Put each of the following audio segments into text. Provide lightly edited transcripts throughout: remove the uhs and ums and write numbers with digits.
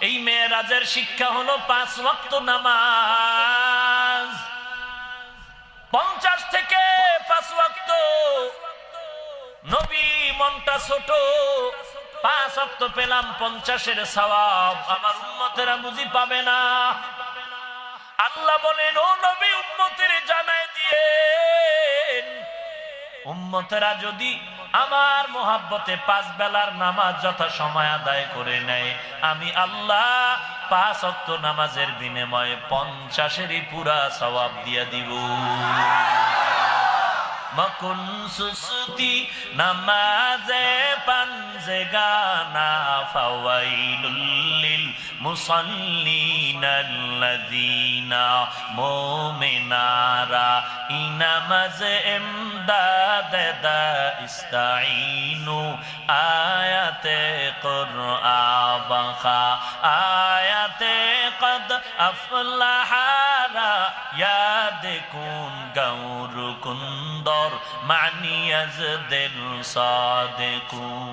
এই মেরাজের শিক্ষা হলো 5 ওয়াক্ত নামাজ। 50 থেকে 5 ওয়াক্ত। নবী মনটা ছোট, 5 ওয়াক্ত পেলাম 50-এর সওয়াব আমার উম্মতেরা বুঝি পাবে না। আল্লাহ বলেন, ও নবী উম্মতের জানায় দিয়েন, উম্মতেরা যদি আমার মোহাব্বতে 5 বেলার নামাজ যথা সময় আদায় করে নেয়, আমি আল্লাহ 5 ওয়াক্ত নামাজের বিনিময়ে 50-এরই পুরা সওয়াব দিয়ে দিব। মকুন সুসুতি নামাজে পাঞ্জেগানা ফাওয়াইলুল লিল মুসাল্লিনাল্লাযীনা মুমিনারা ইনামাজে ইমদাদে দা ইস্তাঈনু আয়াতে কুরআবাখা আয়াতে কদ আফলাহারা ইয়াদ কুন গৌর কুন্দর মানিয়াজ দিল সাদিকুন।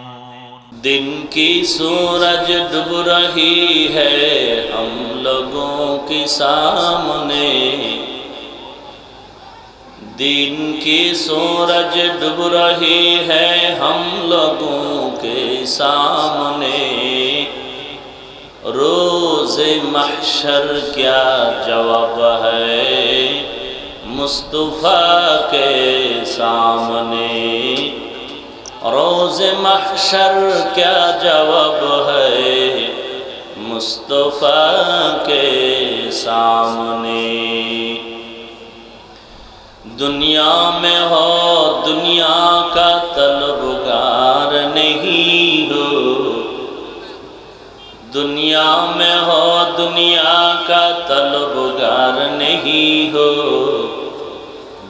दिन की सूरज डूब रही है हम लोगों के सामने, दिन की सूरज डूब रही है हम लोगों के सामने, रोज़े महशर क्या जवाब है मुस्तफ़ा के सामने, रोज़े महशर क्या जवाब है मुस्तफ़ा के सामने। दुनिया में हो दुनिया का तलबगार नहीं हो, दुनिया में हो दुनिया का तलबगार नहीं हो,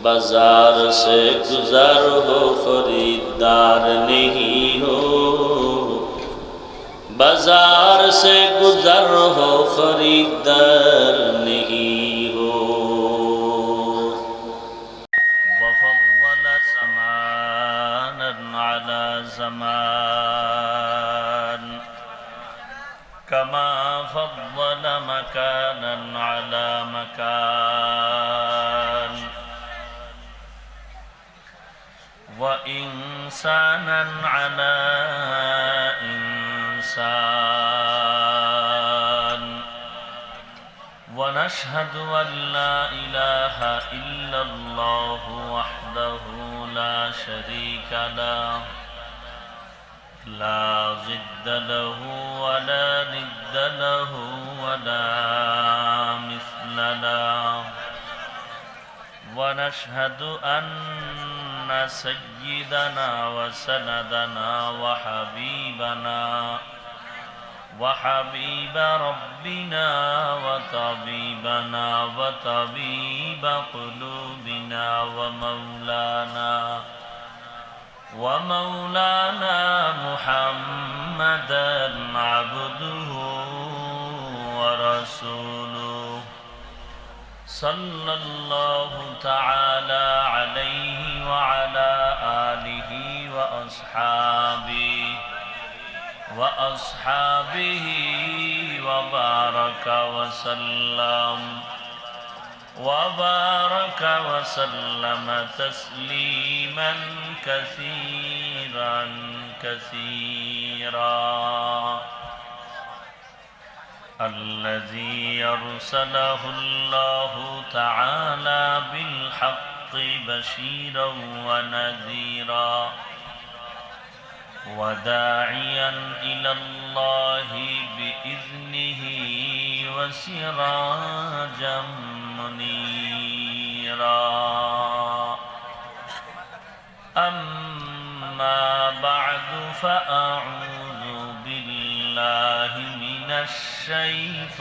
बाजार से गुजर हो खरीदार नहीं हो, बाजार से गुजर हो खरीदार नहीं हो। وفضل زمانا على زمان كما فضل مكانا على مكان وإنسانا على إنسان ونشهد أن لا إله إلا الله وحده لا شريك له لا ضد له ولا ند له ولا مثل له ونشهد أن سيدنا وسندنا وحبيب ربنا وطبيبنا وطبيب قلوبنا ومولانا محمدا عبده ورسوله صلى الله تعالى عليه وعلى آله وأصحابه وبارك وسلم تسليما كثيرا الذي أرسله الله تعالى بالحق بشيرا ونذيرا وداعيا إلى الله بإذنه وسراجا منيرا أما بعد فأعوذ بالله من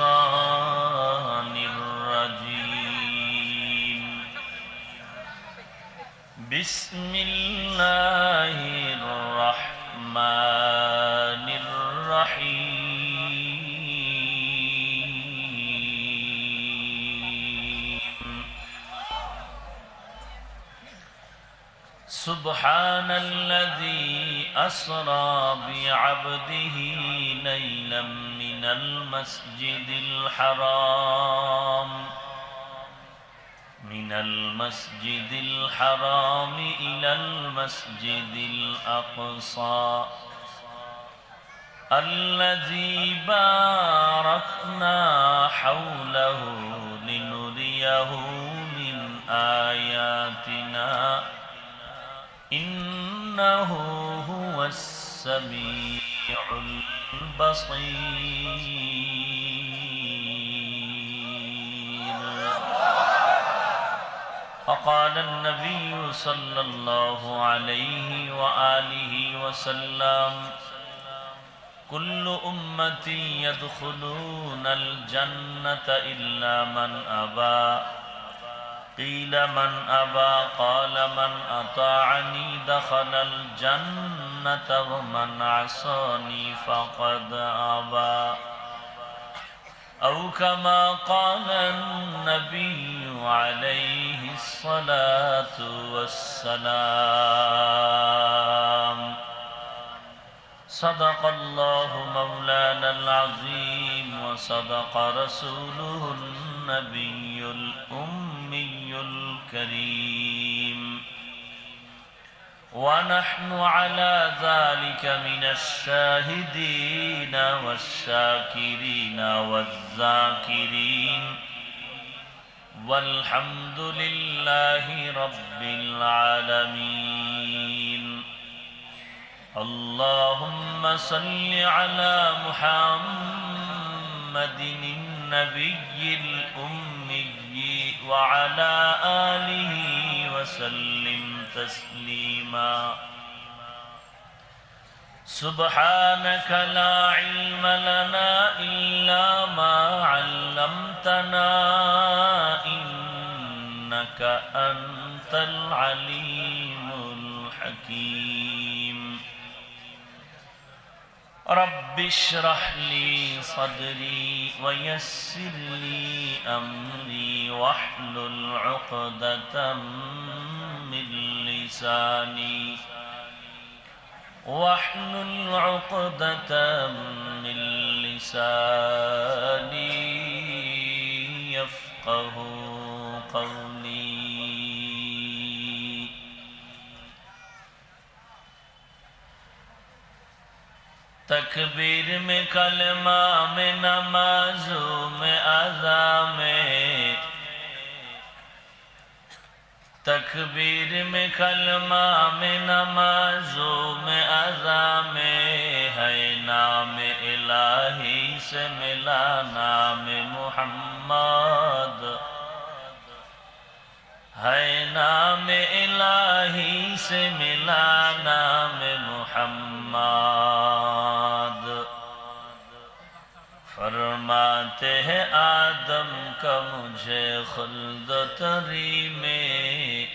الشيطان الرجيم بسم الله الرحمن الرحيم سبحان الذي أسرى بعبده ليلا من المسجد الحرام إلى المسجد الأقصى الذي باركنا حوله لنريه من آياتنا إنه هو السميع البصير. وقال النبي صلى الله عليه وآله وسلم كل أمتي يدخلون الجنة إلا من أبى قيل من أبى قال من أطاعني دخل الجنة ومن عصاني فقد أبى أو كما قال النبي عليه الصلاة والسلام. صدق الله مولانا العظيم وصدق رسوله النبي الأمي الكريم ونحن على ذلك من الشاهدين والشاكرين والذاكرين والحمد لله رب العالمين. اللهم صل على محمد النبي الأمي وعلى آله وسلم تسليما. سبحانك لا علم لنا إلا ما علمتنا إنك أنت العليم الحكيم. رب اشرح لي صدري ويسر لي أمري واحلل عقدة من لساني يفقه قولي. تکبیر میں کلمہ میں نمازوں میں اذان میں تکبیر میں کلمہ میں نمازوں میں اذان میں ہے نام الہی سے ملا نام محمد ہے نام الہی سے ملا نام محمد. فرماتے ہیں آدم کا مجھے خلد تری میں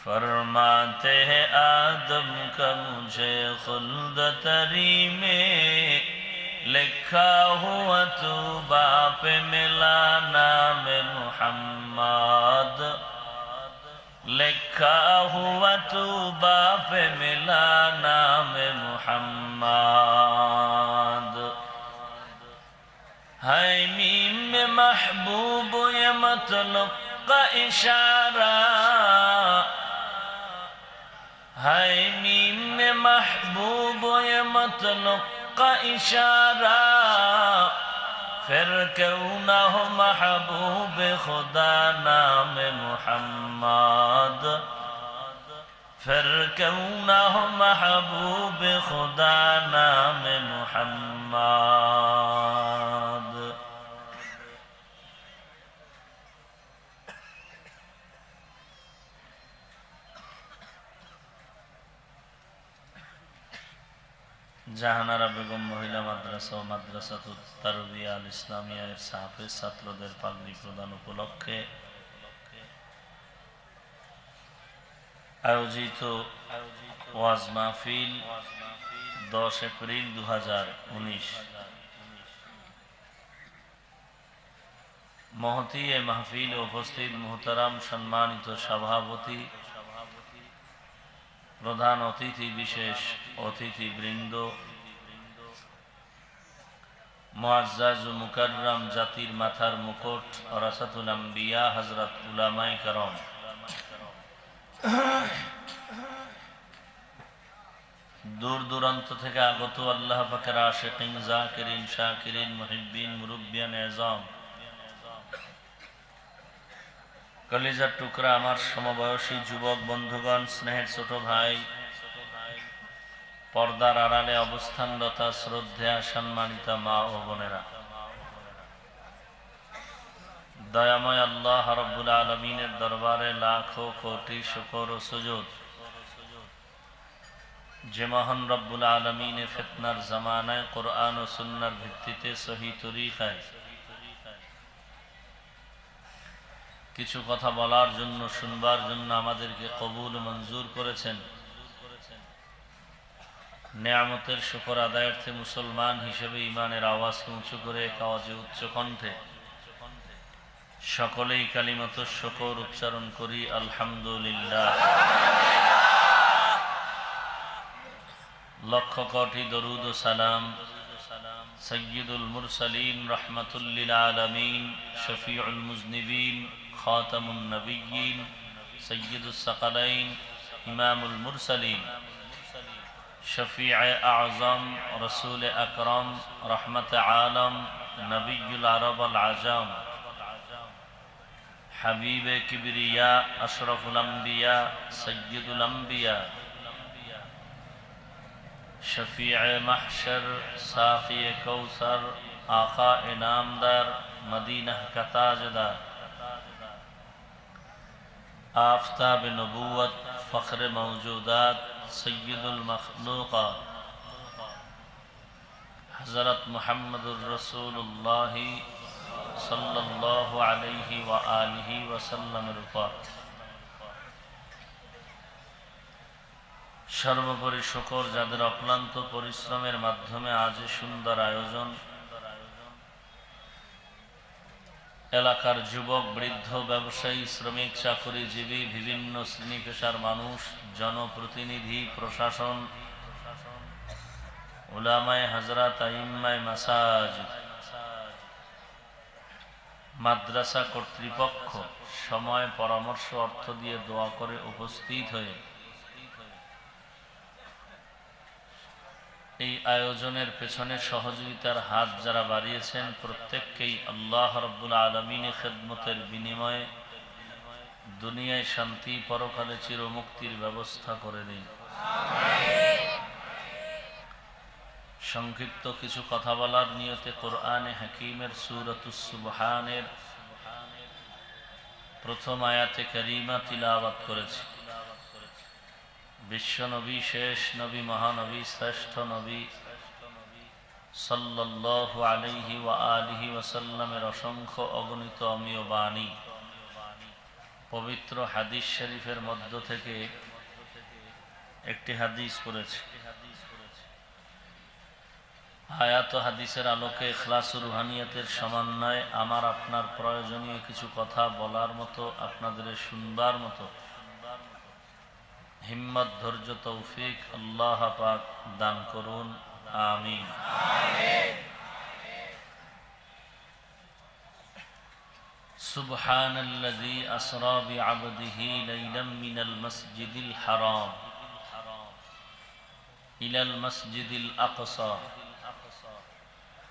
فرماتے ہیں آدم کا مجھے خلد تری میں لکھا ہوا تو باپ ملا نام محمد لکھا ہوا تو باپ ملا نام محمد. ہے میم میں محبوب یہ مطلب کا اشارہ ہے میم میں محبوب یہ مطلب کا اشارہ پھر کیوں نہ ہو محبوب خدا نام محمد پھر کیوں نہ ہو محبوب خدا نام محمد. জাহানারা বেগম মহিলা মাদ্রাসা ও মাদ্রাসাতুত তারবিয়া আল ইসলামিয়া এর হাফেজ ছাত্রদের পাগড়ি প্রদান উপলক্ষে আয়োজিত ওয়াজ মাহফিল 10 এপ্রিল 2019 মহতী এ মাহফিলে উপস্থিত মুহতারাম সম্মানিত সভাপতি প্রধান অতিথি, বিশেষ অতিথিবৃন্দ, মুআজ্জাজ ও মুকাররম জাতির মাথার মুকুট ওরাসাতুল আম্বিয়া হযরত উলামায়ে কেরাম, দূর দূরান্ত থেকে আগত আল্লাহ পাকের আশিকিন, জাকিরিন, শাকিরিন, মুহিব্বিন, মুরব্বিয়ান এজাম, কলিজার টুকরা আমার সমবয়সী যুবক বন্ধুগণ, স্নেহের ছোট ভাই, পর্দার আড়ালে অবস্থানরতা শ্রদ্ধেয়া সম্মানিতা মা ও বোনেরা, দয়াময় আল্লাহ রাব্বুল আলামিনের দরবারে লাখো কোটি শুকর ও সুজুদ, যে মহান রব্বুল আলামিনে ফিতনার জামানায় কোরআন ও সুন্নাহর ভিত্তিতে সহি তরিকায় কিছু কথা বলার জন্য, শুনবার জন্য আমাদেরকে কবুল মঞ্জুর করেছেন। নেয়ামতের শুকর আদায়ার্থে মুসলমান হিসেবে ইমানের আওয়াজকে উঁচু করে এক আওয়াজে উচ্চ কণ্ঠে সকলেই কালিমাত শুকর উচ্চারণ করি, আলহামদুলিল্লাহ। লক্ষ কোটি দরুদ ও সালাম সৈয়দুল মুরসালিন, রহমাতুল লিল আলামিন, শফিউল মুজনিবিন, খাতামুন নবিয়্যিন, সৈয়দুস সাকালাইন, ইমামুল মুরসালিন, শফিউ আযম, রাসূল আকরাম, রহমত আলম, নবিয়ুল আরব আল আজম, হাবিব কিবরিয়া, আশরাফুল আম্বিয়া, সৈয়দুল আম্বিয়া, शफीअ महशर, साक़ी कौसर, आका इनामदार, मदीना का ताजदार, आफताब नबूवत, फ़ख्र मौजूदात, सय्यदुल मखलूक़ात, हज़रत मुहम्मदुर रसूलुल्लाह सल्लल्लाहु अलैहि व आलिहि वसल्लम रुपा। সর্বোপরি শুকর যাদের অক্লান্ত পরিশ্রমের মাধ্যমে আজ সুন্দর আয়োজন, এলাকার যুবক, বৃদ্ধ, ব্যবসায়ী, শ্রমিক, চাকরিজীবী, বিভিন্ন শ্রেণী পেশার মানুষ, জনপ্রতিনিধি, প্রশাসন, উলামায়ে হযরত, আইম্মায়ে মাসাজিদ, মাদ্রাসা কর্তৃপক্ষ সময়, পরামর্শ, অর্থ দিয়ে দোয়া করে উপস্থিত হয়ে এই আয়োজনের পেছনে সহযোগিতার হাত যারা বাড়িয়েছেন, প্রত্যেককেই আল্লাহ রাব্বুল আলামিনের খেদমতের বিনিময়ে দুনিয়ায় শান্তি, পরকালে চিরমুক্তির ব্যবস্থা করে দিন। সংক্ষিপ্ত কিছু কথা বলার নিয়তে কোরআনে হাকিমের সূরাতুস সুবহানের প্রথম আয়াতে কারিমা তিলাওয়াত করেছি। বিশ্ব নবী, শেষ নবী, মহানবী, শ্রেষ্ঠ নবী সাল্লাল্লাহু আলাইহি ওয়া আলিহি ওয়াসাল্লামের অসংখ্য অগণিত অমীয় বাণী, পবিত্র হাদিস শরীফের মধ্য থেকে একটি হাদিস পড়েছি। আয়াত হাদিসের আলোকে ইখলাস ও রুহানিয়াতের সমন্বয়ে আমার আপনার প্রয়োজনীয় কিছু কথা বলার মতো, আপনাদের শুনবার মতো হিম্মত, ধৈর্য, তৌফিক আল্লাহ পাক দান করুন, আমিন। সুবহানাল্লাযী আসরা বিআবদিহি লাইলাম মিনাল মাসজিদিল হারাম ইলাল মাসজিদিল আকসা।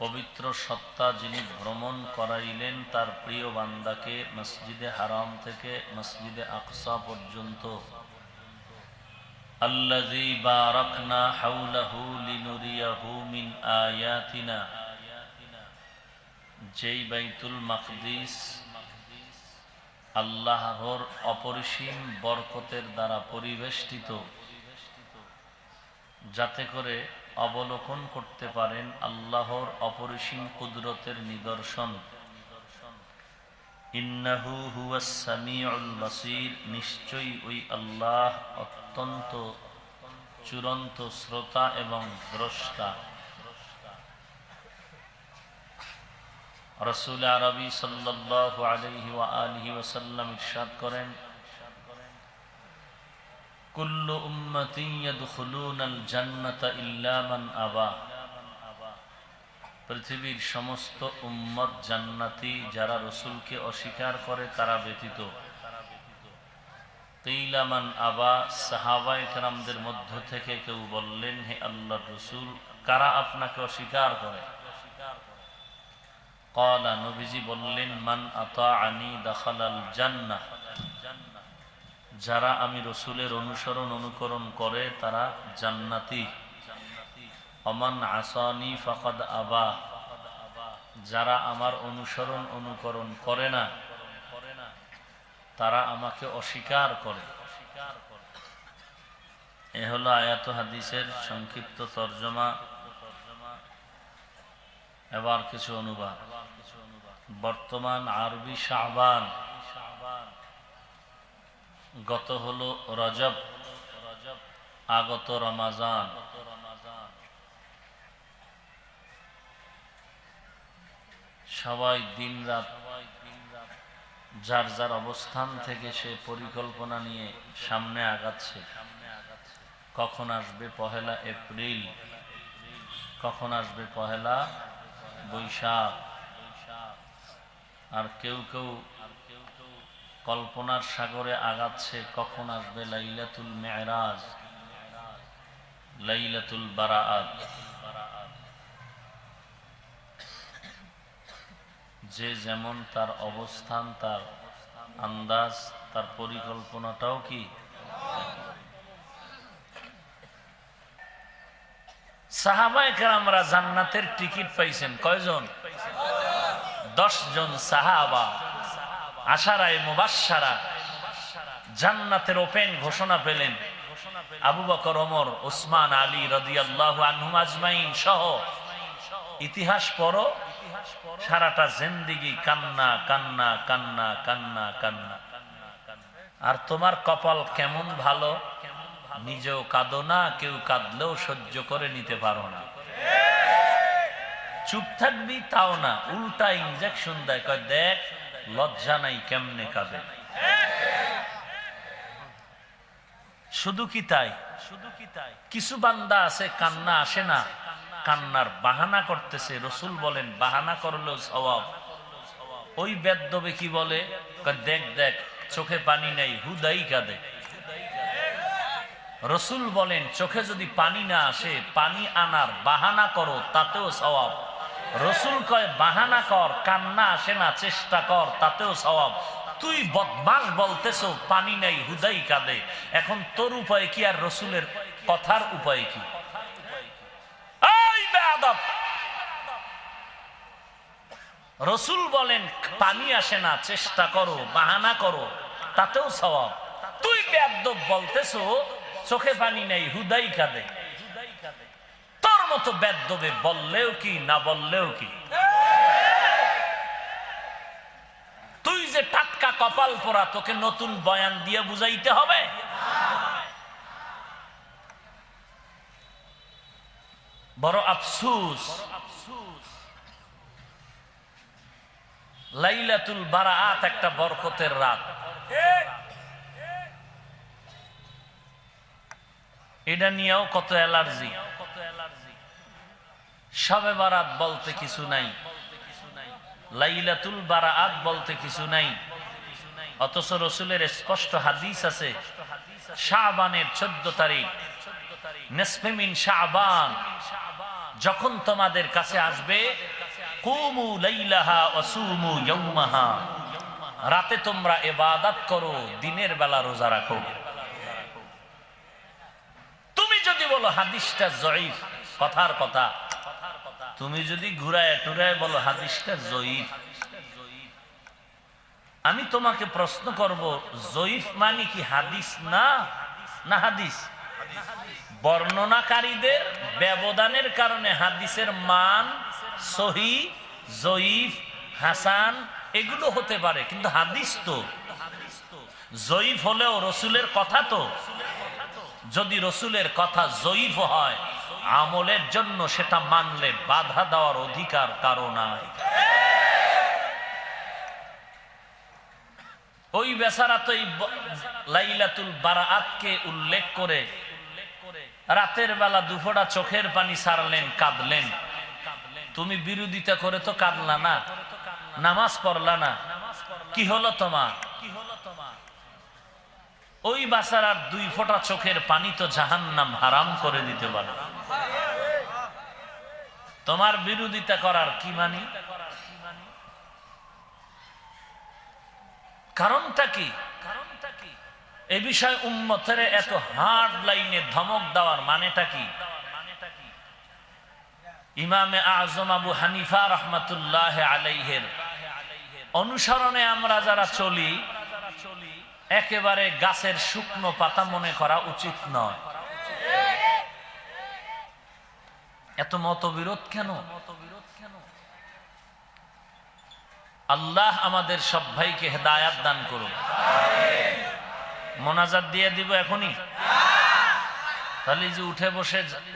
পবিত্র সত্তা যিনি ভ্রমণ করাইলেন তার প্রিয় বান্দাকে মসজিদে হারাম থেকে মসজিদে আকসা পর্যন্ত। আল্লাযী বারাকনা হাওলাহু লিনুরিয়াহু মিন আয়াতিনা, যেই বাইতুল মাকদিস আল্লাহর অপরিসীম বরকতের দ্বারা পরিবেষ্টিত, যাতে করে অবলোকন করতে পারেন আল্লাহর অপরিসীম কুদরতের নিদর্শন। ইন্নাহু হুয়াস সামিউল বাসীর, নিশ্চয়ই ওই আল্লাহ অত্যন্ত চূড়ান্ত শ্রোতা এবং দ্রষ্টা। রাসূল আরবি সাল্লাল্লাহু আলাইহি ওয়া আলিহি ওয়াসাল্লাম ইরশাদ করেন, কুল্লু উম্মতি ইয়াদখুলুনাল জান্নাতা ইল্লা মান আবা। পৃথিবীর সমস্ত উম্মত জান্নাতি, যারা রসুলকে অস্বীকার করে তারা ব্যতীত। কিলা মান আবা, সাহাবায়ে কেরামদের মধ্য থেকে কেউ বললেন, হে আল্লাহর রসুল, কারা আপনাকে অস্বীকার করে? ক্বালা, নবীজি বললেন, মান আতাআনি দাখালাল জান্নাহ, যারা আমি রসুলের অনুসরণ অনুকরণ করে তারা জান্নাতি। অমান আসানি ফাকাদ আবা, যারা আমার অনুসরণ অনুকরণ করে না তারা আমাকে অস্বীকার করে। এ হলো আয়াত হাদিসের সংক্ষিপ্ত তর্জমা। এবার কিছু অনুবাদ। বর্তমান আরবি শাবান, গত হলো রজব, আগত রমাজান। সবাই দিন রাত যার যার অবস্থান থেকে সে পরিকল্পনা নিয়ে সামনে আগাচ্ছে। কখন আসবে পহেলা এপ্রিল, কখন আসবে পহেলা বৈশাখ, আর কেউ কেউ কল্পনার সাগরে আগাচ্ছে কখন আসবে লাইলাতুল মেরাজ, লাইলাতুল বারাআত। যে যেমন তার অবস্থান, তার আন্দাজ, তার পরিকল্পনাটাও কি। সাহাবায়ে কেরামরা জান্নাতের টিকিট পাইছেন কয়জন? 10 জন সাহাবা। আশারায়ে মুবাশশারা, জান্নাতের ওপেন ঘোষণা পেলেন। আবু বকর, ওমর, ওসমান, আলী রাদিয়াল্লাহু আনহুম আজমাইন সহ। ইতিহাস পড়ো, সারাটা জিন্দেগি কান্না কান্না কান্না কান্না কান্না। আর তোমার কপাল কেমন ভালো, নিজেও কাঁদো না, কেউ কাঁদলেও সহ্য করে নিতে পারো না। চুপ থাকবি তাও না, উল্টা ইনজেকশন দেয়, কয় দেখ লজ্জা নাই কেমনে কাঁদে। শুধু কি তাই? কিছু বান্দা আছে কান্না আসে না, কান্নার বাহানা করতেছে। রসুল বলেন বাহানা করলেও সওয়াব। ওই বেদ্যবে কি বলে, দেখ দেখ চোখে পানি নাই, হুদাই কাঁদে। রসুল বলেন চোখে যদি পানি না আসে, পানি আনার বাহানা করো, তাতেও সওয়াব। রসুল কয় বাহানা কর, কান্না আসে না, চেষ্টা কর, তাতেও সওয়াব। তুই বদমাশ বলতেছ পানি নাই, হুদাই কাঁদে। এখন তোর উপায় কি আর রসুলের কথার উপায় কি? রসুল বলেন পানি আসে না, চেষ্টা করো, বাহানা করো, তাতেও সওয়াব। তুই বেয়াদব বলতেছ চোখে পানি নাই, হুদাই কাঁদে। তোর মতো বেয়াদবে বললেও কি, না বললেও কি। তুই যে টাটকা কপাল পোড়া, তোকে নতুন বয়ান দিয়ে বুঝাইতে হবে? বড় আফসোস, লাইলাতুল বারাআত একটা বরকতের রাত। এটা নিয়েও কত অ্যালার্জি। শবে বারাত বলতে কিছু নাই, লাইলাতুল বারাআত বলতে কিছু নাই। অথচ রসুলের স্পষ্ট হাদিস আছে, শাবানের 14 তারিখ, নিসফে মিন শাবান, যখন তোমাদের কাছে আসবে, কুমু লাইলাহা ওয়া সুমু ইয়াওমাহা, রাতে তোমরা ইবাদত করো, দিনের বেলা রোজা রাখো। তুমি যদি বলো হাদিসটা জয়ীফ, কথার কথা, তুমি যদি ঘুরায় টুরায় বলো হাদিসটা জয়ীফ, আমি তোমাকে প্রশ্ন করব, জয়ীফ মানে কি হাদিস না, না হাদিস? বর্ণনাকারীদের ব্যবধানের কারণে হাদিসের মান সহি, জয়ীফ, হাসান এগুলো হতে পারে, কিন্তু হাদিস তো জয়ীফ হলেও রসুলের কথা তো। যদি রসুলের কথা জয়ীফ হয়, আমলের জন্য সেটা মানলে বাধা দেওয়ার অধিকার কারো নাই। ওই বেচারা তো এই লাইলাতুল বারাআতকে উল্লেখ করে রাতের বেলা দুফোঁটা চোখের পানি ছাড়লেন, কাঁদলেন। তুমি বিরোধিতা করে তো কাঁদলা না, নামাজ পড়লা না, কি হলো তোমার? ওই বেচারার 2 ফোঁটা চোখের পানি তো জাহান্নাম হারাম করে দিতে পারে। তোমার বিরোধিতা করার কি মানি? কারণটা কি? এই বিষয়ে উম্মতের এত হার্ড লাইনে ধমক দেওয়ার মানেটা কি? ইমামে আজম আবু হানিফা রাহমাতুল্লাহ আলাইহির অনুসরণে আমরা যারা চলি, একেবারে গাছের শুকনো পাতা মনে করা উচিত নয়। এত মতবিরোধ কেন? আল্লাহ আমাদের সব ভাইকে হেদায়াত দান করুন। মোনাজাত দিয়ে দিব এখনই? তাহলে যে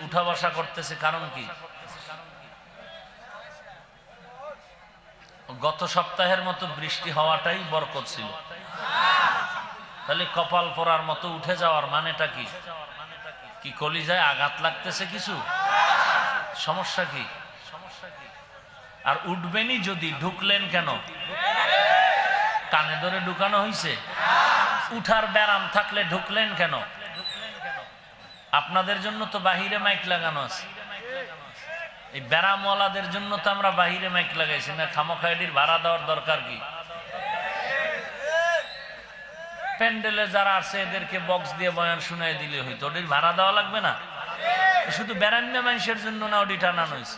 উঠা বসা করতেছে কারণ কি? গত সপ্তাহের মতো বৃষ্টি হওয়াটাই বরকত ছিল। তাহলে কপাল পরার মতো উঠে যাওয়ার মানেটা কি? কি কলিজায় আঘাত লাগতেছে কিছু? সমস্যা কি? আর উঠবেনই যদি, ঢুকলেন কেন? কানে ধরে ঢুকানো হয়েছে? উঠার ব্যারাম থাকলে ঢুকলেন কেন? আপনাদের জন্য তো বাহিরে মাইক লাগানো আছে। এই ব্যারামওয়ালাদের জন্য তো আমরা বাহিরে মাইক লাগাইছি না। খামোখাইডির ভাড়া দেওয়ার দরকার কি? প্যান্ডেলে যারা আছে এদেরকে বক্স দিয়ে বয়ান শুনাই দিলে হইতো, ওদের ভাড়া দেওয়া লাগবে না। শুধু বেড়ান্য মানুষের জন্য না ওটি টানানো হয়েছে।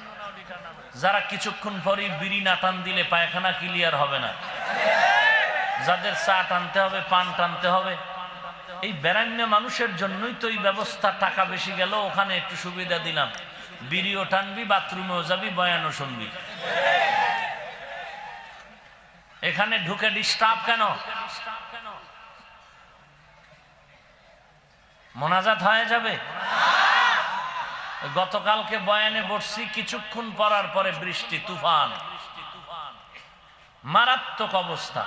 যারা কিছুক্ষণ পরই বিড়ি না টান দিলে পায়খানা ক্লিয়ার হবে না, যাদের চা টানতে হবে, পান টানতে হবে, এই বেড়ান্য মানুষের জন্যই তো এই ব্যবস্থা। টাকা বেশি গেল, ওখানে একটু সুবিধা দিলাম, বিড়িও টানবি, বাথরুমেও যাবি, বয়ানও শুনবি। এখানে ঢুকে ডিস্টার্ব কেন? মোনাজাত হয়ে যাবে। গতকালকে বয়ানে বসছি, কিছুক্ষণ পরার পরে বৃষ্টি, তুফান, মারাত্মক অবস্থা।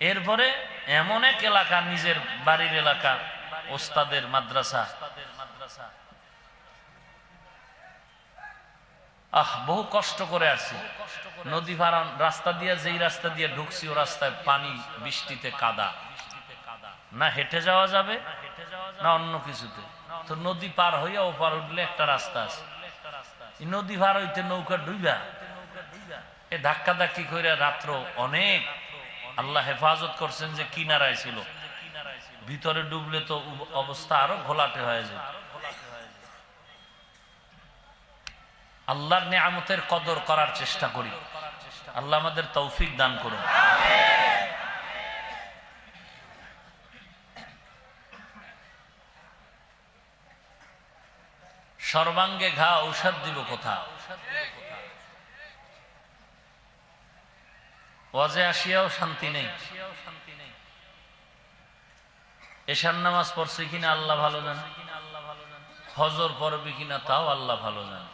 এরপরে এমন এক এলাকা, নিজের বাড়ির এলাকা, ওস্তাদের মাদ্রাসা, বহু কষ্ট করে আসছি। নদী পার রাস্তা দিয়ে, যেই রাস্তা দিয়ে ঢুকছি ও রাস্তায় পানি, বৃষ্টিতে কাদা। না হেঁটে যাওয়া যাবে না অন্য কিছুতে। তো নদী পার হইয়া ওপার উঠলে একটা রাস্তা আছে, নদী পার হইতে নৌকা ডুইবা, এ ধাক্কা ধাক্কি করে রাত্র অনেক আল্লাহ হেফাজত করছেন যে কিনারায় ছিল। ভিতরে ডুবলে তো অবস্থা আরো ঘোলাটে হয়ে যায়। আল্লাহর নিয়ামতের কদর করার চেষ্টা করি। আল্লাহ আমাদের তৌফিক দান করুন। সর্বাঙ্গে ঘা ঔষধ দিব কোথা? ওয়াজে আসিয়াও শান্তি নেই। এশার নামাজ পড়ছে কিনা আল্লাহ ভালো জানে, ফজর পড়বে কিনা তাও আল্লাহ ভালো জানে।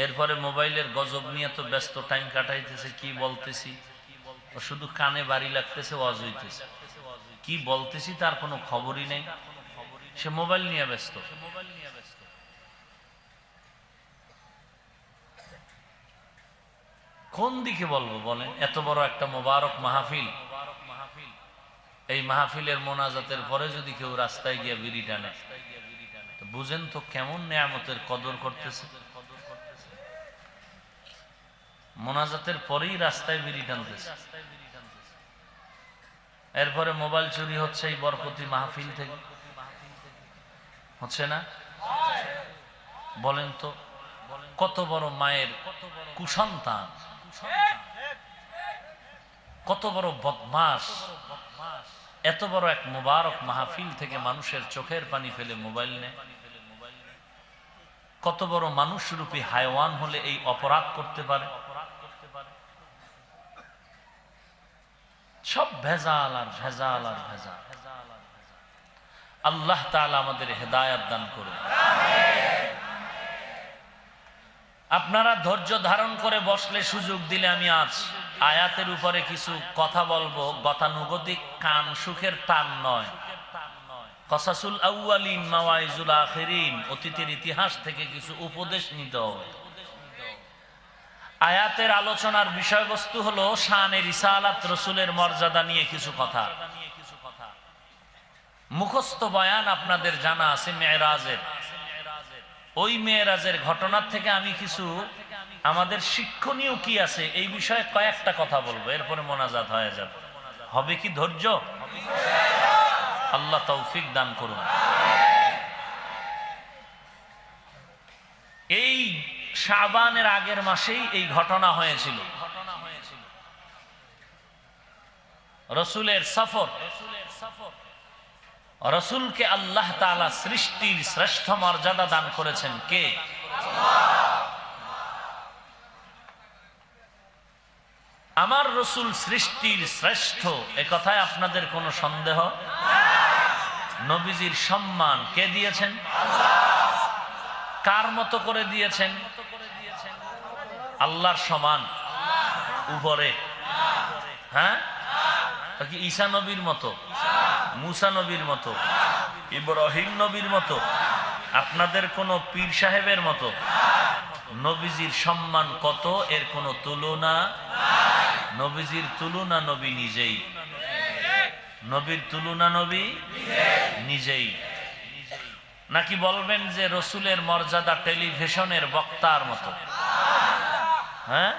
এরপরে মোবাইলের গজব নিয়ে তো ব্যস্ত, টাইম কাটাইতেছে। কি বলতেছি শুধু কানে বাড়ি লাগতেছে, ওয়াজ হইতেছে, কি বলতেছি তার কোনো খবরই নেই। সে মোবাইল নিয়ে ব্যস্ত। কোন দিকে বলবো বলেন? এত বড় একটা মোবারক মাহফিল, এই মাহফিলের মোনাজাতের পরে যদি কেউ রাস্তায় গিয়ে বিড়ি টানে, তো বুঝেন তো কেমন নিয়ামতের কদর করতেছে। মোনাজাতের পরেই রাস্তায় বিড়ি টানতেছে। এরপরে মোবাইল চুরি হচ্ছে এই বরকতি মাহফিল থেকে, হচ্ছে না? বলেন তো কত বড় মায়ের কুসন্তান, কত বড় বদমাশ, এত বড় এক মুবারক মাহফিল থেকে মানুষের চোখের পানি ফেলে মোবাইল নেয়। কত বড় মানুষ রূপী হায়ওয়ান হলে এই অপরাধ করতে পারে। সব ভেজাল আর ভেজাল আর ভেজাল। আল্লাহ তাআলা আমাদের হেদায়েত দান করুন। আপনারা ধৈর্য ধারণ করে বসলে সুযোগ দিলে আমি আজ আয়াতের উপরে কিছু কথা বলবো, গতানুগতিক কান সুখের টান নয়। কসাসুল আউয়ালিন মাওয়াইজুল আখিরিন, অতীতের ইতিহাস থেকে কিছু উপদেশ নিতে হবে। আয়াতের আলোচনার বিষয়বস্তু হলো শানে রিসালাত, রসুলের মর্যাদা নিয়ে কিছু কথা। মুখস্থ বয়ান আপনাদের জানা আছে মেরাজের। ওই মেরাজের ঘটনার থেকে আমি কিছু আমাদের শিক্ষণীয় কি আছে এই বিষয়ে কয়েকটা কথা বলবো, এরপরে মোনাজাত হয়ে যাবে। হবে কি ধৈর্য? আল্লাহ তৌফিক দান করুন। এই শাবানের আগের মাসেই এই ঘটনা হয়েছিল। রসুলের সফর, রসুলকে আল্লাহ তাআলা সৃষ্টির শ্রেষ্ঠ মর্যাদা দান করেছেন কে? আমার রসুল সৃষ্টির শ্রেষ্ঠ, এ কথায় আপনাদের কোনো সন্দেহ? নবীজির সম্মান কে দিয়েছেন? কার মতো করে দিয়েছেন? আল্লাহর সমান উপরে? হ্যাঁ, কি ঈসা নবীর মতো, মুসা নবীর মতো, ইব্রাহিম নবীর মতো, আপনাদের কোন পীর সাহেবের মতো? নবীজির সম্মান কত, এর কোনো তুলনা। নবীজির তুলনা নবী নিজেই, নবীর তুলনা নবী নিজেই। নাকি বলবেন যে রসুলের মর্যাদা টেলিভিশনের বক্তার মতো? হ্যাঁ,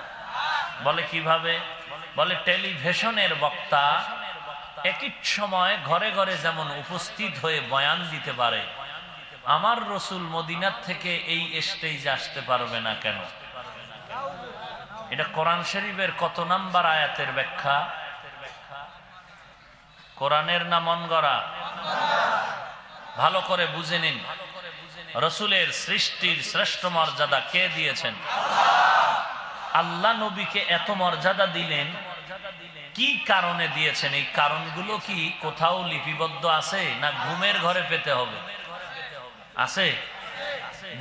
বলে কিভাবে? বলে টেলিভিশনের বক্তা একই সময় ঘরে ঘরে যেমন উপস্থিত হয়ে বয়ান দিতে পারে, আমার রসুল মদিনার থেকে এই স্টেজে আসতে পারবে না কেন? এটা কোরআন শরীফের কত নাম্বার আয়াতের ব্যাখ্যা? কোরআনের না মন গড়া? ভালো করে বুঝে নিন। রসুলের সৃষ্টির শ্রেষ্ঠ মর্যাদা কে দিয়েছেন? আল্লাহ নবীকে এত মর্যাদা দিলেন, কি কারণে দিয়েছেন? এই কারণগুলো কি কোথাও লিপিবদ্ধ আছে, না ঘুমের ঘরে পেতে হবে? আছে?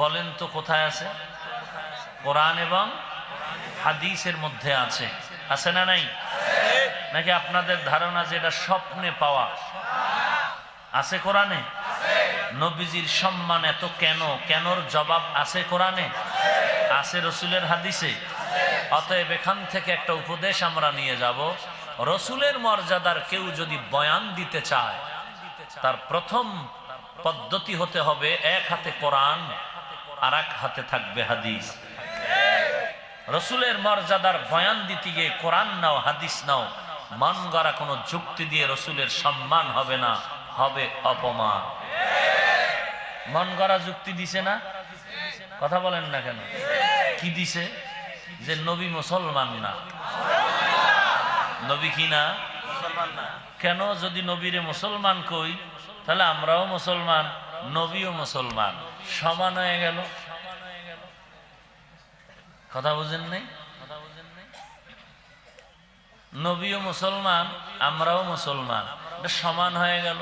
বলেন তো কোথায় আছে? কোরআন এবং হাদিসের মধ্যে আছে। আছে না নাই? নাকি আপনাদের ধারণা যে এটা স্বপ্নে পাওয়া? আছে কোরআনে। নবীজির সম্মান এত কেন, কেনর জবাব আছে কোরআনে, আছে রসুলের হাদিসে। অতএব এখান থেকে একটা উপদেশ আমরা নিয়ে যাব, রসুলের মর্যাদার কেউ যদি বয়ান দিতে চায়, তার প্রথম পদ্ধতি হতে হবে এক হাতে কোরআন আর এক হাতে থাকবে হাদিস। রসুলের মর্যাদার বয়ান দিতে গিয়ে কোরআন নাও হাদিস নাও, মন গড়া কোনো যুক্তি দিয়ে রসুলের সম্মান হবে না, হবে অপমান। মন গড়া যুক্তি দিছে না? কথা বলেন না কেন? কি দিছে? যে নবী মুসলমান না। নবী কি না? কেন? যদি নবীরে মুসলমান কই, তাহলে আমরাও মুসলমান, নবীও মুসলমান, সমান হয়ে গেল। কথা বুঝেন নাই? নবীও মুসলমান, আমরাও মুসলমান, এটা সমান হয়ে গেল।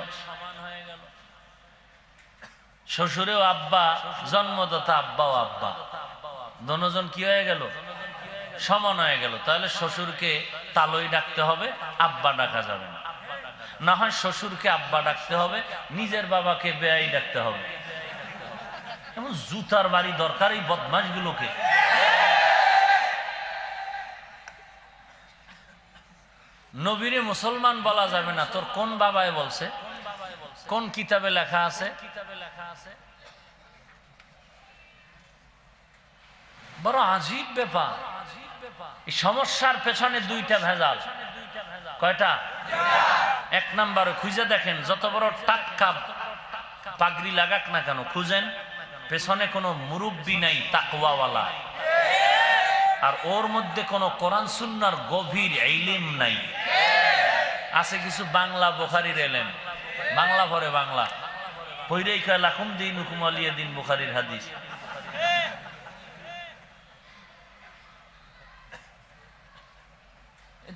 শ্বশুরেও আব্বা, জন্মদাতা আব্বাও আব্বা, দোনোজন কি হয়ে গেল? সমান হয়ে গেল। তাহলে শ্বশুরকে তালই ডাকতে হবে, আব্বা ডাকা যাবে না। না হয় শ্বশুরকে আব্বা ডাকতে হবে, নিজের বাবাকে বেয়াই ডাকতে হবে। এমন জুতার বাড়ি দরকার এই বদমাশগুলোকে। নবীরে মুসলমান বলা যাবে না, তোর কোন বাবায় বলছে? কোন কিতাবে লেখা আছে? বড় আজীব ব্যাপার। এই সমস্যার পেছনে দুইটা ভেজাল। কয়টা? এক নাম্বার, খুঁজে দেখেন, যত বড় টাক্কা পাগড়ি লাগাক না কেন, খুঁজেন পেছনে কোনো মুরব্বী নাই তাকওয়াওয়ালা, আর ওর মধ্যে কোনো কোরআন সুন্নাহর গভীর ইলম নাই। আছে কিছু বাংলা বুখারীর ইলম, বাংলা পড়ে, বাংলা পড়েই কয় লাকুম দীনুকুম ওয়ালিয়া দিন, বুখারীর হাদিস।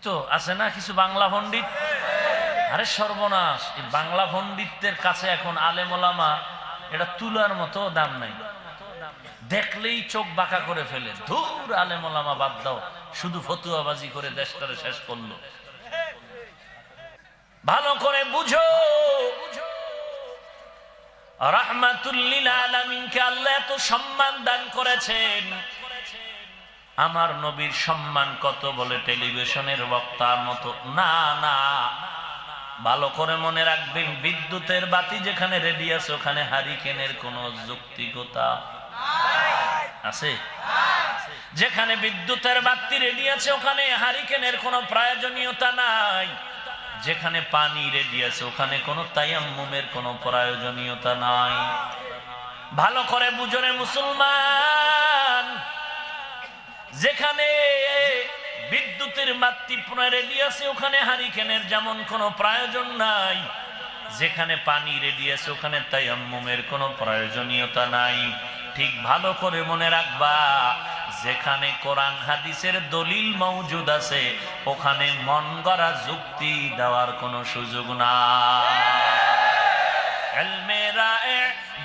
তো আছে না কিছু বাংলা পণ্ডিত? আরে সর্বনাশ, এই বাংলা পণ্ডিতদের কাছে এখন আলেম ওলামা এটা তুলার মতো দাম নাই। দেখলেই চোখ বাঁকা করে ফেলে। ধুর, আলেম ওলামা বাদ দাও, শুধু ফতুয়াবাজি করে দেশটারে শেষ করলো। ভালো করে বুঝো, রাহমাতুল লিল আলামিনকে আল্লাহ এত সম্মান দান করেছেন। আমার নবীর সম্মান কত বলে টেলিভিশনের বক্তার মতো না, না। ভালো করে মনে রাখবেন, বিদ্যুতের বাতি যেখানে রেডি আছে ওখানে হারিকেনের কোন যৌক্তিকতা আছে? যেখানে বিদ্যুতের বাতি রেডি আছে ওখানে হারিকেনের কোনো প্রয়োজনীয়তা নাই। যেখানে পানি রেডি আছে ওখানে কোনো তায়াম্মুমের কোনো প্রয়োজনীয়তা নাই। ভালো করে বুঝরে মুসলমান, যেখানে বিদ্যুতের বাতি রেডি আছে ওখানে হারিকেনের যেমন কোনো প্রয়োজন নাই। যেখানে পানি রেডি আছে ওখানে তায়াম্মুমের কোনো প্রয়োজনীয়তা নাই। ঠিক ভালো করে মনে রাখবা, যেখানে কোরআন হাদিসের দলিল মওজুদ আছে ওখানে মন গড়া যুক্তি দেওয়ার কোনো সুযোগ নাই। ইলমে রায়ে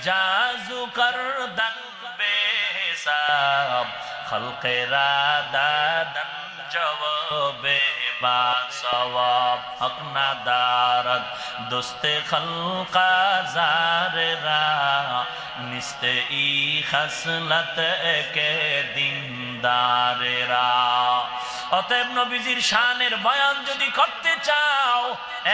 জাজু করদান বেহিসাব, খলকে রাদাদান জবাবে বা সওয়াব, হক না দারদ দোস্তে খলকা জারেরা, নিস্তে ই খাসলত কে দিনদারেরা। অতএব নবীজির শানের বয়ান যদি করতে চাও,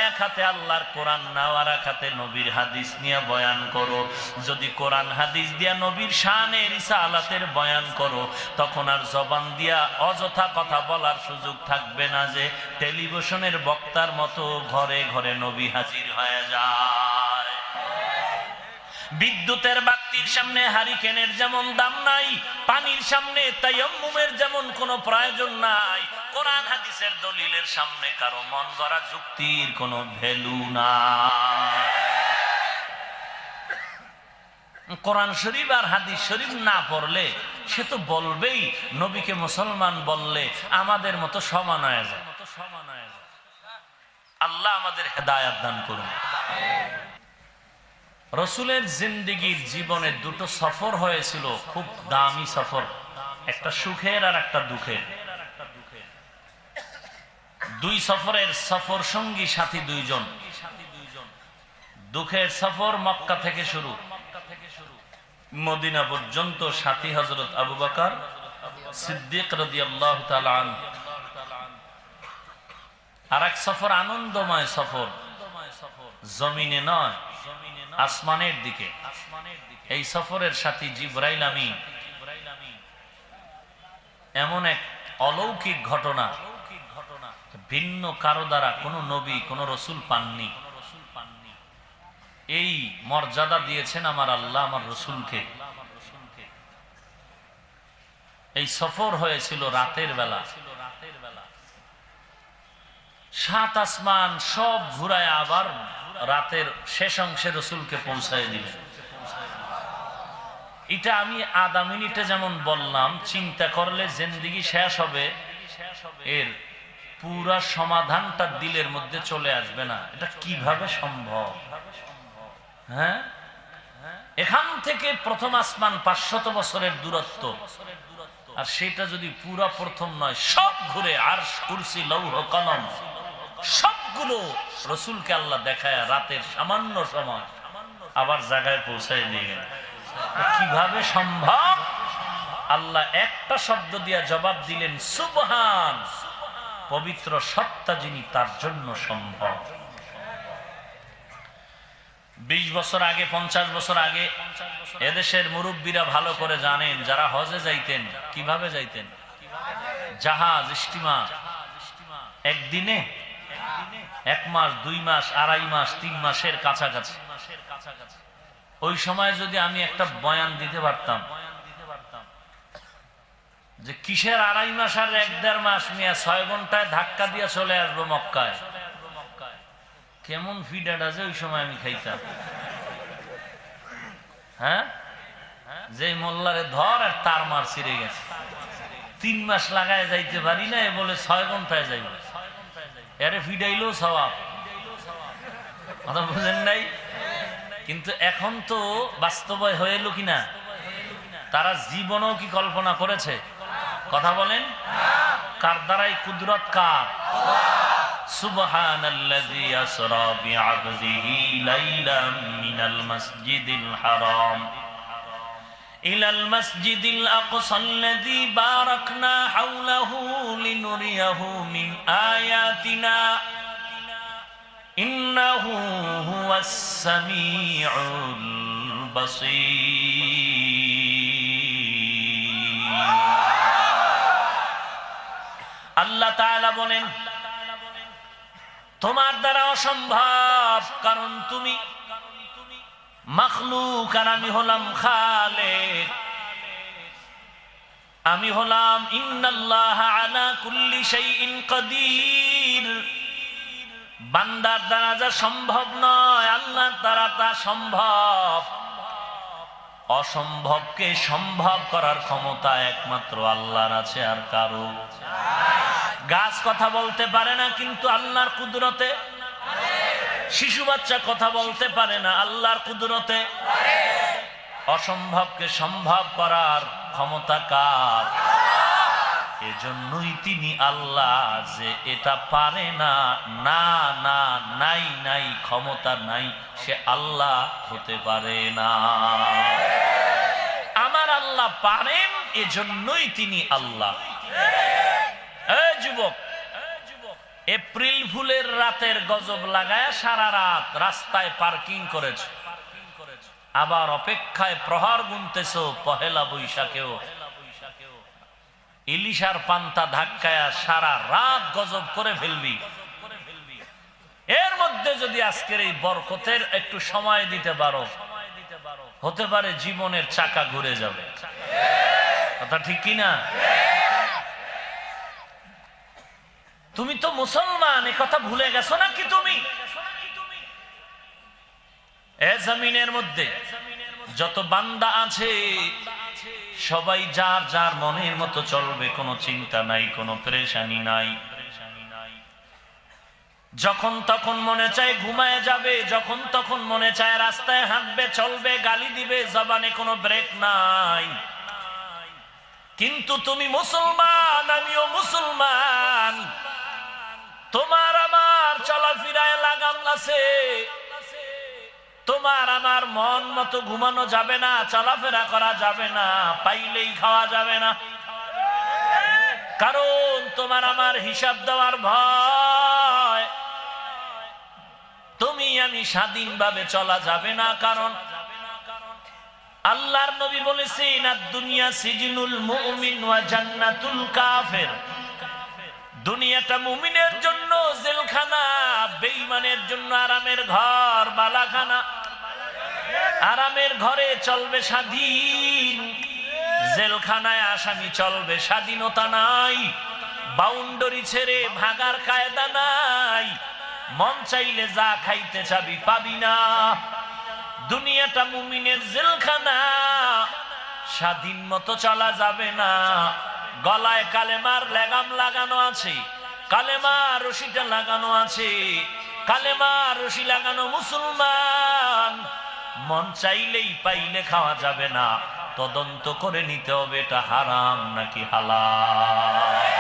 এক হাতে আল্লাহর কোরআন নাও, আর এক হাতে নবীর হাদিস নিয়ে বয়ান করো। যদি কোরআন হাদিস দিয়া নবীর শানের রিসালাতের বয়ান করো, তখন আর জবান দিয়া অযথা কথা বলার সুযোগ থাকবে না যে টেলিভিশনের বক্তার মতো ঘরে ঘরে নবী হাজির হয়ে যায়। বিদ্যুতের বাতির সামনে হারিকেনের যেমন দাম নাই, পানির সামনে তায়াম্মুমের যেমন কোনো প্রয়োজন নাই, কোরআন হাদিসের দলিলের সামনে কারো মন গড়া যুক্তির কোনো ভ্যালু নাই। কোরআন শরীফ আর হাদিস শরীফ না পড়লে সে তো বলবেই নবীকে মুসলমান বললে আমাদের মতো সমান হয়ে যায়। আল্লাহ আমাদের হেদায়েত দান করুন। রসুলের জিন্দেগির জীবনে দুটো সফর হয়েছিল, খুব দামি সফর, একটা সুখের আর একটা দুঃখের। দুই সফরের সফর সঙ্গী সাথী দুইজন। দুঃখের সফর মক্কা থেকে শুরু, মদিনা পর্যন্ত সাথী হযরত আবু বকর সিদ্দিক রাদিয়াল্লাহু তাআলা আনহু। আর এক সফর আনন্দময় সফর, জমিনে নয় আসমানের দিকে। এই সফরের সাথী জিবরাইল আমিন। এমন এক অলৌকিক ঘটনা, ভিন্ন কারো দ্বারা কোন নবী কোন রসুল পাননি। এই মর্যাদা দিয়েছেন আমার আল্লাহ আমার রসুলকে। এই সফর হয়েছিল রাতের বেলা। সাত আসমান সব ঘুরায় আবার রাতের শেষ অংশে রসুলকে পৌঁছায় দিলেন। এটা আমি আধা মিনিটে যেমন বললাম, চিন্তা করলে জিন্দেগি শেষ হবে, এর পুরা সমাধানটা দিলের মধ্যে চলে আসবে না। এটা কিভাবে সম্ভব? হ্যাঁ, এখান থেকে প্রথম আসমান 500 বছরের দূরত্ব, আর সেটা যদি পুরা প্রথম নয়, সব ঘুরে আরশ কুরসি লৌহ কলম সবগুলো রসুলকে আল্লাহ দেখায় রাতের সামান্য সময় আবার জায়গায় পৌঁছায় নিয়ে গেল। কিভাবে সম্ভব? আল্লাহ একটা শব্দ দিয়া জবাব দিলেন, সুবহান, পবিত্র সত্তা যিনি, তার জন্য সম্ভব। 20 বছর আগে 50 বছর আগে এদেশের মুরব্বীরা ভালো করে জানেন, যারা হজে যাইতেন কিভাবে যাইতেন? জাহাজ, স্টিমার, একদিনে 1 মাস 2 মাস 2.5 মাস 3 মাসের কাছাকাছি। ওই সময় যদি আমি একটা বয়ান দিতে পারতাম যে কিসের 2.5 মাস আর 1.5 মাস, মিয়া 6 ঘন্টায় ধাক্কা দিয়ে চলে আসবো মক্কায়, কেমন ফিডার আছে ওই সময় আমি খাইতাম। হ্যাঁ, যে মোল্লারে ধর আর তার মার ছিঁড়ে গেছে, 3 মাস লাগায় যাইতে পারি না, বলে 6 ঘন্টায় যাইব, এরে ফিডাইলো সওয়াব। কথা বুঝেন নাই? কিন্তু এখন তো বাস্তবায় হয়ে এলো কিনা? তারা জীবনও কি কল্পনা করেছে? কথা বলেন, কার দ্বারাই কুদরত কার? সুবহানাল্লাযী আসরা বিআবদিহি লাইলাম মিনাল মাসজিদিল হারাম ইলাল মাসজিদিল আকসাল্লাযী বারাকনা হাওলাহু লিনুরিয়াহু মিন আয়াতিনা ইন্নাহু হুয়াস সামিউল বাসীর। আল্লাহ তাআলা বলেন, তোমার দ্বারা অসম্ভব, কারণ তুমি মাখলুক আর আমি হলাম খালেক। আমি হলাম ইন্নাল্লাহা আলা কুল্লি শাইইন কাদির। বান্দার দ্বারা যা সম্ভব নয়, আল্লাহর দ্বারা তা সম্ভব। অসম্ভবকে সম্ভব করার ক্ষমতা একমাত্র আল্লাহর আছে, আর কারো। গাছ কথা বলতে পারে না, কিন্তু আল্লাহর কুদরতে। শিশু বাচ্চা কথা বলতে পারে না, আল্লাহর কুদরতে। অসম্ভবকে সম্ভব করার ক্ষমতা কার? এজন্যই তিনি আল্লাহ, যে এটা পারে না, না না, নাই নাই, ক্ষমতা নাই, সে আল্লাহ হতে পারে না। আমার আল্লাহ পারেন, এজন্যই তিনি আল্লাহ। এই যুবক, এপ্রিল ফুলের রাতের গজব লাগায় সারা রাত রাস্তায় পার্কিং করেছ, আবার অপেক্ষায় প্রহর গুনতেছ পহেলা বৈশাখেও। ইলিশার পান্তা ধাক্কায়া সারা রাত গজব করে ফেলবি। এর মধ্যে যদি আজকের এই বরকতের একটু সময় দিতে পারো, হতে পারে জীবনের চাকা ঘুরে যাবে। কথা ঠিক কিনা? তুমি তো মুসলমান, এ কথা ভুলে গেছো নাকি তুমি? এ জমিনের মধ্যে যত বান্দা আছে সবাই যার যার মনের মতো চলবে, কোনো চিন্তা নাই, কোনো পেরেশানি নাই। যখন তখন মনে চায় ঘুমায় যাবে, যখন তখন মনে চায় রাস্তায় হাঁটবে, চলবে, গালি দিবে, জবানে কোনো ব্রেক নাই। কিন্তু তুমি মুসলমান, আমিও মুসলমান। তোমার আমার চলাফেরায় লাগাম আছে। তোমার আমার মন মতো ঘুমানো যাবে না, চলাফেরা করা যাবে না, পাইলেই খাওয়া যাবে না। কারণ তোমার আমার হিসাব দেওয়ার ভয়। তুমি আমি স্বাধীনভাবে চলা যাবে না, কারণ আল্লাহর নবী বলেছেন, আদ-দুনিয়া সিজনুল মুমিন ওয়া জান্নাতুল কাফির। দুনিয়াটা মুমিনের জন্য জেলখানা, বেঈমানের জন্য আরামের ঘর, বালাখানা। আরামের ঘরে চলবে স্বাধীন, জেলখানায় আসামি চলবে স্বাধীনতা নাই। বাউন্ডারি ছেড়ে ভাগার কায়দা নাই। মন চাইলে যা খাইতে চাবি পাবি না। দুনিয়াটা মুমিনের জেলখানা, স্বাধীন মতো চলা যাবে না। গলায় কালেমার লাগাম লাগানো আছে, কালেমার রশিটা লাগানো আছে, কালেমার রশি লাগানো মুসলমান। মন চাইলেই পাইলে খাওয়া যাবে না, তদন্ত করে নিতে হবে এটা হারাম নাকি হালাল।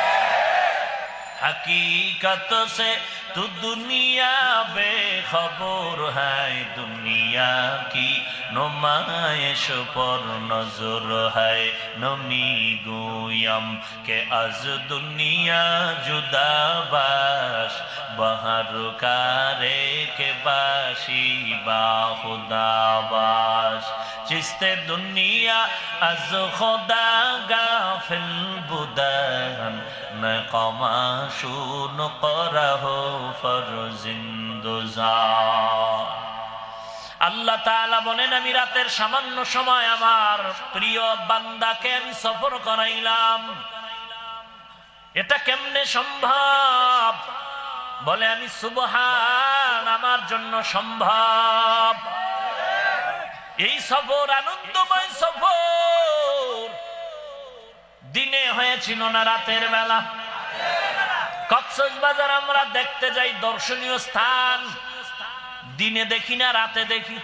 हकीकत से तू दुनिया बेखबर है, दुनिया की नुमाइश पर नजर है। नमी गोयम के अज दुनिया जुदा बाश, बहर कारे के बाशी बाखुदा बाश। चिस्ते दुनिया अज खुदा गाफिल बुदन, मैं कमाशून करहो फरजिंदुजा। আল্লাহ তাআলা বলেন, আমি রাতের সামান্য সময় আমার প্রিয় বান্দাকে আমি সফর করাইলাম। এটা কেমনে সম্ভব? বলে, আমি সুবহান, আমার জন্য সম্ভব। এই সফর আনন্দময় সফর। দিনে হয়েছিল না রাতের বেলা? কক্সবাজার আমরা দেখতে যাই, দর্শনীয় স্থান। দিনে দেখি না রাতে দেখি?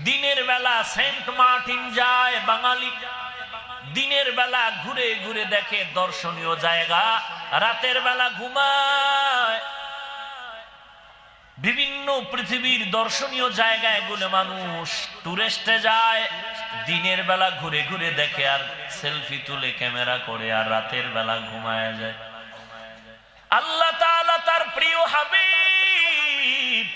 দিনের বেলা সেন্ট মার্টিন যায় বাঙালি, দিনের বেলা ঘুরে ঘুরে দেখে দর্শনীয় জায়গা, রাতের বেলা ঘুমায়। বিভিন্ন পৃথিবীর দর্শনীয় জায়গায় গুলো মানুষ টুরিস্টে যায়, দিনের বেলা ঘুরে ঘুরে দেখে আর সেলফি তুলে ক্যামেরা করে, আর রাতের বেলা ঘুমায় যায়। আল্লাহ তাআলা তার প্রিয় হাবিব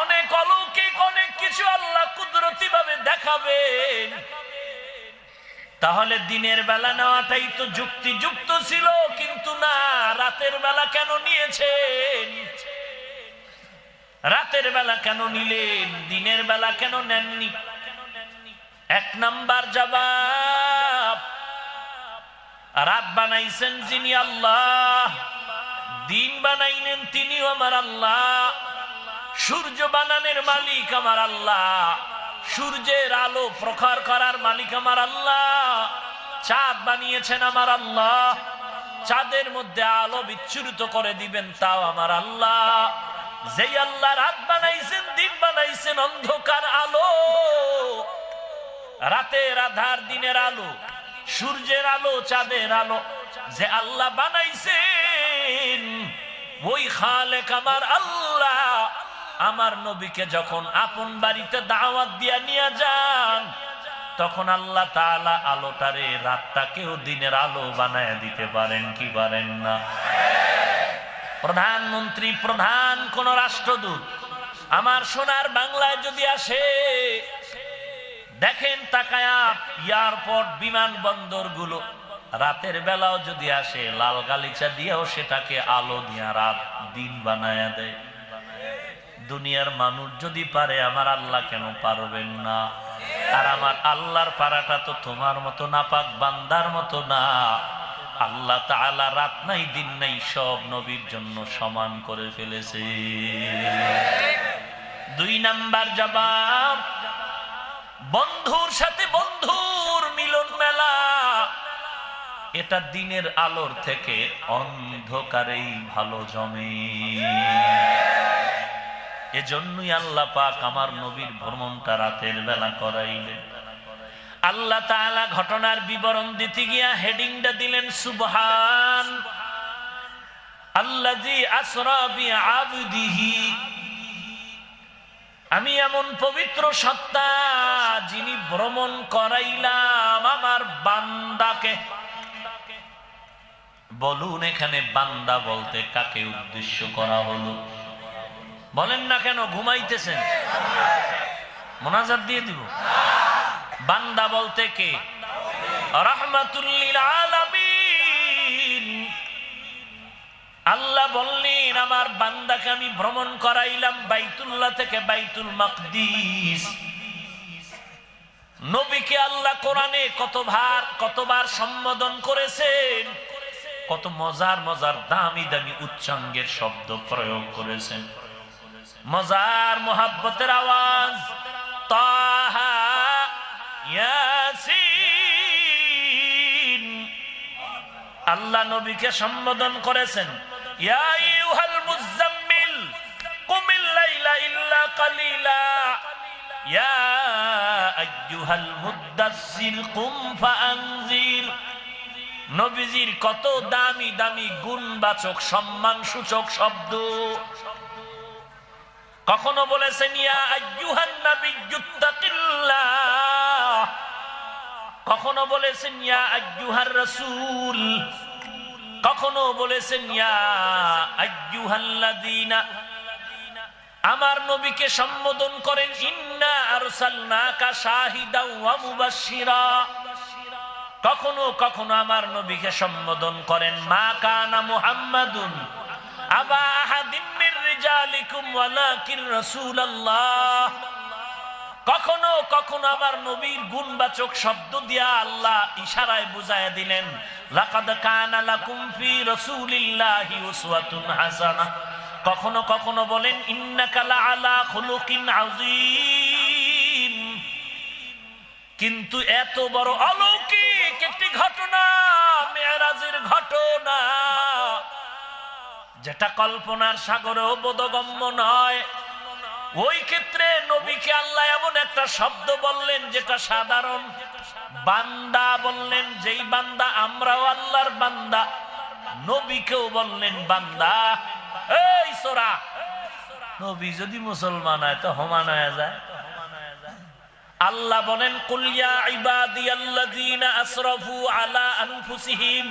অনেক অলৌকিক অনেক কিছু আল্লাহ কুদরতি ভাবে দেখাবেন। তাহলে দিনের বেলা নেওয়াটাই তো যুক্তিযুক্ত ছিল, কিন্তু না, রাতের বেলা কেন নিয়েছেন? রাতের বেলা কেন নিলেন? দিনের বেলা কেন নেননি? এক নাম্বার জবাব, রাত বানাইছেন যিনি আল্লাহ, দিন বানাইলেন তিনিও আমার আল্লাহ, সূর্য বানানোর মালিক আমার আল্লাহ, সূর্যের আলো প্রখর করার মালিক আমার আল্লাহ, চাঁদ বানিয়েছেন আমার আল্লাহ, চাঁদের মধ্যে আলো বিচ্ছুরিত করে দিবেন তাও আমার আল্লাহ। যেই আল্লাহ রাত বানাইছেন, দিন বানাইছেন, অন্ধকার আলো, রাতের আধার, দিনের আলো, সূর্যের আলো, চাঁদের আলো, যে আল্লাহ বানাইছেন ওই খালেক আমার আল্লাহ আমার নবীকে যখন আপন বাড়িতে দাওয়াত দিয়া নিয়ে যান, তখন আল্লাহ তাআলা আলোটারে, রাতটাকেও দিনের আলো বানায় দিতে পারেন কি পারেন না? প্রধানমন্ত্রী, প্রধান কোন রাষ্ট্রদূত আমার সোনার বাংলায় যদি আসে, দেখেন তাকায়া এয়ারপোর্ট, বিমানবন্দর গুলো রাতের বেলাও যদি আসে, লাল গালিচা দিয়েও সেটাকে আলো দিয়া রাত দিন বানায়া দেয়। দুনিয়ার মানুষ যদি পারে, আমার আল্লাহ কেন পারবেন না? আর আমার আল্লাহর পারাটা তো তোমার মতো নাপাক বান্দার মতো না। আল্লাহ তাআলা রাত নাই দিন নাই সব নবীর জন্য সমান করে ফেলেছে। দুই নাম্বার জবাব, বন্ধুর সাথে বন্ধুর মিলন মেলা, এটা দিনের আলোর থেকে অন্ধকারেই ভালো জমে। এজন্যই আল্লাহ পাক আমার নবীর ভ্রমণটা রাতের বেলা করাইলেন। আল্লাহ তাআলা ঘটনার বিবরণ দিতে গিয়া হেডিংটা দিলেন সুবহান আল্লাযী আসরা বিআবদিহি, আমি এমন পবিত্র সত্তা যিনি ভ্রমণ করাইলাম আমার বান্দাকে। বলুন এখানে বান্দা বলতে কাকে উদ্দেশ্য করা হলো? বলেন না কেন, ঘুমাইতেছেন? মোনাজাত দিয়ে দিব। বান্দা বলতে কে? রাহমাতুল লিল আলামিন। আল্লাহ বললেন আমার বান্দাকে আমি ভ্রমণ করাইলাম বাইতুল্লাহ থেকে বাইতুল মাকদিস। নবীকে আল্লাহ কোরআনে কতবার সম্বোধন করেছেন, কত মজার মজার দামি দামি উচ্চাঙ্গের শব্দ প্রয়োগ করেছেন, মজার মোহাব্বতের আওয়াজ, তাহা, ইয়াসিন। আল্লাহ নবীকে সম্বোধন করেছেন ইয়া আইয়ুহাল মুযাম্মিল কুমিল লাইলা ইল্লা কালিলা, ইয়া আইয়ুহাল মুদ্দাসসির কুম ফাআনজির। নবীজির কত দামি দামি গুণবাচক সম্মান সূচক শব্দ। কখনো বলেছেন ইয়া আইয়ুহান নাবিয়্যুত্তাকিল্লাহ, কখনো বলেছেন ইয়া আইয়ুহার রাসূল, কখনো বলেছেন ইয়া আইয়ুহাল্লাযীনা। আমার নবীকে সম্বোধন করেন ইন্না আরসালনাকা শাহিদাও ওয়া মুবাশশিরা। কখনো কখনো আমার নবীকে সম্বোধন করেন মা কানা মুহাম্মাদুন আবা আহাদিম মির রিজালিকুম ওয়ালাকিন রাসূলুল্লাহ। কখনো কখনো আমার নবীর গুণবাচক শব্দ দিয়া আল্লাহ ইশারায় বুঝায় দিলেন লাকাদ কানা লাকুম ফি রাসূলিল্লাহি উসওয়াতুন হাসানাহ। কখনো কখনো বলেন ইন্নাকা লাআলা খুলুকিন আযীম। কিন্তু এত বড় অলৌকিক একটি ঘটনা, মেরাজের ঘটনা, যেটা কল্পনার সাগরেও বোধগম্য নয়, ওই ক্ষেত্রে নবীকে আল্লাহ এমন একটা শব্দ বললেন যেটা সাধারণ, বান্দা বললেন। যেই বান্দা, আমরাও আল্লাহর বান্দা, নবীকেও বললেন বান্দা। এই সোরা, নবী যদি মুসলমান হয় তো হমান হয়ে যায়। আল্লাহ বলেন, কুল ইয়া ইবাদিয়াল্লাযীনা আসরাফু আলা আনফুসিহিম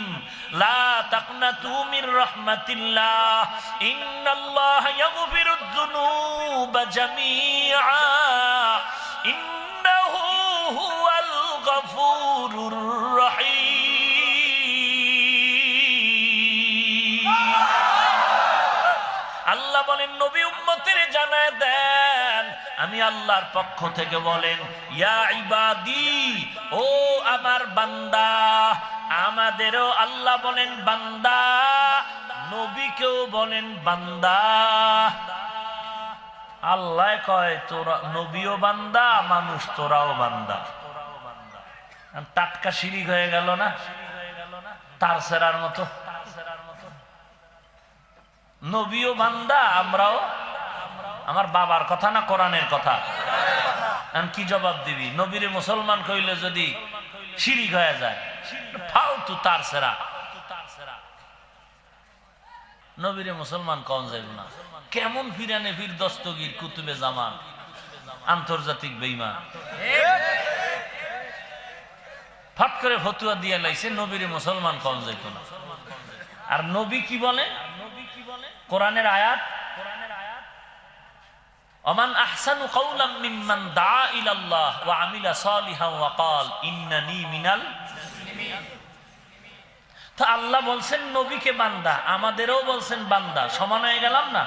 লা তাকনাতু মির রাহমাতিল্লাহ ইন্নাল্লাহা ইয়াগফিরুয যুনুবা জামিআ ইন্নাহু হুয়াল গফুরুর রহিম। আল্লাহ বলেন, নবী উম্মতের জানায় দেন, আমি আল্লাহর পক্ষ থেকে বলেন, ইয়া ইবাদি, ও আমার বান্দা। আমাদেরও আল্লাহ বলেন বান্দা, নবীকেও বলেন বান্দা। আল্লাহ কয় তোরা নবীও বান্দা, মানুষ তোরাও বান্দা। টাটকা শিরিক হয়ে গেল না, তার সেরার মতো। নবীও বান্দা, আমরাও। আমার বাবার কথা না কোরআনের কথা? আমি কি জবাব দিবি? নবীরে মুসলমান কইলে যদি শিরিক হয়ে যায়, ফালতু তার সেরা। নবীরে মুসলমান কোন যাইব না? কেমন ফিরানে ফির দস্তগীর কুতুবে জামান, আন্তর্জাতিক বেঈমান। ফাট করে ফতুয়া দিয়ে লাইছে নবীরে মুসলমান কোন যাইত না। আর নবী কি বলে? কোরআনের আয়াত, ওমান আহসানু কাওলাম মিম্মান দাআ ইলাল্লাহ ওয়া আমিলা সালিহান ওয়া ক্বাল ইন্নানি মিনাল মুসলিমিন। তো আল্লাহ বলছেন নবীকে বান্দা, আমাদেরও বলছেন বান্দা। সমান হয়ে গেলাম না?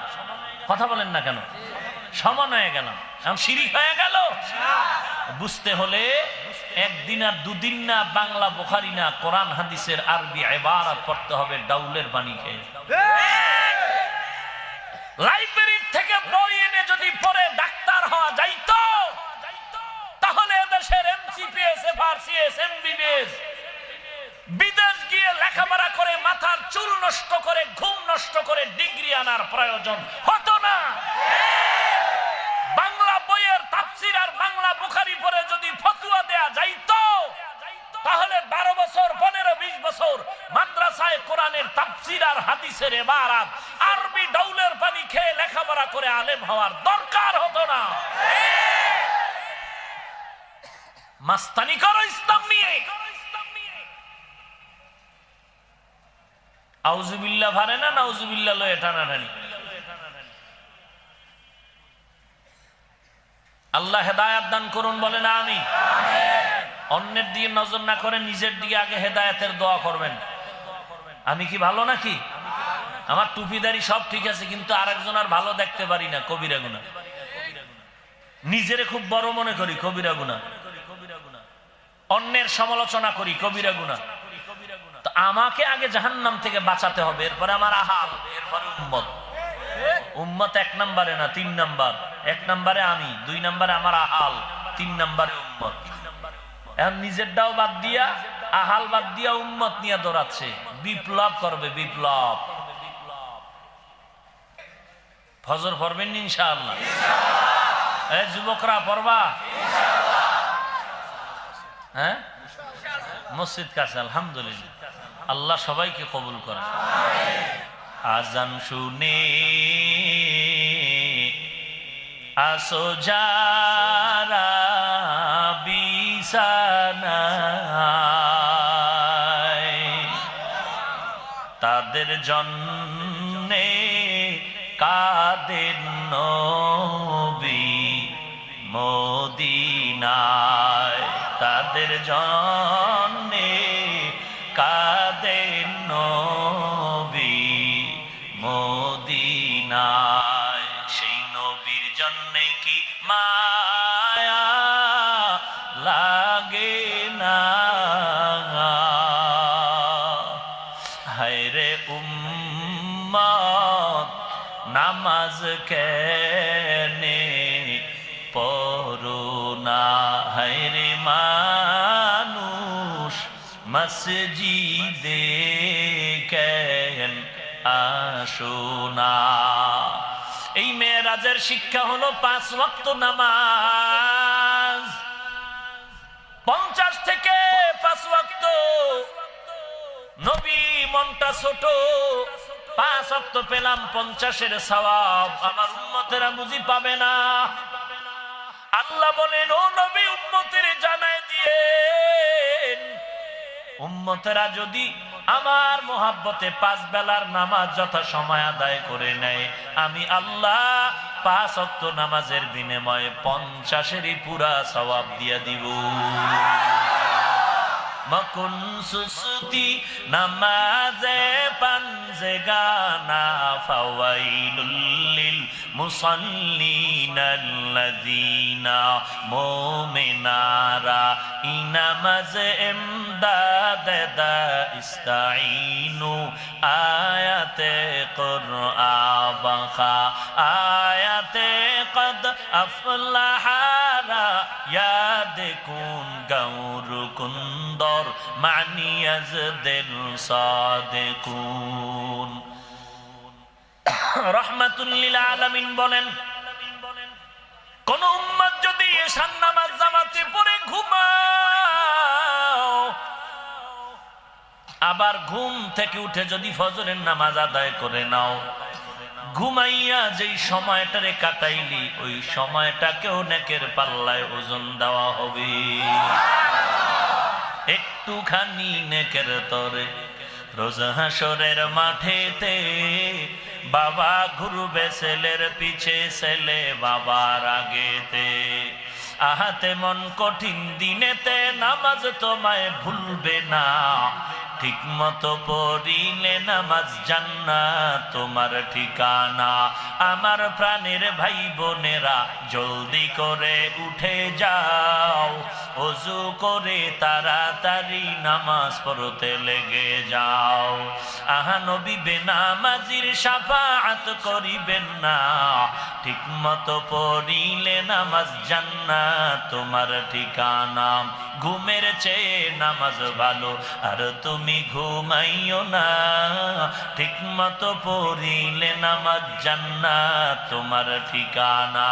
কথা বলেন না কেন? সমান হয়ে গেলাম। এখন শিরিক হয়ে গেল। বুঝতে হলে একদিন আর দুদিন না, বাংলা বুখারী না, কোরআন হাদিসের আরবি ইবারত পড়তে হবে ডাউলের পানি খেয়ে। লাইব্রেরি থেকে বই এনে যদি পড়ে ডাক্তার হওয়া যাইতো, তাহলে দেশের এমসিপিএস, এফআরসিএস, এমবিবিএস বিদেশ গিয়ে লেখাপড়া করে মাথার চুল নষ্ট করে, ঘুম নষ্ট করে ডিগ্রি আনার প্রয়োজন হতো না। বাংলা বইয়ের তাফসীর আর বাংলা বুখারী পড়ে যদি ফতোয়া দেয়া যাইতো, তাহলে 12 বছর, 15-20 বছর মাদ্রাসায় কোরআনের তাফসীর আর হাদিসের ইবারত আরবি ডাউলের পানি খেয়ে লেখাপড়া করে আলেম হওয়ার দরকার হতো না। মাস্তানি করো ইসলাম নিয়ে। আউযুবিল্লাহ ভারে না, নাউযুবিল্লাহ লয়ে টানাটানি। আল্লাহ হেদায়েত দান করুন, বলেন আমিন। অন্যের দিকে নজর না করে নিজের দিকে আগে হেদায়েতের দোয়া করবেন। আমি কি ভালো নাকি? আমার টুপিদারি সব ঠিক আছে, কিন্তু আরেকজন আর ভালো দেখতে পারি না, কবিরা গুনাহ। নিজেরে খুব বড় মনে করি, কবিরা গুনাহ। অন্যের সমালোচনা করি, কবিরা গুনাহ। তো আমাকে আগে জাহান্নাম থেকে বাঁচাতে হবে, এরপরে আমার আহাল, এরপরে উম্মত। উম্মত 1 নম্বরে না, 3 নম্বর। 1 নম্বরে আমি, 2 নম্বরে আমার আহাল, 3 নম্বরে উম্মত। এখন নিজেরটাও বাদ দিয়া, আহাল বাদ দিয়া উম্মত নিয়ে দৌড়াচ্ছে। বিপ্লব করবে, বিপ্লব। ফজর পড়বেন ইনশাআল্লাহ? এই যুবকরা পড়বা? হ্যাঁ, মসজিদ কাছে। আলহামদুলিল্লাহ, আল্লাহ সবাইকে কবুল করে। আজান শুনে আসো যারা বিছানায়, তাদের জন্যে কাঁদেন নবী মদিনায়, তাদের জন্যে কাঁদেন নবী মদিনায়। সেই নবীর জন্যে কি মায়া লাগে না? হায়রে উম্মত, নামাজ কেনে পড়ো না? হায়রে মানুষ, মসজিদে কেন আসো না? এই মেরাজের শিক্ষা হলো 5 ওয়াক্ত নামাজ, 50 থেকে 5 ওয়াক্ত। নবী মনটা ছোট, 5 ওয়াক্ত পেলাম 50-এর সওয়াব, আমার উম্মতেরা বুঝি পাবে না। আল্লাহ বলেন, ও নবী উম্মতের জানায় দিয়েন, উম্মতেরা যদি আমার মোহাব্বতে 5 বেলার নামাজ যথা সময় আদায় করে নেয়, আমি আল্লাহ 5 ওয়াক্ত নামাজের বিনিময়ে 50-এরই পুরা সওয়াব দিয়ে দিব। মকুন সুসুতি নামাজে পাঞ্জেগানা ফাওয়াইলুল লিল মুসাল্লিনাল্লাযীনা মুমিনারা ইনামাজ ইমদাদ দা ইস্তাঈনু আয়াতে কুরআবাখা আয়াতে কদ আফলাহারা ইয়াদ কুন গাউর কুন্দর মানিয়াজ দিল সাদিকুন। রাহমাতুল লিল আলামিন বলেন, কোন উম্মত যদি এশার নামাজ জামাতে পড়ে ঘুমাও, আবার ঘুম থেকে উঠে যদি ফজরের নামাজ আদায় করে নাও, ঘুমাইয়া যেই সময়টারে কাটাইলি ওই সময়টাকেও নেকের পাল্লায় ওজন দেওয়া হবে। একটুখানি নেকের তরে রোজ হাসরের মাঠেতে বাবা ঘুরবে ছেলের পিছে, ছেলে বাবার আগেতে। আহাতে মন কঠিন দিনেতে নামাজ তোমায় ভুলবে না, ঠিক মতো পড়িলে নামাজ জান্নাত তোমার ঠিকানা। আমার প্রাণের ভাই বোনেরা জলদি করে উঠে যাও, ওযু করে তাড়াতাড়ি নামাজ পড়তে লেগে যাও। আহা নবী বেনামাজির শাফাআত করিবেন না, ঠিক মতো পড়িলে নামাজ জান্নাত তোমার ঠিকানা। ঘুমের চেয়ে নামাজ ভালো আর তুমি ঘুমাইও না, ঠিক মতো পড়িলে নামাজ জান্নাত তোমার ঠিকানা।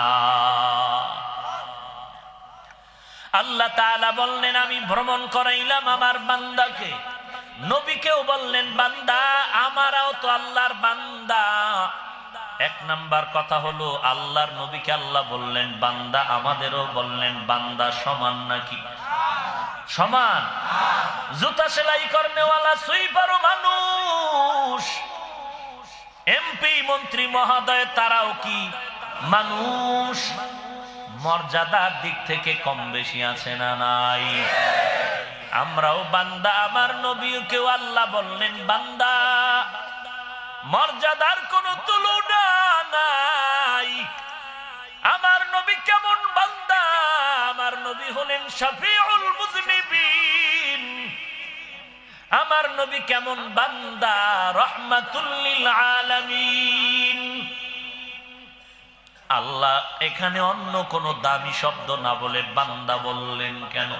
আল্লাহ তাআলা বললেন, আমি ভ্রমণ করাইলাম আমার বান্দাকে। নবীকেও বললেন, বান্দা আমারও তো আল্লাহর বান্দা। 1 নাম্বার কথা হলো, আল্লাহর নবীকে আল্লাহ বললেন বান্দা, আমাদেরও বললেন বান্দা। সমান নাকি? সমান। জুতা সেলাই করনেওয়ালা সুইপারও মানুষ, এমপি মন্ত্রী মহোদয় তারাও কি মানুষ? মর্যাদার দিক থেকে কম বেশি আছে না নাই? আমরাও বান্দা, আমার নবীকেও আল্লাহ বললেন বান্দা। মর্যাদার কোন তুলনা নাই। আমার নবী কেমন বান্দা? আমার নবী হলেন শাফিউল মুজনিবিন। আমার নবী কেমন বান্দা? রাহমাতুল লিল আলামিন। আল্লাহ এখানে অন্য কোন দামি শব্দ না বলে বান্দা বললেন কেন?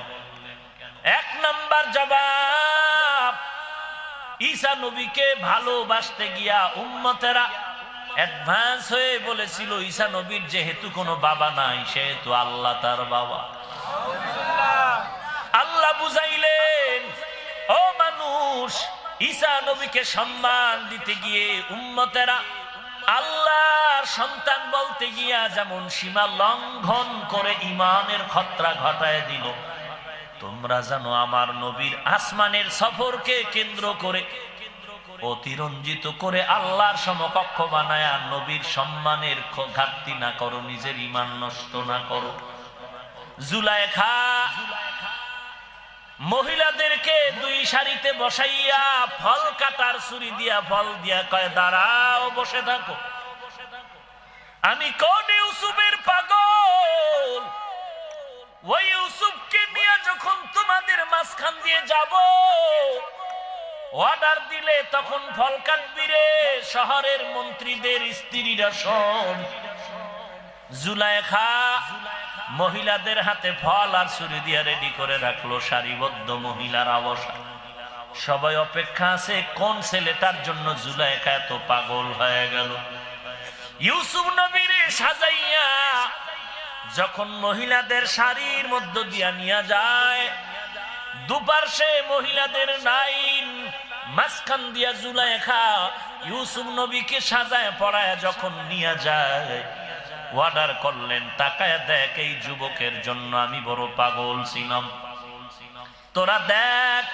1 নাম্বার জবাব, ঈসা নবীকে ভালোবাসতে গিয়া উম্মতেরা অ্যাডভান্স হয়ে বলেছিল ঈসা নবীর যেহেতু কোনো বাবা নাই সেহেতু আল্লাহ তার বাবা। আল্লাহ বুঝাইলেন, ও মানুষ, ঈসা নবীকে সম্মান দিতে গিয়ে উম্মতেরা আল্লাহর সন্তান বলতে গিয়া যেমন সীমা লঙ্ঘন করে ঈমানের খতরা ঘটায় দিল, তোমরা জানো আমার নবীর আসমানের সফরকে কেন্দ্র করে অতিরঞ্জিত করে আল্লাহর সমকক্ষ বানায়া নবীর সম্মানের ঘাটতি না করো, নিজের ঈমান নষ্ট না করো। জুলাইখা মহিলাদেরকে 2 সারিতে বসাইয়া ফল কাটার ছুরি দিয়া ফল দিয়া কয়, দাঁড়াও, বসে থাকো, আমি কোন ইউসুফের পাগল, ওই ইউসুফকে নিয়ে যখন তোমাদের মাঝখান দিয়ে যাব, অর্ডার দিলে তখন ফল কাটবি রে, শহরের মন্ত্রীদের স্ত্রীরা শোন। জুলাইখা মহিলাদের হাতে ফল আর ছুরি দিয়া রেডি করে রাখলো, সারিবদ্ধ মহিলার অবস্থা। সবাই অপেক্ষা আছে কোন ছেলেটার জন্য জুলাইখা এত পাগল হয়ে গেল। ইউসুফ নবীরে সাজাইয়া যখন মহিলাদের শাড়ির মধ্য দিয়া নিয়ে যায়, দুপার্শ্বে মহিলাদের লাইন, মাঝখান দিয়া জুলাইখা ইউসুফ নবীকে সাজায় পড়ায় যখন নিয়ে যায়, অর্ডার করলেন তাকায় দেখ এই যুবকের জন্য আমি বড় পাগল ছিলাম, তোরা দেখ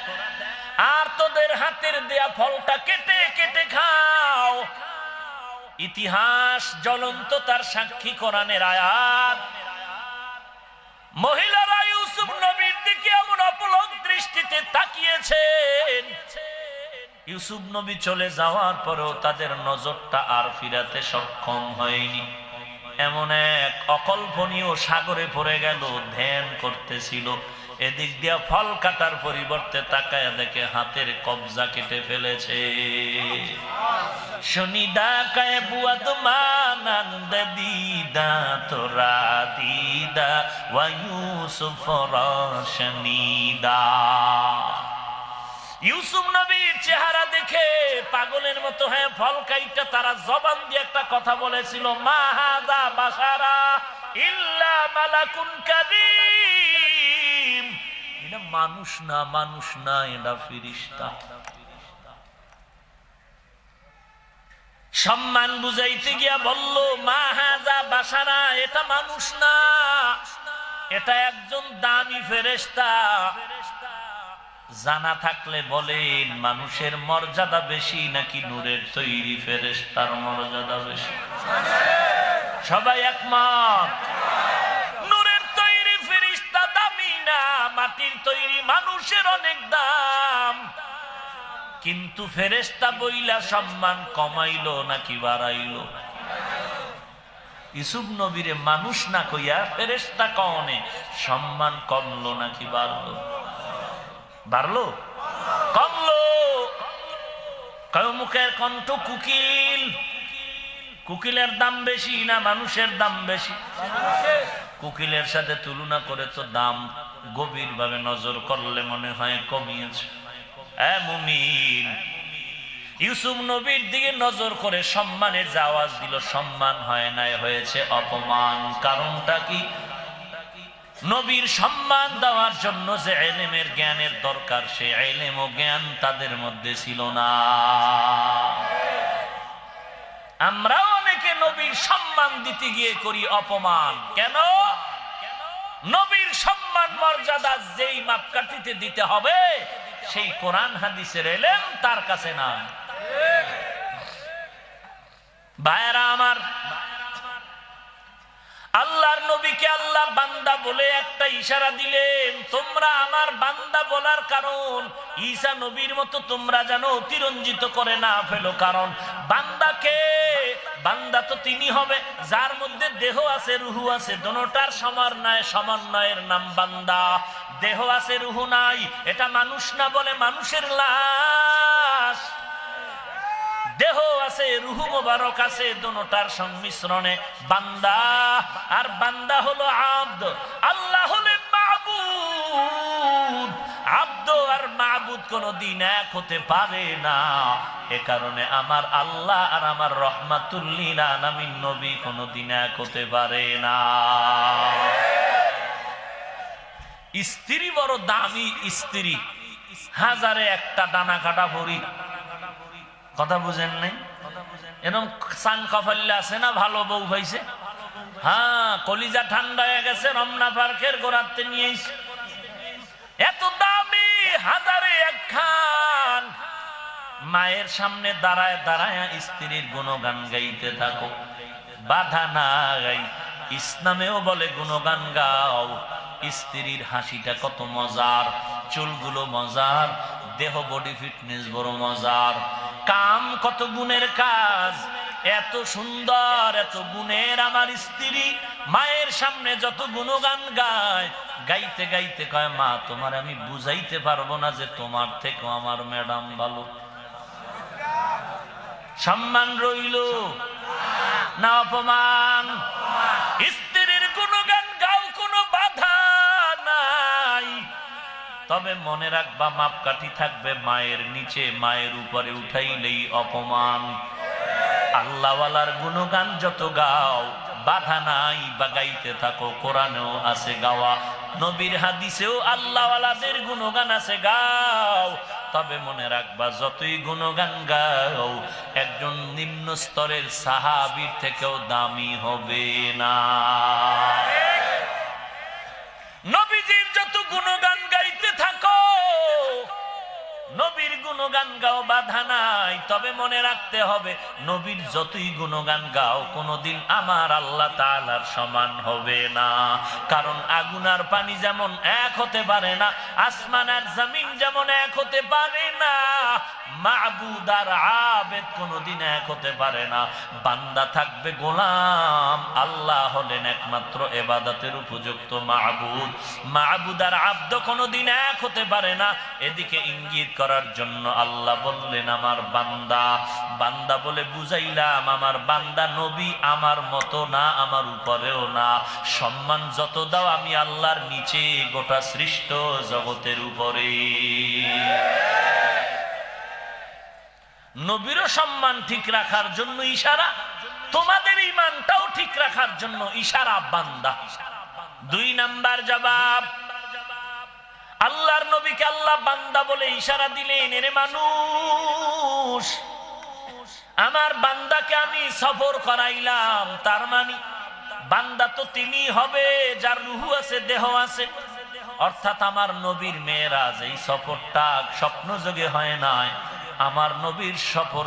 আর তোদের হাতের দেয়া ফলটা কেটে কেটে খাও। ইতিহাস জ্বলন্ত তার সাক্ষী, কোরআনের আয়াত। মহিলারা ইউসুফ নবীর দিকে এমন অপলক দৃষ্টিতে তাকিয়েছেন, ইউসুফ নবী চলে যাওয়ার পরেও তাদের নজরটা আর ফিরাতে সক্ষম হয়নি। এমন এক অকল্পনীয় সাগরে পড়ে গেল, ধ্যান করতেছিল, এদিক দিয়া ফল কাটার পরিবর্তে তাকায় দেখে হাতের কবজা কেটে ফেলেছে। শনিদা কায় বুয়া তুমানন্দ দিদা তোরা দিদা ওয়া ইউসুফ রশনিদা। ইউসুফ নবীর চেহারা দেখে পাগলের মতো হয়ে ফল কাইটা তারা জবান দিয়ে একটা কথা বলেছিল, মা হাযা বাশারা ইল্লা মালাকুন কারীম। এটা মানুষ না, মানুষ না, এটা ফেরেশতা। সম্মান বুঝাইতে গিয়া বলল, মা হাযা বাশারা, এটা মানুষ না, এটা একজন দামি ফেরেশতা। জানা থাকলে বলেন মানুষের মর্যাদা বেশি নাকি নূরের তৈরি ফেরেশতার মর্যাদা বেশি? সবাই একমত, নূরের তৈরি ফেরেশতা দামি না, মাটির তৈরি মানুষের অনেক দাম। কিন্তু ফেরেশতা বইলা সম্মান কমাইলো নাকি বাড়াইলো? ইউসুফ নবীরে মানুষ না কইয়া ফেরেশতা কওনে সম্মান কমলো নাকি বাড়লো? বাড়লো, কমলো? মুখের কণ্ঠ কুকিল, কুকিলের দাম বেশি না মানুষের দাম বেশি? কুকিলের সাথে তুলনা করে তো দাম গভীর ভাবে নজর করলে মনে হয় কমিয়েছে। মুমিন ইউসুফ নবীর দিকে নজর করে সম্মানের যে আওয়াজ দিল, সম্মান হয় নাই, হয়েছে অপমান। কারণটা কি? নবীর সম্মান দেওয়ার জন্য যে ইলমের জ্ঞানের দরকার, সে ইলম ও জ্ঞান তাদের মধ্যে ছিল না। আমরা অনেকে নবীর সম্মান দিতে গিয়ে করি অপমান। কেন? নবীর সম্মান মর্যাদা যেই মাপকাঠিতে দিতে হবে, সেই কোরআন হাদিসের ইলম তার কাছে না। ভাইরা আমার, আল্লাহর নবীকে আল্লাহ বান্দা বলে একটা ইশারা দিলেন, তোমরা আমার বান্দা বলার কারণ ঈসা নবীর মতো তোমরা যেন অতিরঞ্জিত করে না ফেলো। কারণ বান্দাকে, বান্দা তো তিনি হবে যার মধ্যে দেহ আছে রুহু আছে, দোনোটার সমন্বয়ের নাম বান্দা। দেহ আছে রুহু নাই, এটা মানুষ না বলে মানুষের লাশ। দেহ আছে রুহু মোবারক আছে, দোনোটার সংমিশ্রণে বান্দা। আর বান্দা হলো আব্দ, আল্লাহ হলেন মাবুদ। আব্দ আর মাবুদ কোনদিন এক হতে পারে না। এ কারণে আমার আল্লাহ আর আমার রহমাতুল লিল আলামিন নবী কোনদিন এক হতে পারে না। স্ত্রী বড় দামি, স্ত্রী হাজারে একটা ডানা কাটা ভরি। কথা বুঝেন নাই? এরকম সান কফাল্লা আছে না, ভালো বউ পাইছে, হ্যাঁ, কলিজা ঠান্ডা হয়ে গেছে, রমনা পার্কের গোড়াতে নিয়ে এত দামি হাজারে একখান। মায়ের সামনে দাঁড়ায় দাঁড়ায় স্ত্রীর গুণগান গাইতে থাকো, বাধা নাই। ইসলামেও বলে গুণগান গাও। স্ত্রীর হাসিটা কত মজার, চুলগুলো মজার, দেহ বডি ফিটনেস বড় মজার, কাম কত গুণের কাজ, এত সুন্দর এত গুণের আমার স্ত্রী। মায়ের সামনে যত গুণগান গায়, গাইতে গাইতে কয়, মা তোমার আমি বুঝাইতে পারবো না যে তোমার থেকে আমার ম্যাডাম ভালো। সম্মান রইল না অপমান? স্ত্রীর গুণগান গাও, কোনো বাধা নাই। তবে মনে রাখবা, মাপকাঠি থাকবে মায়ের নিচে, মায়ের উপরে উঠাইলেই অপমান। আল্লাহওয়ালার গুণগান যত গাও বাধা নাই বা গাইতে থাকো, কোরআনেও আছে গাওয়া, নবীর হাদিসেও আল্লাহওয়ালাদের গুণগান আছে গাও। তবে মনে রাখবা যতই গুণগান গাও একজন নিম্ন স্তরের সাহাবীর থেকেও দামি হবে না। নবীজির যত গুণগান গাইতে থাকো, নবীর গুণগান গাও বাধা নাই। তবে মনে রাখতে হবে নবীর যতই গুণগান গাও কোনোদিন আমার আল্লাহ তাআলার সমান হবে না। কারণ আগুন আর পানি যেমন এক হতে পারে না, আসমান আর জমিন যেমন এক হতে পারে না, মাবুদ আর আবেদ কোনোদিন এক হতে পারে না। বান্দা থাকবে গোলাম, আল্লাহ হলেন একমাত্র ইবাদতের উপযুক্ত মাবুদ। মাবুদ আর আব্দ কোনোদিন এক হতে পারে না। এদিকে ইঙ্গিত করার জন্য আল্লাহ বললেন আমার বান্দা। বান্দা বলে বুঝাইলাম আমার বান্দা নবী আমার মতো না, আমার উপরেও না। সম্মান যত দাও আমি আল্লাহর নিচে, গোটা সৃষ্ট জগতের উপরে। নবীরও সম্মান ঠিক রাখার জন্য ইশারা, তোমাদের ঈমানটাও ঠিক রাখার জন্য ইশারা বান্দা। 2 নাম্বার জবাব, আল্লাহর নবীকে আল্লাহ বান্দা বলে ইশারা দিলেন। এরে মানুষ, আমার বান্দাকে আমি সফর করাইলাম, তার মানে বান্দা তো তিনি হবে যার রূহ আছে, দেহ আছে। অর্থাৎ আমার নবীর মেয়েরাজ এই সফরটা স্বপ্ন যোগে হয় নাই। আমার নবীর সফর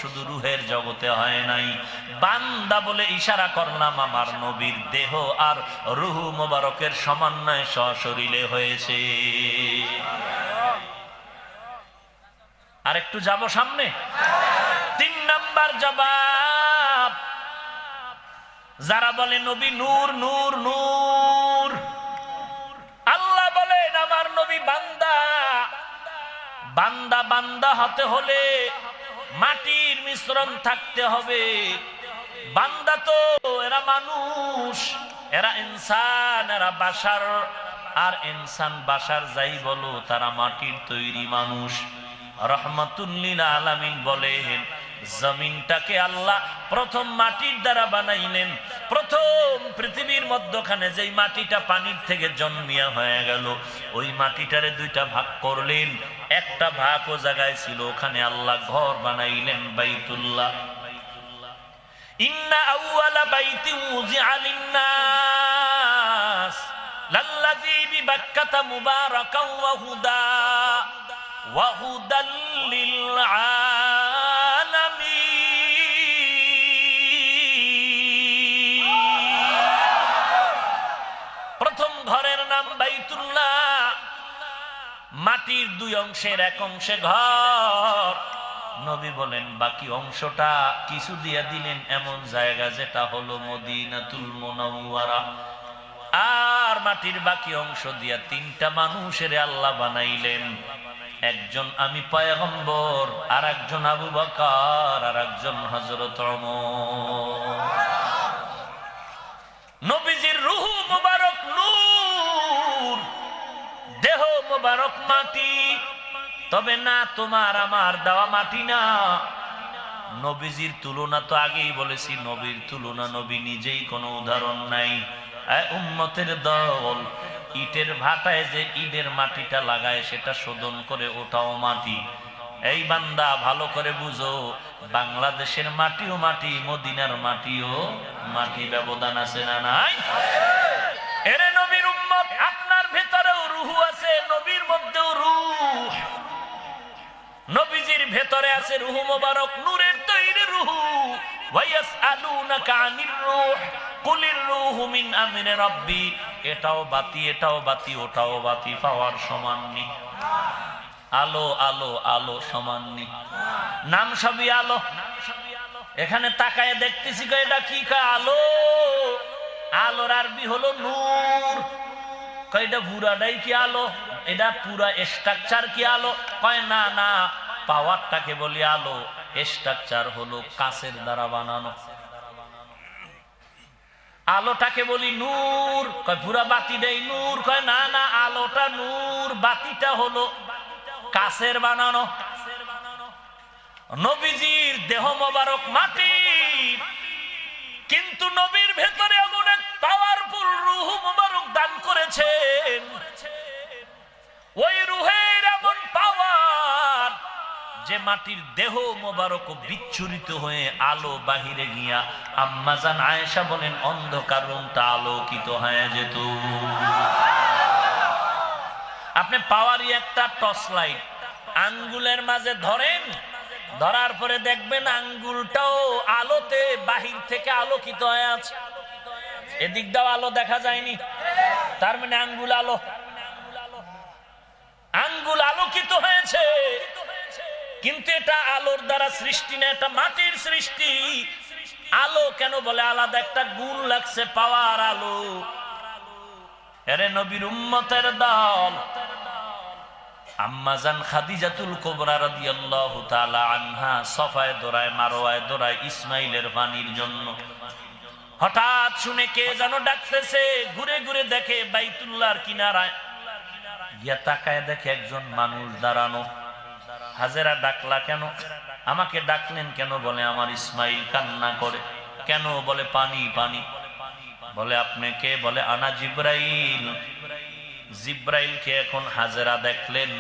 শুধু রূহের জগতে হয় নাই। বান্দা বলে ইশারা করলাম আমার নবীর দেহ আর রূহ মোবারকের সমন্বয় সশরীরে হয়েছে। আর একটু যাব সামনে। 3 নাম্বার জবাব, যারা বলে নবী নূর নূর নূর, আল্লাহ বলেন আমার নবী বান্দা। বান্দা বান্দা হতে হলে মাটির মিশ্রণ থাকতে হবে। বান্দা তো এরা মানুষ, এরা ইনসান, এরা বাশার। আর ইনসান বাশার যাই বলো তারা মাটির তৈরি মানুষ। রহমাতুল লিল আলামিন বলেন জমিনটাকে আল্লাহ প্রথম মাটির দ্বারা বানাইলেন। প্রথম পৃথিবীর মধ্যখানে যেই মাটিটা পানির থেকে জন্মিয়া হয়ে গেল, ওই মাটিটারে 2টা ভাগ করলেন। একটা ভাগ ও জায়গায় ছিল, ওখানে আল্লাহ ঘর বানাইলেন বাইতুল্লাহ। ইন্না আউওয়ালা বাইতিন উযিআ লিন-নাস লাল্লাযী বিবাক্কাতা মুবারাকান ওয়া হুদা ওয়া হুদাল লিল আলামিন। প্রথম ঘরের নাম বাইতুল্লাহ। মাটির 2 অংশের এক অংশে ঘর। নবী বলেন বাকি অংশটা কিছু দিয়া দিলেন এমন জায়গা যেটা হলো মদিনাতুল মুনাওয়ারা। আর মাটির বাকি অংশ দিয়া 3টা মানুষের আল্লাহ বানাইলেন। একজন আমি পয়গম্বর, আর একজন আবু বকর, আর একজন হযরত ওমর। নবীজির রূহ মুবারক নূর, দেহ মুবারক মাটি। তবে না, তোমার আমার দেওয়া মাটি না। নবীজির তুলনা তো আগেই বলেছি, নবীর তুলনা নবী নিজেই কোনো উদাহরণ নাই। উম্মতের দল ইটের ভাটায় যে ইটের মাটিটা লাগায় সেটা শোধন করে, ওটাও মাটি। এই বান্দা ভালো করে বুঝো, বাংলাদেশের মাটিও মাটি, মদিনার মাটিও মাটি। ব্যবধান আছে না নাই? এরে নবীর উম্মত, আপনার ভেতরেও রূহ আছে, নবীর মধ্যেও রূহ। নবীজির ভেতরে আছে রূহ মোবারক, নূরের তৈরি রূহ। ওয়ায়াসআলুনাকা আনির রূহ কুলির রূহু মিন আমরি রাব্বি। এটাও বাতি, এটাও বাতি, ওটাও বাতি, পাওয়ার সমান নেই। আলো আলো আলো সমান নেই, নাম সবই আলো। এখানে তাকায় দেখতেছি এটা কি? আলো। আলোর আরবি হলো নূর। এটা পুরাটাই কি আলো? এটা পুরা স্ট্রাকচার কি আলো? কয় না না, পাওয়ারটাকে বলি আলো, স্ট্রাকচার হলো কাচের দ্বারা বানানো। আলোটাকে বলি নূর। কয় পুরা বাতিটাই নূর? কয় না না, আলোটা নূর, বাতিটা হলো কাচের বানানো। নবীজির দেহ মোবারক মাটি, কিন্তু নবীর ভেতরে এমন এক পাওয়ারফুল রূহ মুবারক দান করেছেন, ওই রূহের এমন পাওয়ার যে মাটির দেহ মোবারক বিচ্ছুরিত হয়ে আলো বাহিরে গিয়া আম্মা জান আয়েশা বলেন অন্ধকার রুমটা আলোকিত হয়ে যেত। আপনি পাওয়ারই একটা টর্চ লাইট আঙ্গুলের মাঝে ধরেন, ধরার পরে দেখবেন আঙ্গুলটাও আলোতে বাহির থেকে আলোকিত হয়ে আছে, এদিক দাও আলো দেখা যায়নি, তার মানে আঙ্গুল আলো, আঙ্গুল আলোকিত হয়েছে। কিন্তু এটা আলোর দ্বারা সৃষ্টি না, এটা মাটির সৃষ্টি। আলো কেন বলে? আলাদা একটা গুণ লাগছে, পাওয়ার আলো। এরে নবীর উম্মতের দল আম্মা জান খাদিজাতুল কুবরা রাদিয়াল্লাহু তাআলা আনহা সফায়ে দৌড়ায়, মারওয়ায় দৌড়ায় ইসমাইলের পানির জন্য। হঠাৎ শুনে কে যেন ডাকতেছে, ঘুরে ঘুরে দেখে বাইতুল্লাহর কিনারায় গিয়া তাকায় দেখে একজন মানুষ দাঁড়ানো। হাজেরা ডাকলা কেন? আমাকে ডাকলেন কেন? বলে আমার ইসমাইল কান্না করে। কেন? বলে পানি পানি। বলে আপনি কে? বলে আনা জিব্রাইল। জিব্রাইলকে এখন হাজেরা দেখলেন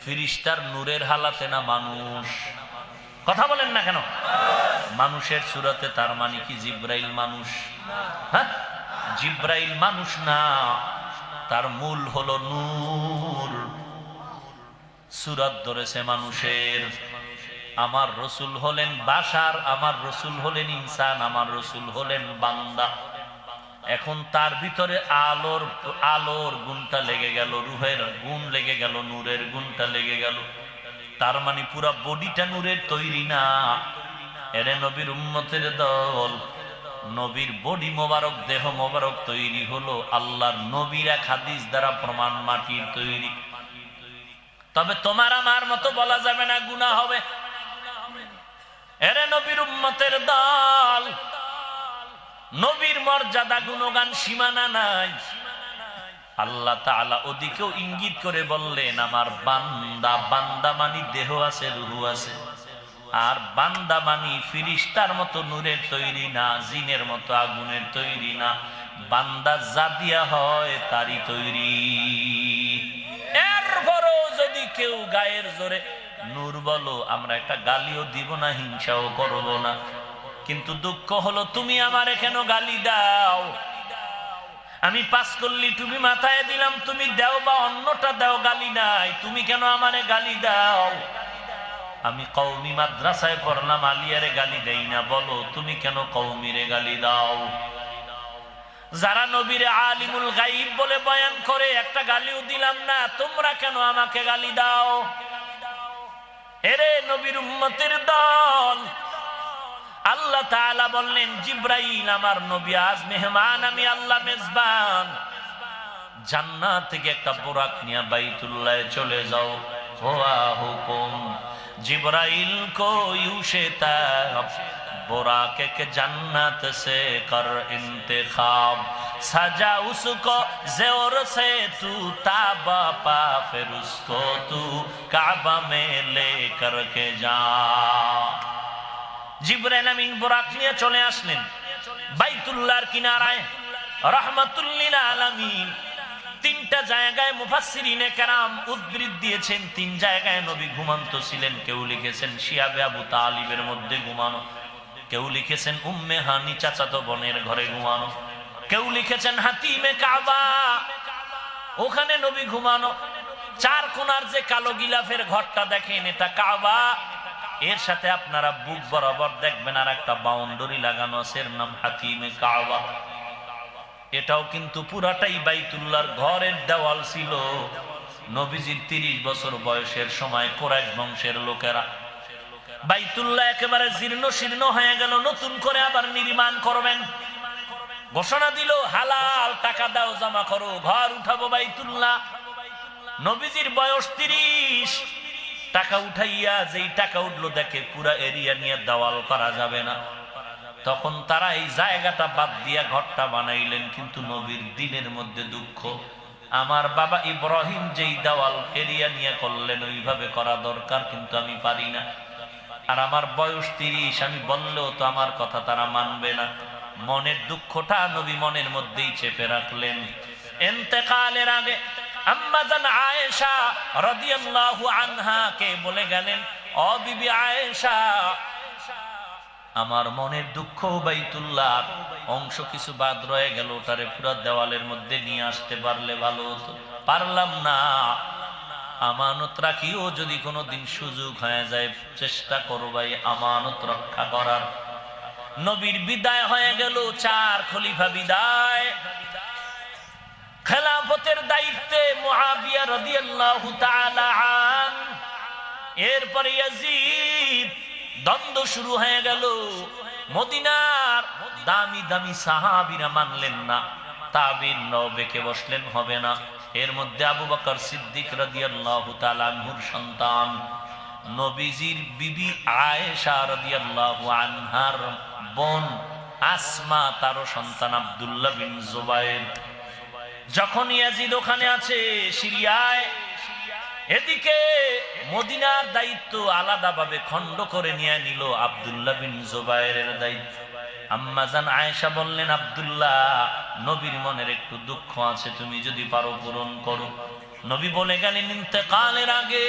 ফিরিস্তার নূরের হালাতে না মানুষ। কথা বলেন না কেন? মানুষের সুরতে, তার মানে কি জিব্রাইল মানুষ? হ্যাঁ, জিব্রাইল মানুষ না, তার মূল হলো নূর। সুরত ধরেছে মানুষের। আমার রসুল হলেন বাশার, আমার রসুল হলেন ইনসান, আমার রসুল হলেন বান্দা। এখন তার ভিতরে আলোর গুণটা লেগে গেল, রূহের গুণ লেগে গেল, নূরের গুণটা লেগে গেল। তার মানে পুরা বডিটা নূরের তৈরি না। এরে নবীর উম্মতের দল, নবীর বডি মোবারক, দেহ মোবারক তৈরি হলো আল্লাহর নবীর এক হাদিস দ্বারা প্রমাণ, মাটির তৈরি। তবে তোমার আমার মতো বলা যাবে না, গুনাহ হবে। এরে নবীর উম্মতের দল, নবীর মর্যাদা গুণগান সীমানা নাই। আল্লাহ তাআলা ওদিকেও ইঙ্গিত করে বললেন আমার বান্দা। বান্দা মানি দেহ আছে, রূহ আছে। আর বান্দা মানি ফিরিস্তার মতো নূরের তৈরি না, জিনের মতো আগুনের তৈরি না। বান্দা যা দিয়া হয় তারই তৈরি। এরপরও যদি কেউ গায়ের জোরে নূর বলো, আমরা একটা গালিও দিব না, হিংসাও করব না। কিন্তু দুঃখ হলো তুমি আমারে কেন গালি দাও? আমি পাস করলি, তুমি মাথায় দিলাম, তুমি দাও বা অন্যটা দাও, গালি নাই, তুমি কেন আমারে গালি দাও? আমি কওমি মাদ্রাসায় পড়লাম, আলিয়ারে গালি দেই না, বলো তুমি কেন কওমিরে গালি দাও? যারা নবীরে আলিমুল গাইব বলে বয়ান করে, একটা গালিও দিলাম না, তোমরা কেন আমাকে গালি দাও? এরে নবীর উম্মতের দল, আল্লাহ তাআলা বললেন জিব্রাইল আমার নবী আজ মেহমান, আমি আল্লাহ মেজবান। জান্নাত থেকে একটা বোরাক নিয়ে বাইতুল্লাহে চলে যাও। হুয়া হুকুম जिब्राइल को यूं शेताब बुराक के जन्नत से कर इंतखाब सजा उसको जोर से तू ताबा पा फिर उसको तू काबा में ले करके जा। जिब्राइल अमीन बुराक निये चले आसलेन বাইতুল্লাহর কিনারায় রাহমাতুল লিল আলামিন। তিনটা জায়গায় মুফাসসিরিনে কেরাম উদ্ধৃত দিয়েছেন, তিন জায়গায় নবী ঘুমান্ত ছিলেন। কেউ লিখেছেন শিয়াবে আবু তালিবের মধ্যে ঘুমানো, কেউ লিখেছেন উম্মে হানি চাচাতো বোনের ঘরে ঘুমানো, কেউ লিখেছেন হাতিমে কাবা, ওখানে নবী ঘুমানো। চার কোণার যে কালো গিলাফের ঘরটা দেখেন, এটা কাবা। এর সাথে আপনারা বুক বরাবর দেখবেন আর একটা বাউন্ডারি লাগানো আছে, এর নাম হাতিমে কাবা। এটাও কিন্তু পুরাটাই বাইতুল্লাহর ঘরের দেওয়াল ছিল। নবীজির 30 বছর বয়সের সময় কুরাইশ বংশের লোকেরা বাইতুল্লাহ একেবারে জীর্ণ শীর্ণ হয়ে গেল, নতুন করে আবার নির্মাণ করবেন। ঘোষণা দিল হালাল টাকা দাও, জমা করো, ঘর উঠাবো বাইতুল্লাহ। নবীজির বয়স 30, টাকা উঠাইয়া যেই টাকা উঠলো দেখে পুরা এরিয়া নিয়ে দেওয়াল করা যাবে না। তখন তারা এই জায়গাটা বাদ দিয়া ঘরটা বানাইলেন। কিন্তু নবীর দিনের মধ্যে দুঃখ, আমার বাবা ইব্রাহিম যেই দেওয়াল এরিয়া নিয়ে করলেন ওইভাবে করা দরকার, কিন্তু আমি পারি না। আর আমার বয়স 30, আমি বললেও তো আমার কথা তারা মানবে না। মনের দুঃখটা নবী মনের মধ্যেই চেপে রাখলেন। ইন্তেকালের আগে আম্মা জান আয়েশা রাদিয়াল্লাহু আনহা কে বলে গেলেন, ও বিবি আয়েশা, আমার মনের দুঃখ বাইতুল্লাহ অংশ কিছু বাদ রয়ে গেল, ওটারে পুরো দেওয়ালের মধ্যে নিয়ে আসতে পারলে ভালো হতো, পারলাম না। আমানত রাখিও, যদি কোনোদিন সুযোগ হয়ে যায় চেষ্টা করো ভাই আমানত রক্ষা করার। নবীর বিদায় হয়ে গেল, 4 খলিফা বিদায়। খেলাফতের দায়িত্বে মুআবিয়া রাদিয়াল্লাহু তাআলা আন, এরপরে ইয়াজিদ। দ্বন্দ্ব শুরু হয়ে গেল। মদিনার দামি দামি সাহাবীরা মানলেন না, তাবিন নবেকে বসলেন, হবে না। এর মধ্যে আবু বকর সিদ্দিক রাদিয়াল্লাহু তাআলা আনহুর সন্তান নবীজির বিবি আয়েশা রাদিয়াল্লাহু আনহার বোন আসমা, তারও সন্তান আব্দুল্লাহ বিন জুবায়ের। যখন ইয়াজিদ ওখানে আছে সিরিয়ায়, এদিকে মদিনার দায়িত্ব আলাদাভাবে খণ্ড করে নিয়ে নিল আব্দুল্লাহ বিন জুবায়েরের দায়িত্ব। আম্মা জান আয়েশা বললেন, আব্দুল্লাহ, নবীর মনের একটু দুঃখ আছে, তুমি যদি পারো পূরণ করো। নবী বলে গেলেন, ইন্তেকালের আগে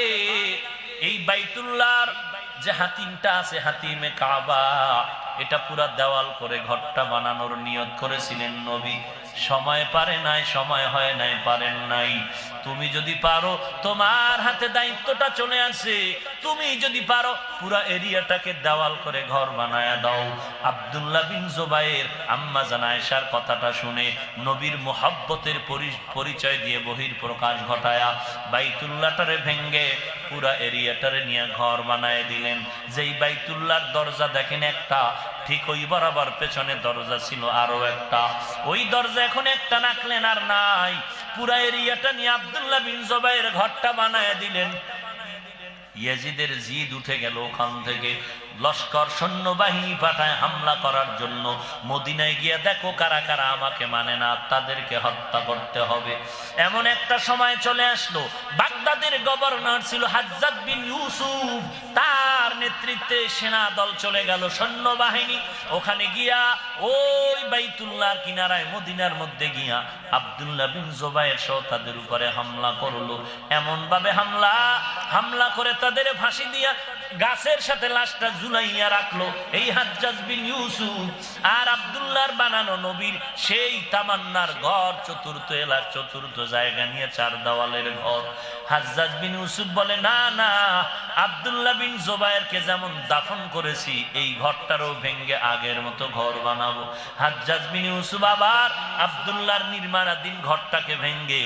এই বাইতুল্লাহর যে হাতিমটা আছে, হাতিমে কাবা, এটা পুরা দেওয়াল করে ঘরটা বানানোর নিয়ত করেছিলেন নবী। সময় পারে নাই, সময় হয় নাই, পারেন নাই। তুমি যদি পারো, তোমার হাতে দায়িত্বটা চলে আসে, তুমি যদি পারো পুরা এরিয়াটাকে দেওয়াল করে ঘর বানায়া দাও। আব্দুল্লাহ বিন জুবায়ের আম্মা জান আয়েশার কথাটা শুনে নবীর মুহাব্বতের পরিচয় দিয়ে বহির প্রকাশ ঘটায়া বাইতুল্লাহটারে ভেঙ্গে পুরা এরিয়াটারে নিয়ে ঘর বানায় দিলেন। যেই বাইতুল্লাহর দরজা দেখেন একটা, ঠিক ওই বরাবর পেছনে দরজা ছিল আরো একটা, ওই দরজা এখন একটা রাখলেন আর নাই। পুরা এরিয়াটা নিয়ে আব্দুল্লাহ বিন জুবায়ের ঘরটা বানায় দিলেন। ইয়াজিদের জিদ উঠে গেল, ওখান থেকে লস্কর সৈন্যবাহিনী পাঠায় হামলা করার জন্য। মদিনায় গিয়ে দেখো কারা কারা আমাকে মানে না, তাদেরকে হত্যা করতে হবে। এমন একটা সময় চলে আসলো, বাগদাদের গভর্নর ছিল হাজ্জাজ বিন ইউসুফ, তার নেতৃত্বে সেনা দল চলে গেল, সৈন্যবাহিনী ওখানে গিয়া ওই বাইতুল্লাহর কিনারায় মদিনার মধ্যে গিয়া আব্দুল্লাহ বিন জুবায়ের সহ তাদের উপরে হামলা করলো। এমন ভাবে হামলা করে তাদের ফাঁসি দিয়া গাছের সাথে লাশটা ঝুলাইয়া রাখলো এই হাজ্জাজ বিন ইউসুফ। আর আব্দুল্লাহর বানানো নবীর সেই তামান্নার ঘর, চতুর্থ জায়গা নিয়ে 4 দেওয়ালের ঘর। হাজ্জাজ বিন ইউসুফ বলে, না না, আব্দুল্লাহ বিন জুবায়েরকে যেমন দাফন করেছি এই ঘরটারও ভেঙ্গে আগের মতো ঘর বানাবো। হাজ্জাজ বিন ইউসুফ আবার আব্দুল্লাহর নির্মাণাধীন ঘরটাকে ভেঙ্গে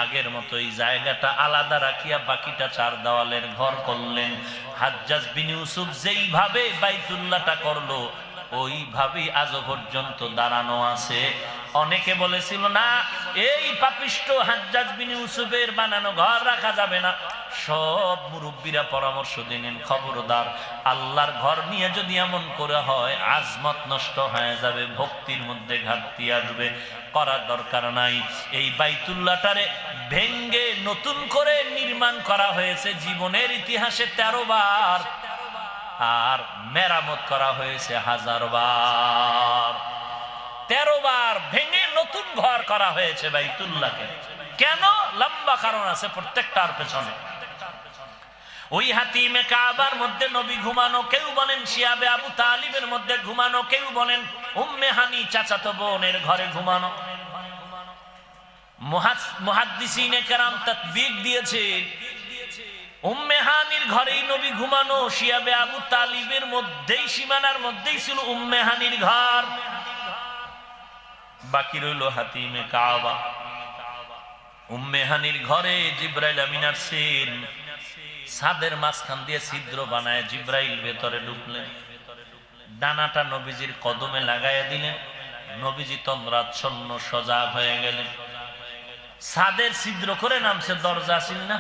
আগের মতো এই জায়গাটা আলাদা রাখিয়া বাকিটা 4 দেওয়ালের ঘর করলেন। হাজ্জাজ বিন ইউসুফ যেইভাবে বাইতুল্লাহটা করলো ওইভাবেই আজও পর্যন্ত দাঁড়ানো আছে। অনেকে বলেছিল না, এই পাপিষ্ট হাজ্জাজ বিন ইউসুফের বানানো ঘর রাখা যাবে না। সব মুরব্বীরা পরামর্শ দিলেন, খবরদার, আল্লাহর ঘর নিয়ে যদি এমন করে হয় আজমত নষ্ট হয়ে যাবে, ভক্তির মধ্যে ঘাটতি আসবে, করার দরকার নাই। এই বাইতুল্লাহটারে ভেঙ্গে নতুন করে নির্মাণ করা হয়েছে জীবনের ইতিহাসে 13 বার, আর মেরামত করা হয়েছে 1000 বার। 13 বার ভেঙে নতুন ঘর করা হয়েছে বাইতুল্লাহকে। কেন? লম্বা কারণ আছে প্রত্যেকটার পেছনে। ওই হাতিমে কাবার মধ্যে নবী ঘুমানো, কেউ বলেন শিয়াবে আবু তালিবের মধ্যে ঘুমানো, কেউ বলেন উম্মে হানি চাচাতো বোনের ঘরে ঘুমানো। মুহাদ্দিসিনে কেরাম তাকবীর দিয়েছেন, উম্মে হানির ঘরেই নবী ঘুমানো। শিয়াবে আবু তালিবের মধ্যেই, সীমানার মধ্যেই ছিল উম্মে হানির ঘর। বাকি রইল হাতিমে কাবা। উম্মে হানির ঘরে জিব্রাইল আমিন আসছেন, ছাদের মাঝখান দিয়ে ছিদ্র বানায় জিব্রাইল ভেতরে ঢুকলেন, ডানাটা নবীজির কদমে লাগাইয়া দিলেন। নবীজি তন্দ্রাচ্ছন্ন সজাগ হয়ে গেলেন। ছাদের ছিদ্র করে নামছে, দরজা ছিল না,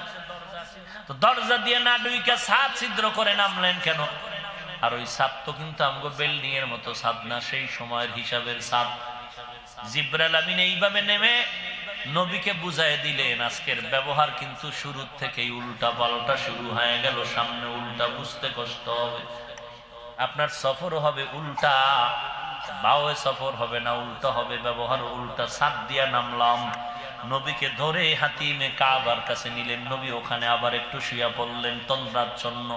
তো দরজা দিয়ে না ঢুইকা ছাদ ছিদ্র করে নামলেন কেন? আর ওই ছাদ তো কিন্তু আমগো বিল্ডিং এর মতো ছাদ না, সেই সময়ের হিসাবের ছাদ। জিব্রাইল আমিন এইভাবে নেমে নবীকে বুঝাই দিলেন, আজকের ব্যবহার কিন্তু শুরু থেকেই উল্টা পাল্টা শুরু হয়ে গেল, সামনে উল্টা বুঝতে কষ্ট হবে। আপনার সফরও হবে উল্টা, বাওয়ে সফর হবে না, উল্টা হবে, ব্যবহার উল্টা। সাত দিয়া নামলাম, নবীকে ধরে হাতিমে কাবার কাছে নিলেন। নবী ওখানে আবার একটু শুয়া পড়লেন তন্দ্রার জন্য।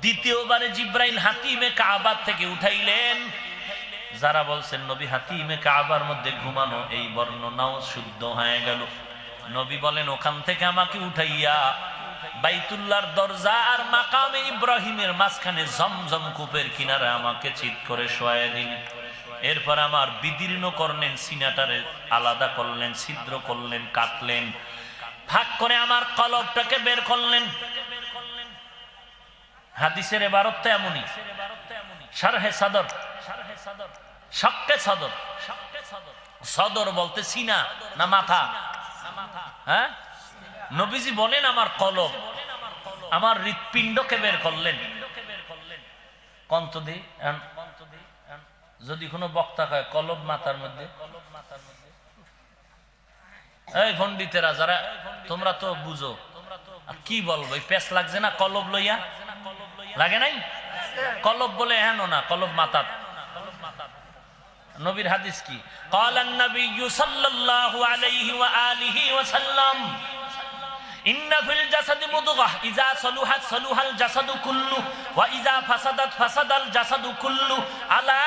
দ্বিতীয়বারে জিব্রাইল হাতিমে কাবার থেকে উঠাইলেন। যারা বলছেন নবী হাতিমে কাবার মধ্যে ঘুমানো, এই বর্ণনাও শুদ্ধ হয়ে গেল। নবী বলেন ওখান থেকে আমাকে উঠাইয়া বাইতুল্লাহর দরজা আর মাকামে ইব্রাহিমের মাঝখানে জমজম কূপের কিনারে আমাকে চিৎ করে শোয়ায় দিন। এরপর আমার বিদীর্ণ করলেন, সিনাটারে আলাদা করলেন, ছিদ্র করলেন, কাটলেন, ভাগ করে আমার কলবটাকে বের করলেন। হাদিসের এবারত এমনই, শারহে সাদর, শক্কে সদর। সদর বলতে সিনা না মাথা? হ্যাঁ, নবীজি বলেন আমার কলব, আমার হৃৎপিণ্ডকে বের করলেন। কন্তদি যদি কোনো বক্তা কয় কলব মাথার মধ্যে, এই পণ্ডিতেরা যারা, তোমরা তো বুঝো, কি বলবো, পেশ লাগছে না কলব লইয়া? লাগে নাই? কলব বলে হেন না, কলব মাথা। নবীর হাদিস কি? ক্বালান নবিয়্যু সাল্লাল্লাহু আলাইহি ওয়া আলিহি ওয়া সাল্লাম, ইন্না ফিল জাসাদি মুদগাহ ইযা সালুহাত সালুহাল জাসাদু কুল্লু ওয়া ইযা ফাসাদাত ফাসাদাল জাসাদু কুল্লু আলা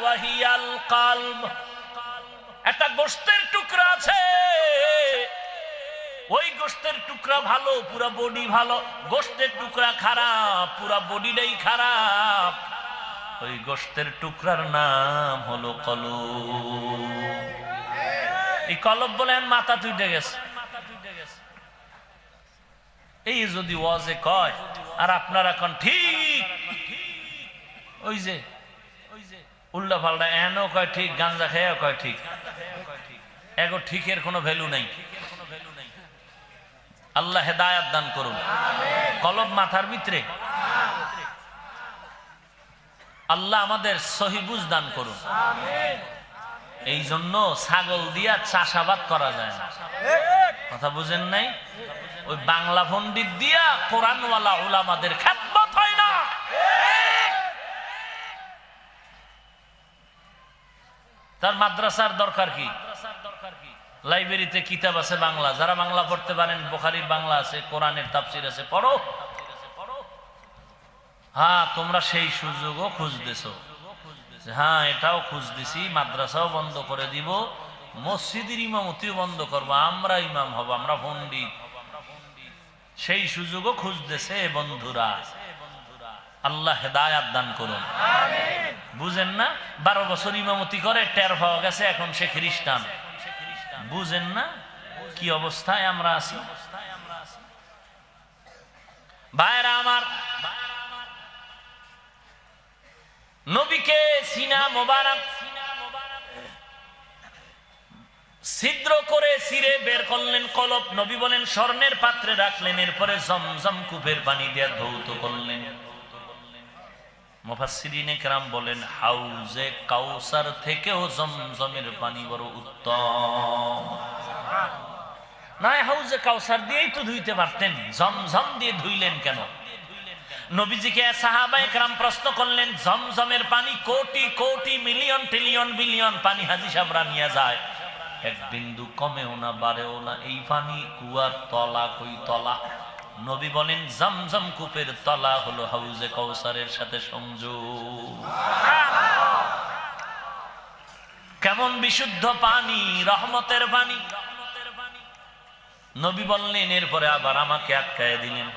ওয়া হিয়াল কলব। একটা গোশতের টুকরা আছে, ওই গোশতের টুকরা ভালো, পুরা বডি ভালো। গোশতের টুকরা খারাপ, পুরা বডিটাই খারাপ। ওই গোশতের টুকরার নাম হলো কলব। এই কলব বলে মাথা তুইটে গেছে। এই যদি ওয়াজে কয় আর আপনারা এখন ঠিক ওই যে উল্টা পাল্টা এনও কয় ঠিক, গাঞ্জা খেয়েও কয় ঠিক, এগো ঠিকের কোনো ভ্যালু নাই। আল্লাহ হেদায়াত দান করুন। কলব মাথার ভিতরে, আল্লাহ আমাদের সহি বুঝ দান করুন। এই জন্য ছাগল দিয়া চাষাবাদ করা যায় না, কথা বুঝেন নাই? ওই বাংলা পণ্ডিত দিয়া কোরআনওয়ালা উলামাদের খেদমত হয় না। তার মাদ্রাসার দরকার কি? লাইব্রেরিতে কিতাব আছে বাংলা, যারা বাংলা পড়তে পারেন, বুখারীর বাংলা আছে, কোরআনের তাফসীর আছে, পড়ো। হ্যাঁ, তোমরা সেই সুযোগও খুঁজতেছো। হ্যাঁ, এটাও খুঁজতেছি, মাদ্রাসাও বন্ধ করে দিব, মসজিদের ইমামতিও বন্ধ করবো, আমরা ইমাম হব, আমরা পণ্ডিত। সেই সুযোগও খুঁজতেছে বন্ধুরা। আল্লাহ হেদায়াত দান করুন। বুঝেন না? 12 বছর ইমামতি করে টের পাওয়া গেছে এখন সে খ্রিস্টান। বুঝেন না কি অবস্থায় আমরা আছি? ভাইরা আমার, নবীকে সিনা মোবারক ছিদ্র করে চিরে বের করলেন কলব। নবী বলেন স্বর্ণের পাত্রে রাখলেন, এরপরে জমজম কূপের পানি দিয়ে ধৌত করলেন। মুফাসসিরিনে কেরাম বলেন হাউজে কাউসার থেকেও জমজমের পানি বড় উত্তম। না, হাউজে কাউসার দিয়েই তো ধুইতে পারতেন, জমজম দিয়ে ধুইলেন কেন? নবীজিকে সাহাবায়ে কেরাম প্রশ্ন করলেন, জমজমের পানি crore crore million trillion billion পানি হাজি সাহেবরা নিয়ে যায়, এক বিন্দু কমেও না বাড়েও না, এই পানি কুয়ার তলা কই তলা? নবী বলেন জমজম কূপের তলা হলো হাউজে কাউসারের সাথে সংযোগ। কেমন বিশুদ্ধ পানি, রহমতের পানি। নবী বললেন, এরপরে আবার আমাকে আটকায় দিলেন,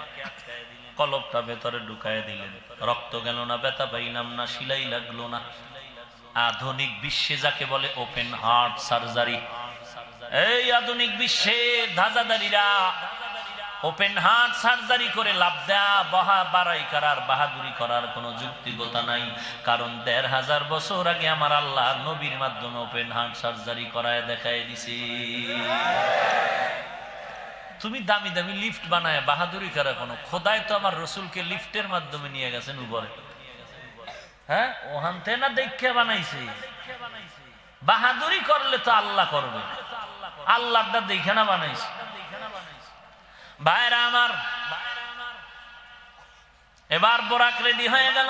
কলবটা ভেতরে ঢুকায় দিলেন। রক্ত গেল না, ব্যথা পাইলাম না, সিলাই লাগলো না। আধুনিক বিশ্বে যাকে বলে ওপেন হার্ট সার্জারি, এই আধুনিক বিশ্বে ধাজাদারিরা ওপেন হার্ট সার্জারি করে লাভ দেয়া, বাড়াই করার, বাহাদুরি করার কোনো যুক্তিগতা নাই। কারণ ১৫০০ বছর আগে আমার আল্লাহ নবীর মাধ্যমে ওপেন হার্ট সার্জারি করায় দেখায় দিছে। তুমি দামি দামি লিফট বানায় বাহাদুরি করা কোনো? খোদাই তো আমার রসুলকে লিফটের মাধ্যমে নিয়ে গেছেন উপরে। হ্যাঁ, ওহানতে না দেখে বানাইছে। বাহাদুরি করলে তো আল্লাহ করবে, আল্লাহটা দেখে না বানাইছে। ভাইরা আমার, এবার বোরাক রেডি হয়ে গেল।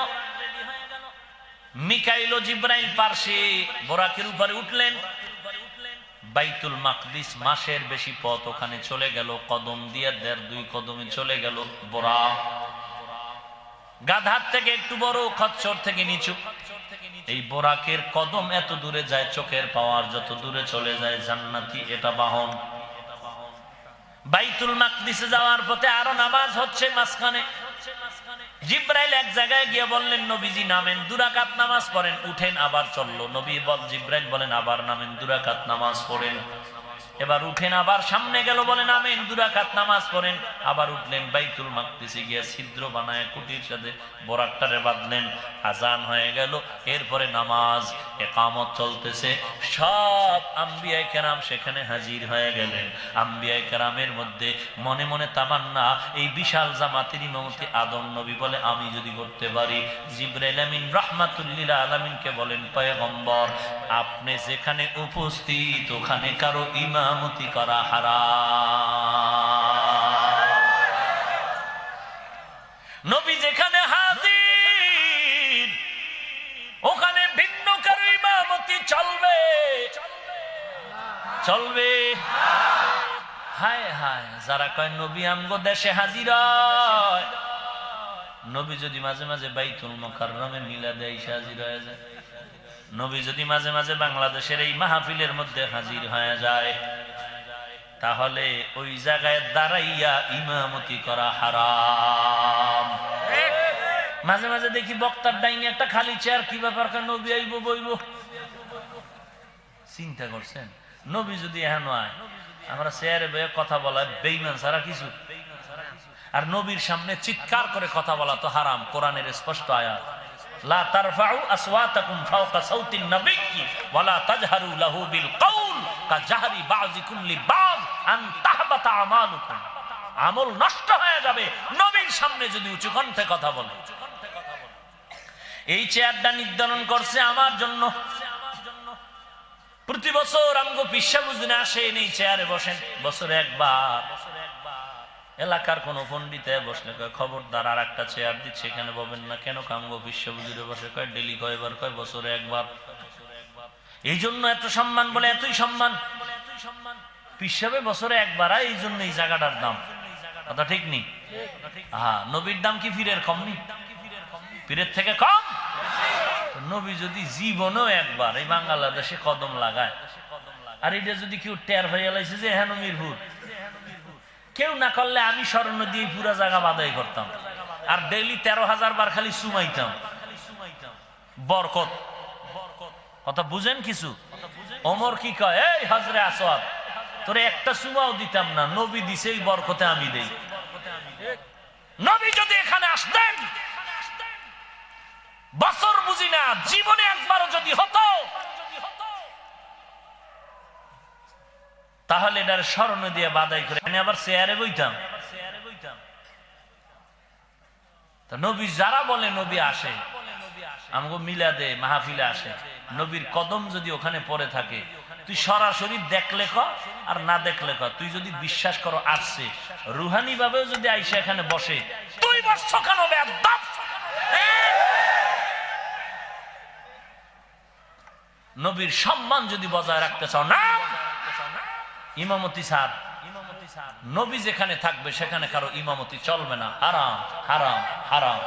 মিকাইল ও জিব্রাইল পার্শ্বে বোরাকের উপরে উঠলেন। বাইতুল মাকদিস মাসের বেশি পথ ওখানে চলে গেল, কদম দিয়ে 1.5-2 কদমে চলে গেল বোরাক। গাধার থেকে একটু বড়, খচ্চর থেকে নিচু। এই বোরাকের কদম এত দূরে যায়, চোখের পাওয়ার যত দূরে চলে যায়। জান্নাতি এটা বাহন। বাইতুল মাকদিসে যাওয়ার পথে আরো নামাজ হচ্ছে মাঝখানে। জিব্রাইল এক জায়গায় গিয়ে বললেন, নবীজি নামেন, 2 রাকাত নামাজ পড়েন। উঠেন, আবার চললো। জিব্রাইল বলেন, আবার নামেন, 2 রাকাত নামাজ পড়েন। এবার উঠেন, আবার সামনে গেল, বলেন নামেন, 2 রাকাত নামাজ পড়েন। আবার উঠলেন, বাইতুল মাকদিসে গিয়ে ছিদ্র বানায় কুটির সাথে বোরাকটারে বাঁধলেন। আজান হয়ে গেল, এরপরে নামাজ, ইকামত চলতেছে। সব আম্বিয়ায়ে কেরাম সেখানে হাজির হয়ে গেলেন। আম্বিয়ায়ে কেরামের মধ্যে মনে মনে তামান্না, এই বিশাল জামাতের ইমামতি আদম নবী বলে, আমি যদি করতে পারি। জিবরাইল আমিন রাহমাতুল্লিল আলামিনকে বলেন, পয়গম্বর আপনি যেখানে উপস্থিত ওখানে কারো ইমামতি করা হারাম। নবী যেখানে হাজির ওখানে ভিন্ন কারো ইমামতি চলবে চলবে? হায় হায়, যারা কয় নবী আমগো দেশে হাজির হয়, নবী যদি মাঝে মাঝে বাইতুল মুকাররমে মিলাদে এসে হাজির হয়ে যায়, নবী যদি মাঝে মাঝে বাংলাদেশের এই মাহফিলের মধ্যে হাজির হয়ে যায়, তাহলে ওই জায়গায় দাঁড়াইয়া ইমামতি করা হারাম। মাঝে মাঝে দেখি বক্তার ডাইনে একটা খালি চেয়ার, কি ব্যাপার, নবী আইব বইব। চিন্তা করছেন, নবী যদি এখন হয়, আমরা চেয়ারে বয়ে কথা বলা বেঈমান ছাড়া কিছু। আর নবীর সামনে চিৎকার করে কথা বলা তো হারাম। কোরআনের স্পষ্ট আয়াত, লা তারফাউ আসওয়াতাকুম ফাওকা সাউতিন নবিয়্যি ওয়ালা তাজহারু লাহু বিল কওল কাজাহরি বাযিকুম লিবায আন তাহবাতা আমালুকুম। আমল নষ্ট হয়ে যাবে নবীর সামনে যদি উঁচু কণ্ঠে কথা বলে। এই চেয়ারটা নির্ধারণ করছে আমার জন্য। প্রতি বছর আমগো পিসাবুজনে আসেন, এই চেয়ারে বসেন, বছরে একবার। এলাকার কোন পণ্ডিতে বসলে কয়, খবরদার আর একটা চেয়ার দিচ্ছে, এখানে ববেন না। কেন? কামগো পিসাবুজুরে বসে, কয় ডেলি কয়বার, কয় বছরে একবার। এই জন্য এত সম্মান, বলে এতই সম্মান। পিসাবে বছরে একবার, এই জন্য এই জায়গাটার দাম। কথা ঠিক নেই? হ্যাঁ, নবীর দাম কি পীরের কম নেই? পীরের থেকে কম? নবী যদি জীবনেও একবার এই বাংলাদেশে কদম লাগায়, আর এটা যদি কেউ টের হয়ে লাইছে যে হেন মিরপুর, কেউ না করলে আমি স্বর্ণ দিয়ে পুরা জায়গা বাদাই করতাম, আর ডেইলি 13,000 বার খালি সুমাইতাম। বরকত কথা বুঝেন কিছু? ওমর কি কয়, এই হজরে আসওয়াদ, তোরে একটা সুমাও দিতাম না, নবী দিছে, এই বরকতে আমি দেই। নবী যদি এখানে আসতেন, বছর বুঝি না, জীবনে একবারও যদি হতো, তাহলে এটার স্মরণ দিয়ে বাদাই করে আমি আবার চেয়ারে বইতাম। নবী যারা বলে নবী আসে, আমগো মিলাদে মাহফিলে আসে, নবীর কদম যদি ওখানে পড়ে থাকে, তুই সরাসরি দেখলে ক আর না দেখলে ক, তুই যদি বিশ্বাস করো আসছে, রুহানি ভাবেও যদি আইসা এখানে বসে, তুই বসছ কেন বেয়াদব? নবীর সম্মান যদি বজায় রাখতে চাও না, ইমামতি সার, নবী যেখানে থাকবে সেখানে কারো ইমামতি চলবে না। হারাম হারাম হারাম।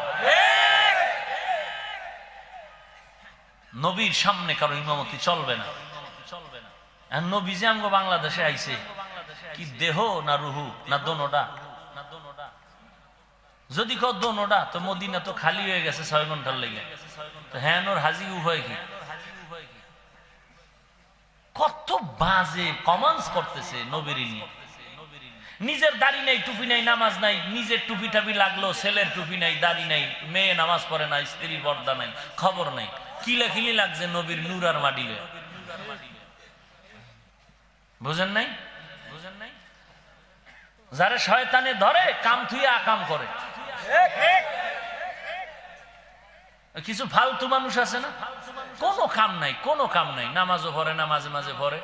নবীর সামনে কারো ইমামতি চলবে না। নবী যে আমগো বাংলাদেশে আইছে, কি দেহ না রুহু না দোনোটা? যদি কো দোনোটা, তো মদিনা তো খালি হয়ে গেছে 6 ঘন্টার লেগে। তো হ্যাঁ, ওর হাজি উভয় কি? কত বাজে কমেন্টস করতেছে নবীর নিয়ে। নিজের দাড়ি নাই, টুপি নাই, নামাজ নাই, নিজের টুপি টাপি লাগলো, ছেলের টুপি নাই, দাড়ি নাই, মেয়ে নামাজ পড়ে না, স্ত্রী পর্দা নাই, খবর নাই, কিলাকিলি লাগছে নবীর নূর আর মাটিলে। বুঝেন নাই? যারা শয়তানে ধরে কাম থুয়ে আকাম করে। কিছু ফালতু মানুষ আছে না, কোনো কাম নাই, কোনো কাম নাই, নামাজও পড়ে না, মাঝে মাঝে পড়ে,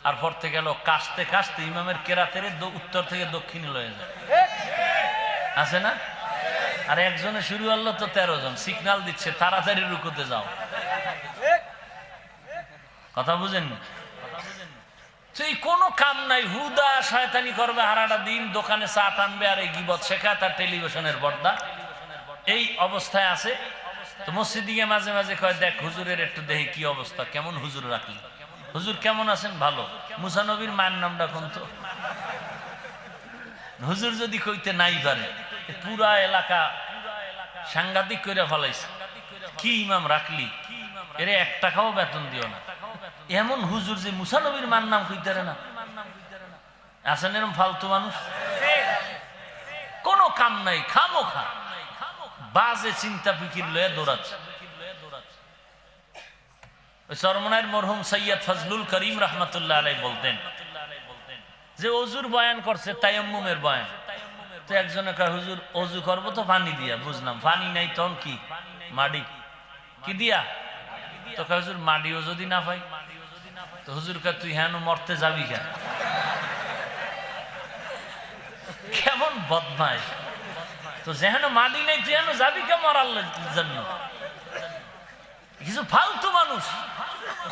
আর পড়তে গেল কাশতে কাশতে ইমামের কেরাতের উত্তর থেকে দক্ষিণে লয়ে যায়। আছে না? আর একজনে শুরু হলো তো 13 জন সিগন্যাল দিচ্ছে তাড়াতাড়ি রুকুতে যাও। কথা বুঝেন? সেই কোনো কাম নাই, হুদা শয়তানি করবে হারাটা দিন, দোকানে চা টানবে আর এই গিবত শেখায়, তার টেলিভিশনের পর্দা এই অবস্থায় আছে। তো মসজিদে গিয়ে মাঝে মাঝে কয়, দেখ হুজুরের একটু দেখি কি অবস্থা, কেমন হুজুর রাখলি, হুজুর কেমন আছেন? ভালো। মুসা নবীর মায়ের নামটা কোন তো? হুজুর যদি কইতে নাই পারে, পুরা এলাকা সাংঘাতিক করে ফেলাইছে, কি ইমাম রাখলি, এর 1 টাকাও বেতন দিও না। এমন হুজুর যে মুসা নবীর মার নাম কইতে না। আছেন এরকম ফালতু মানুষ, কোন কাম নাই, খামোখা বাজে চিন্তা ফিকির লয়ে দৌড়াচ্ছে। চরমনায়ের মরহুম সৈয়দ ফজলুল করিম রহমতুল্লাহ আলাইহি বলতেন যে অজুর বয়ান করছে, তায়াম্মুমের বয়ান। তো একজনে কয়, হুজুর অজু করবো তো পানি দিয়া। বুঝলাম, পানি নাই তখন কি মাটি কি দিয়া? তো কয়, হুজুর মাটিও যদি না পাই? তো হুজুর কয়, তুই হ্যাঁ মরতে যাবি কেন? কেমন বদমাইশ! তো যেহেন মাটি নেই তুই হেন যাবি কে মরার জন্য? কিছু ফালতু মানুষ,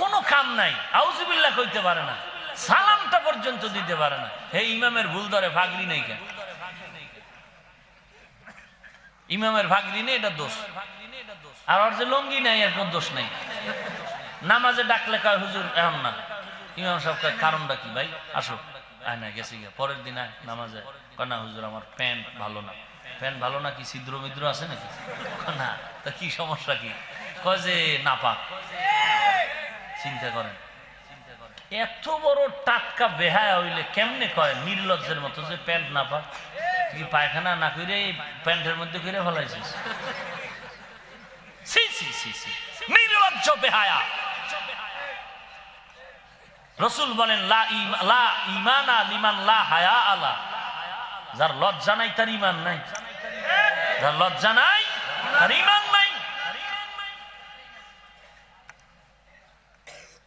কোনো কাম নাই, আউযুবিল্লাহ কইতে পারে না, সালামটা পর্যন্ত দিতে পারে না। হে ইমামের ভুল ধরে, ভাগরি নেই কেন? ইমামের ভাগরি নেই, এটা দোষ। আর ওর যে লঙ্গি নাই, এর কোন দোষ নেই। নামাজে ডাকলে কয়, হুজুর এখন না। ইমাম সাহেব কয়, কারণটা কি ভাই? আসো। আয় না, গেছি গে, পরের দিন আয় নামাজে। কয় না হুজুর, আমার প্যান্ট ভালো না। প্যান্ট ভালো না কি ছিদ্র মিদ্র আছে নাকি? না। তা কি সমস্যা কি? কয় যে নাপাক। চিন্তা করেন, এত বড় টাটকা বেহায়া হইলে কেমনে কয় নির্লজ্জের মতো যে প্যান্ট নাপাক? তুই পায়খানা না করে প্যান্টের মধ্যে করে ফেলাইছিস? নির্লজ্জ বেহায়া। রাসূল বলেন, লা ঈমানা লিমান লা হায়া আলা। যার লজ্জা নাই তার ঈমান নাই, যার লজ্জা নাই তার ঈমান নাই।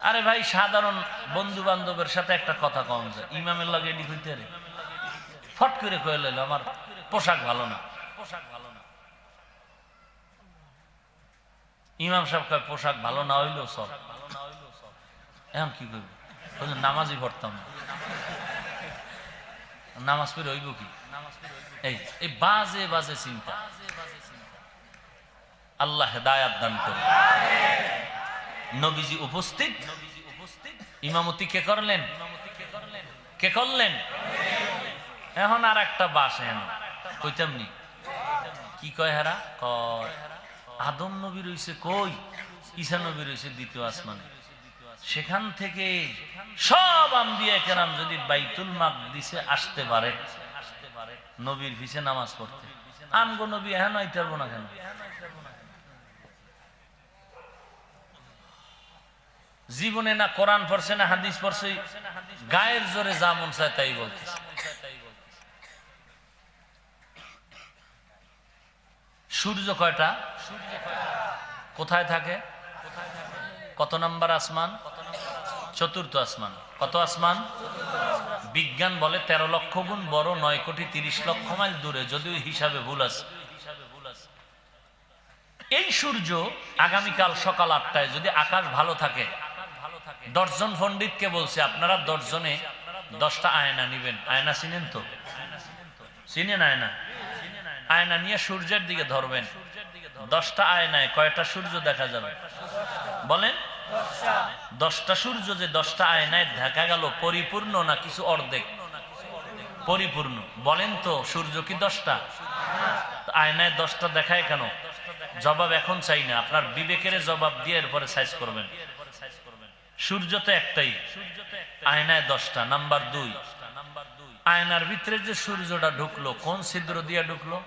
আরে ভাই, সাধারণ বন্ধু বান্ধবের সাথে একটা কথা কম যায়, ইমামের লগে এডি হইতে রে ফট করে কয়ে লইল, আমার পোশাক ভালো না, পোশাক ভালো না। ইমাম সাহেব কয়, পোশাক ভালো না হইলেও সব। এখন কি করবো? নামাজই পড়তাম না, নামাজ পড়ে হইব কি? এই বাজে বাজে চিন্তা। আল্লাহ হেদায়াত দান করে। নবীজি উপস্থিত, ইমামতি কে করলেন? কে করলেন? এখন আর একটা বাস এন কইতামনি, কি কয় হেরা? কয় আদম নবী রইছে কই? ঈসা নবী রইছে দ্বিতীয় আসমানে। সেখান থেকে সব আম্বিয়া কেরাম যদি বাইতুল মাকদিসে আসতে পারে নবীর পিছে নামাজ পড়তে, আমগো নবী এখন আইতে পারবো না কেন? জীবনে না কোরআন পড়ছে না হাদিস পড়ছে, গায়ের জোরে যা মন চায় তাই বলতেছে। সূর্য কয়টা? কোথায় থাকে? কত নাম্বার আসমান? চতুর্থ আসমান। কত আসমান? বিজ্ঞান বলে 13 লক্ষ গুণ বড়, 9 কোটি 30 লক্ষ মাইল দূরে, যদিও হিসাবে ভুল আছে। এই সূর্য আগামীকাল সকাল 8টায় যদি আকাশ ভালো থাকে, 10 জন পণ্ডিতকে বলছে আপনারা 10 জনে 10টা আয়না নিবেন। আয়না চিনেন তো? চিনেন আয়না? আয়না নিয়ে সূর্যের দিকে ধরবেন। 10টা আয়নায় কয়টা সূর্য দেখা যাবে বলেন? 10টা সূর্য যে 10টা আয়নায় দেখা গেল, পরিপূর্ণ না কিছু অর্ধেক? পরিপূর্ণ। বলেন তো সূর্য কি 10টা? আয়নায় 10টা দেখায় কেন? জবাব এখন চাই না, আপনার বিবেকের জবাব দিয়ে এরপরে সাইজ করবেন। সূর্য তো একটাই, আয়নায় 10টা। নাম্বার 2, আয়নার ভিতরে যে সূর্যটা ঢুকলো কোন ছিদ্র দিয়ে ঢুকলো?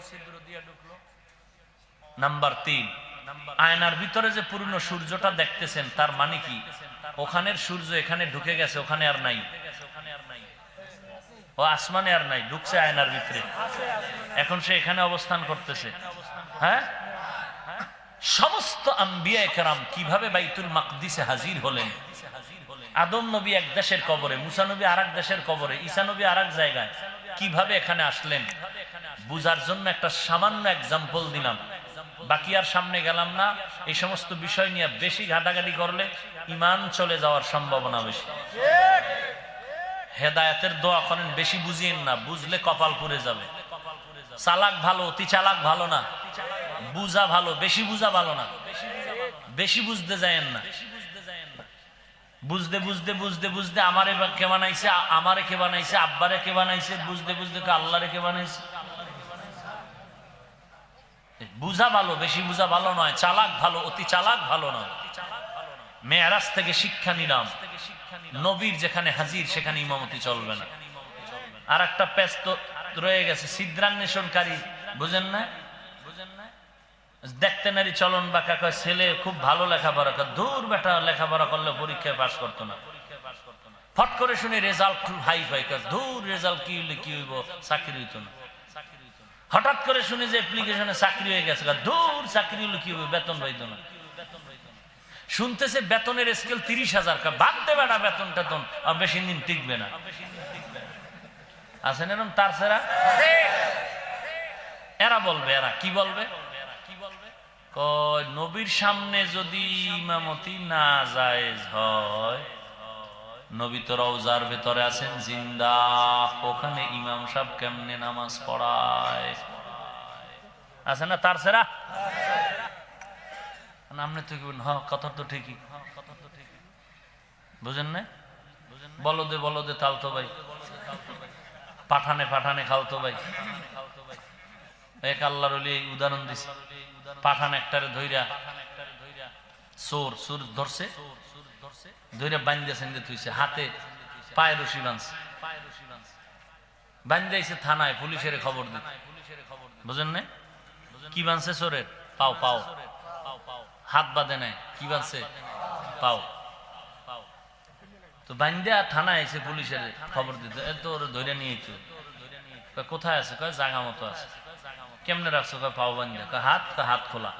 নাম্বার 3, আয়নার ভিতরে যে পূর্ণ সূর্যটা দেখতেছেন তার মানে কি ওখানের সূর্য এখানে ঢুকে গেছে, ওখানে আর নাই? ও আসমানে আর নাই, ঢুকছে আয়নার ভিতরে, এখন সে এখানে অবস্থান করতেছে। হ্যাঁ, সমস্ত আম্বিয়া কেরাম কিভাবে বাইতুল মাকদিসে হাজির হলেন আদম নবী এক দেশের কবরে, মুসা নবী আর এক দেশের কবরে, ঈসা নবী আর এক জায়গায়, কিভাবে এখানে আসলেন বুঝার জন্য একটা সামান্য এক্সাম্পল দিলাম। বাকি আর সামনে গেলাম না। এই সমস্ত বিষয় নিয়ে বেশি ঘাটাঘাটি করলে ঈমান চলে যাওয়ার সম্ভাবনা বেশি। হেদায়েতের দোয়া করেন, বেশি বুঝিয়েন না, বুঝলে কপাল পুড়ে যাবে। চালাক ভালো, অতি চালাক ভালো না, বুঝা ভালো, বেশি বুঝা ভালো না। বেশি বুঝতে যায়েন না। বুঝতে বুঝতে বুঝতে বুঝতে আমারে কে বানাইছে, আমারে কে বানাইছে, আব্বারে কে বানাইছে, বুঝতে বুঝতে আল্লাহরে কে বানাইছে। বুঝা ভালো, বেশি বুঝা ভালো নয়। চালাক ভালো, অতি চালাক ভালো নয়। মেরাজ থেকে শিক্ষা নিলাম, নবীর যেখানে হাজির সেখানে ইমামতি চলবে না। আর একটা পেস তো রয়ে গেছে, ছিদ্রান্বেষণকারী, বুঝেন না? দেখতে নারী চলন বাঁকা, কয় ছেলে খুব ভালো লেখাপড়া করে, দূর বেটা লেখাপড়া করলে পরীক্ষায় পাস করতো না। ফট করে শুনি রেজাল্ট খুব হাই ফাই, দূর রেজাল্ট কি হইলে কি হইব, চাকরি হইতো না। হঠাৎ করে শুনি যে অ্যাপ্লিকেশনে চাকরি হয়ে গেছে, দূর চাকরি হলে কি হবে, বেতন পাইতো না। শুনতেছে বেতনের স্কেল 30,000, বাদ দে বেটা বেতন টেতন, আর বেশি দিন টিকবে না। আছেন এরকম তার সেরা? এরা বলবে, এরা কি বলবে? কয় নবীর সামনে যদি ইমামতি না জায়েজ হয়, নবী তো রওজার ভেতরে আছেন জিন্দা, ওখানে ইমাম সাহেব কেমনে নামাজ পড়ায়? আছে না তার সেরা? আপনি তো কথা তো ঠিকই, বুঝেন না? বলদে বলদে তালতো ভাই, পাঠানে পাঠানে খালতো ভাই। এক আল্লাহর ওলি উদাহরণ দিছে, পাঠান একটারে ধইরা চোর চোর ধরছে, ধইরা বান্ধে সেন্দে থুইছে, হাতে পায়ে রশি বাঁধছে, বান্ধাইছে থানায়, পুলিশের খবর দিতে। বুঝেন না? কি বাঁধছে চোরের? পাও পাও, হাত বাঁধে নাই, কি বাঁধছে? পাও। তো বান্ধে থানায় এসে পুলিশের খবর দিতে, এত ওরা ধরে নিয়েছে। কোথায় আছে? কয় জায়গা মতো আছে। কেমনে রাখছো? কয় পাও বান্ধে। কয় হাত? কয় হাত খোলা।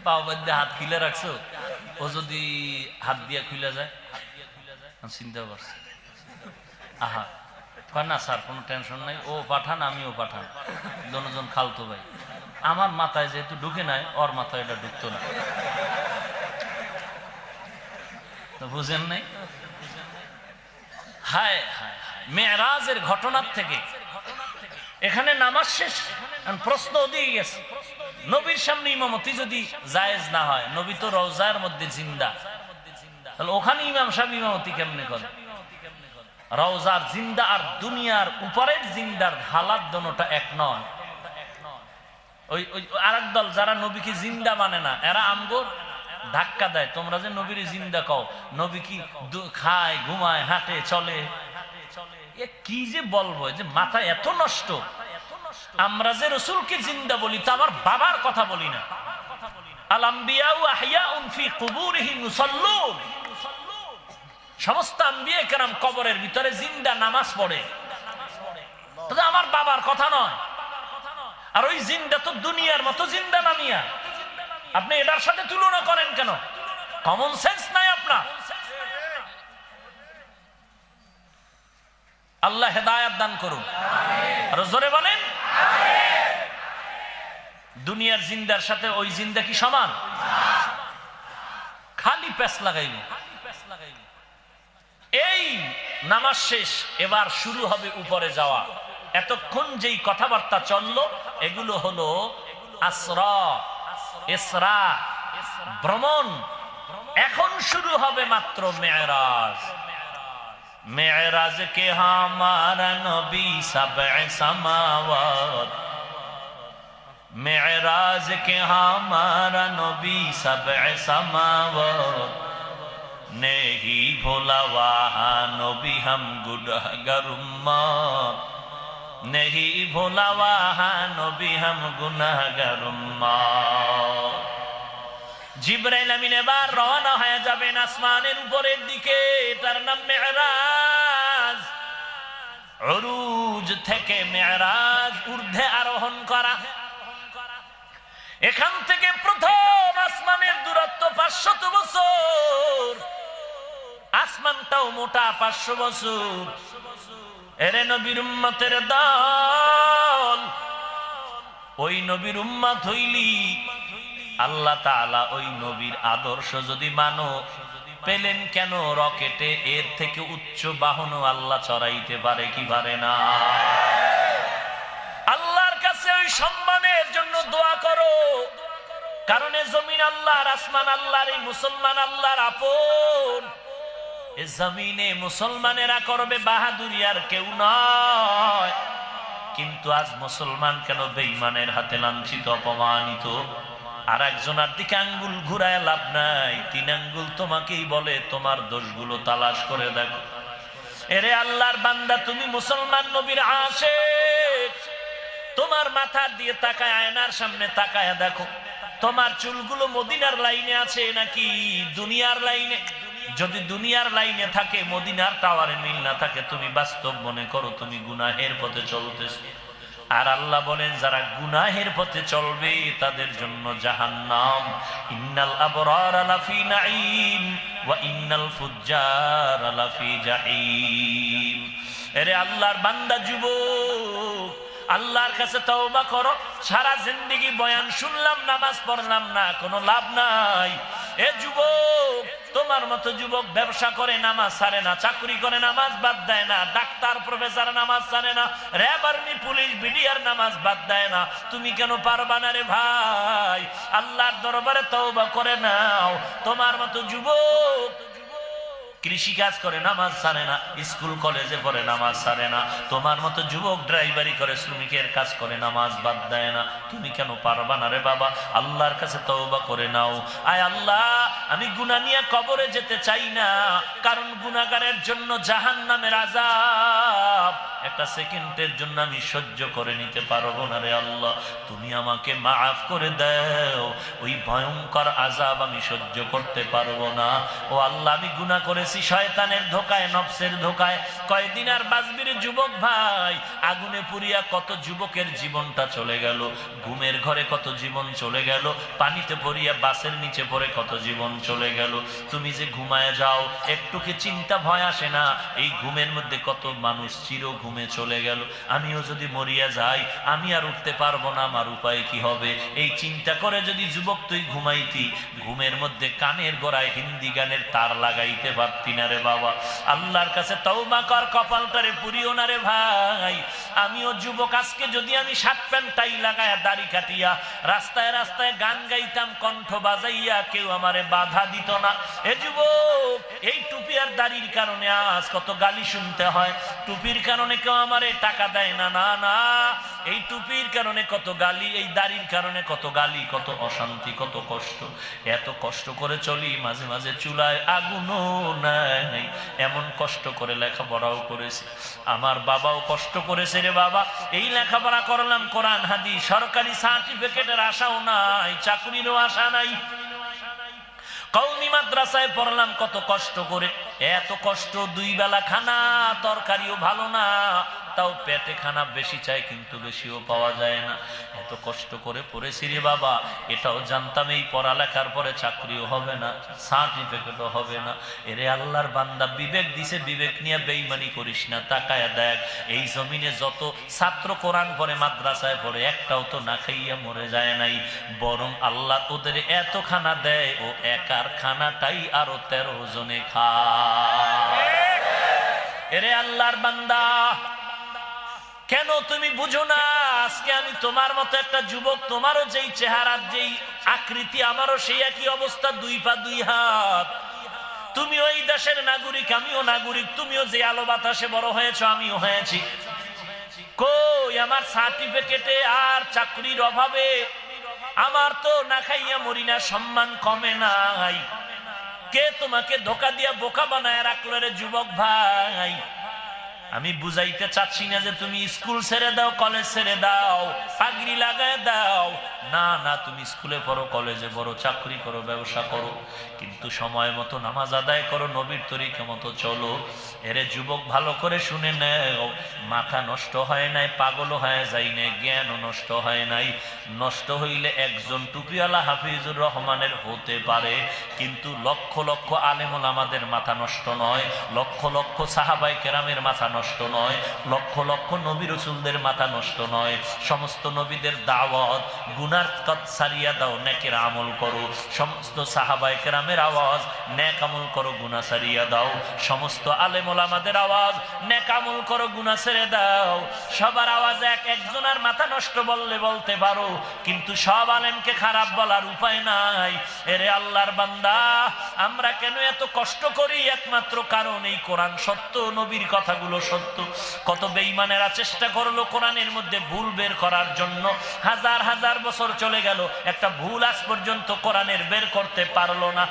পাও বান্ধে হাত খুলে রাখছো? ও যদি হাত দিয়া খুলে যায়? চিন্তা করছে। আহা, কয় না স্যার কোনো টেনশন নাই, ও পাঠান আমিও পাঠান, দুজন খালতো ভাই। আমার মাথায় যেহেতু ঢুকে নাই, ওর মাথায় এটা ঢুকতো না। বুঝেন নাই? হায় হায়, মেরাজের ঘটনার থেকে এখানে নামাজ শেষ, প্রশ্ন দিয়ে গেছে নবীর সামনে ইমামতি যদি জায়েজ না হয়, নবী তো রওজার মধ্যে জিন্দা, তাহলে ওখানে ইমাম সাহেব ইমামতি কেমনে করে? রওজার জিন্দা আর দুনিয়ার উপরের জিন্দার হালাত দোনোটা এক নয়। ওই আরেক দল যারা নবীকে জিন্দা মানে না, এরা আমগো ধাক্কা দেয়, তোমরা যে নবীর জিন্দা কও, নবী কি খায়, ঘুমায়, হাঁটে, চলে? এ কি যে বলবো, যে মাথা এত নষ্ট। আমরা যে রাসূলকে জিন্দা বলি, তা আমার বাবার কথা বলি না। আল আম্বিয়াউ আহইয়াউন ফি কুবুরিহিম ইউসাল্লুন, সমস্ত আম্বিয়া কেরাম কবরের ভিতরে জিন্দা নামাজ পড়ে, তবে আমার বাবার কথা নয়। আর ওই জিন্দা তো দুনিয়ার মতো জিন্দা না মিয়া, আপনি এটার সাথে তুলনা করেন কেন? কমন সেন্স নাই আপনার। আল্লাহ হেদায়েত দান করুন, আর জোরে বলেন। দুনিয়ার জিন্দার সাথে ওই জিন্দা কি সমান? খালি প্যাস লাগাইব। এই নামাজ শেষ, এবার শুরু হবে উপরে যাওয়া। এতক্ষণ যেই কথাবার্তা চললো, এগুলো হলো আসরা, ইসরা, ভ্রমণ। এখন শুরু হবে মাত্র মেরাজ। মেরাজ কে হামারা নবী সাবএ সামাওয়াত, মেরাজ কে হামারা নবী সাবএ সামাওয়াত, নেহি ভোলা ওয়াহা নবী হাম গুনাহগার উম্মত, নেহি ভোলা ওয়াহা নবী হাম গুনাহগার উম্মত। জিবরাইল আমিন এবার রওনা হয়ে যাবেন আসমানের উপরের দিকে, তার নাম মেরাজ। উরুজ থেকে মেরাজ, ঊর্ধ্বে আরোহণ করা। এখান থেকে প্রথম আসমানের দূরত্ব 500 বছর, আসমানটাও মোটা 500 বছর। এরে নবীর উম্মতের দল, ওই নবীর উম্মত হইলি আল্লাহ তাআলা ওই নবীর আদর্শ যদি মানো, পেলেন কেন রকেটে এর থেকে উচ্চ বাহনও আল্লাহ চড়াইতে পারে কি পারে না? আল্লাহর কাছে ওই সম্মানের জন্য দোয়া করো, কারণ এ জমিন আল্লাহর, আসমান আল্লাহর, এই মুসলমান আল্লাহর আপন। এ জমিনে মুসলমানেরা করবে বাহাদুরি, আর কেউ নয়। কিন্তু আজ মুসলমান কেন বেঈমানের হাতে লাঞ্ছিত, অপমানিত? আর একজনের দিকে আঙ্গুল ঘুরায় লাভ নাই, 3 আঙ্গুল তোমাকেই বলে তোমার দোষগুলো তালাশ করে দেখো। এরে আল্লাহর বান্দা, তুমি মুসলমান নবীর আশিক, তোমার মাথার দিয়ে তাকায়, আয়নার সামনে তাকায় দেখো তোমার চুলগুলো মদিনার লাইনে আছে নাকি দুনিয়ার লাইনে? যদি দুনিয়ার লাইনে থাকে, মদিনার টাওয়ারে মিল না থাকে, তুমি বাস্তব মনে করো তুমি গুনাহের পথে চলতেছো। আর আল্লাহ বলেন যারা গুনাহের পথে চলবে তাদের জন্য জাহান্নাম। ইন্নাল আবরারা লাফি নাঈম ওয়া ইন্নাল ফুজ্জারা লাফি জাহিম। এরে আল্লাহর বান্দা, যুবক, আল্লাহর কাছে তওবা করো। সারা জিন্দেগি বয়ান শুনলাম, নামাজ পড়লাম না, কোনো লাভ নাই। এ যুবক, তোমার মতো যুবক ব্যবসা করে নামাজ ছাড়ে না, চাকরি করে নামাজ বাদ দেয় না, ডাক্তার প্রফেসর নামাজ ছাড়ে না, র্যাব আর্মি পুলিশ বিডিআর নামাজ বাদ দেয় না, তুমি কেন পারবা না রে ভাই? আল্লাহর দরবারে তওবা করে নাও। তোমার মতো যুবক কৃষি কাজ করে নামাজ ছাড়ে না, স্কুল কলেজে পড়ে নামাজ ছাড়ে না, তোমার মতো যুবক ড্রাইভারি করে, শ্রমিকের কাজ করে নামাজ বাদ দেয় না, তুমি কেন পারবা না রে বাবা? আল্লাহর কাছে তওবা করে নাও। আয় আল্লাহ, আমি গুনাহ নিয়ে কবরে যেতে চাই না, কারণ গুনাহগারের জন্য জাহান্নামের আযাব একটা সেকেন্ডের জন্য আমি সহ্য করে নিতে পারবো না রে আল্লাহ, তুমি আমাকে মাফ করে দাও, ওই ভয়ঙ্কর আযাব আমি সহ্য করতে পারবো না। ও আল্লাহ, আমি গুনাহ করেছি শয়তানের ধোকায়, নফসের ধোকায়। কয়দিন আর বাঁচবি রে যুবক ভাই? আগুনে পুড়িয়া কত যুবকের জীবনটা চলে গেল, ঘুমের ঘরে কত জীবন চলে গেল, পানিতে পড়িয়া বাসের নিচে পড়ে কত জীবন চলে গেল। তুমি যে ঘুমায় যাও, একটু কি চিন্তা ভয় আসে না? এই ঘুমের মধ্যে কত মানুষ চির ঘুমে চলে গেল। আমিও যদি মরিয়া যাই, আমি আর উঠতে পারবো না, আমার উপায় কি হবে? এই চিন্তা করে যদি যুবক তুই ঘুমাইতি, ঘুমের মধ্যে কানের গোড়ায় হিন্দি গানের তার লাগাইতে পারতি না রে বাবা। আল্লাহর কাছে তওবা কর, কপালটারে পুরিও না রে ভাই। আমিও যুবক, আজকে যদি আমি শার্ট প্যান্ট টাই লাগায়া, দাড়ি কাটিয়া রাস্তায় রাস্তায় গান গাইতাম কণ্ঠ বাজাইয়া, কেউ আমারে বাধা দিত না। এ যুবক, এই টুপি আর দাড়ির কারণে আজ কত গালি শুনতে হয়। টুপির কারণে কেউ আমারে টাকা দেয় না, না না, এই টুপির কারণে কত গালি, এই দাড়ির কারণে কত গালি, কত অশান্তি, কত কষ্ট। এত কষ্ট করে চলি, মাঝে মাঝে চুলায় আগুনও নাই, এমন কষ্ট করে লেখাপড়াও করেছি। আমার বাবাও কষ্ট করেছে রে বাবা, এই লেখাপড়া করলাম, কোরআন হাদিস, সরকারি সার্টিফিকেটের আশাও নাই, চাকরিরও আশা নাই, কওমি মাদ্রাসায় পড়লাম কত কষ্ট করে। এত কষ্ট, 2 বেলা খানা, তরকারিও ভালো না, তাও পেটে খানা বেশি চাই, কিন্তু বেশিও পাওয়া যায় না। এত কষ্ট করে পড়েছি রে বাবা, এটাও জানতাম এই পড়ালেখার পরে চাকরিও হবে না, সার্টিফিকেটও হবে না। এরে আল্লাহর বান্দা, বিবেক দিছে, বিবেক নিয়ে বেঈমানি করিস না। তাকায়া দেখ, এই জমিনে যত ছাত্র কোরআন পড়ে, মাদ্রাসায় পড়ে, একটাও তো না খাইয়া মরে যায় নাই, বরং আল্লাহ ওদের এত খানা দেয়, ও একার খানাটাই আরো 13 জনে খায়। এরে আল্লাহর বান্দা, কেন তুমি বুঝো না? আজকে আমি তোমার মতো একটা যুবক, তোমারও যেই চেহারা, যেই আকৃতি, আমারও সেই একই অবস্থা, 2 পা 2 হাত। তুমিও এই দেশের নাগরিক, আমিও নাগরিক। তুমিও যে আলো বাতাসে বড় হয়েছ, আমিও হয়েছি। কই আমার সার্টিফিকেটে আর চাকরির অভাবে আমার তো না খাইয়া মরি না, সম্মান কমে নাই। কে তোমাকে ধোকা দিয়া বোকা বানায় রাখলো রে যুবক ভাই? আমি বুঝাইতে চাচ্ছি না যে তুমি স্কুল ছেড়ে দাও, কলেজ ছেড়ে দাও, পাগড়ি লাগায় দাও। না না, তুমি স্কুলে পড়ো, কলেজে পড়ো, চাকরি করো, ব্যবসা করো, কিন্তু সময় মতো নামাজ আদায় করো, নবীর তরিকা মতো চলো। এরে যুবক, ভালো করে শুনে নেও, মাথা নষ্ট হয় নাই, পাগল হয়ে যাই নাই, জ্ঞানও নষ্ট হয় নাই। নষ্ট হইলে একজন টুপিওয়ালা হাফিজুর রহমানের হতে পারে, কিন্তু লক্ষ লক্ষ আলেম ওলামাদের মাথা নষ্ট নয়, লক্ষ লক্ষ সাহাবায়ে কেরামের মাথা নষ্ট নয়, লক্ষ লক্ষ নবী রাসূলদের মাথা নষ্ট নয়। সমস্ত নবীদের দাওয়াত, গুনার কাজ ছাড়িয়া দাও, নেকের আমল করো। সমস্ত সাহাবায়ে কেরামের আওয়াজ, নেক আমল করো, গুনাহ ছাড়িয়া দাও। সমস্ত আলেম ওলামাদের আওয়াজ, নেক আমল করো, গুনাহ ছেড়ে দাও। সবার আওয়াজ এক, একজনের মাথা নষ্ট বললে বলতে পারো, কিন্তু সব আলেমকে খারাপ বলার উপায় নাই। এরে আল্লাহর বান্দা, আমরা কেন এত কষ্ট করি? একমাত্র কারণ এই কোরআন সত্য, নবীর কথাগুলো সত্য। কত বেঈমানেরা চেষ্টা করলো কোরআনের মধ্যে ভুল বের করার জন্য, হাজার হাজার বছর চলে গেল, একটা ভুল আজ পর্যন্ত কোরআনের বের করতে পারলো না।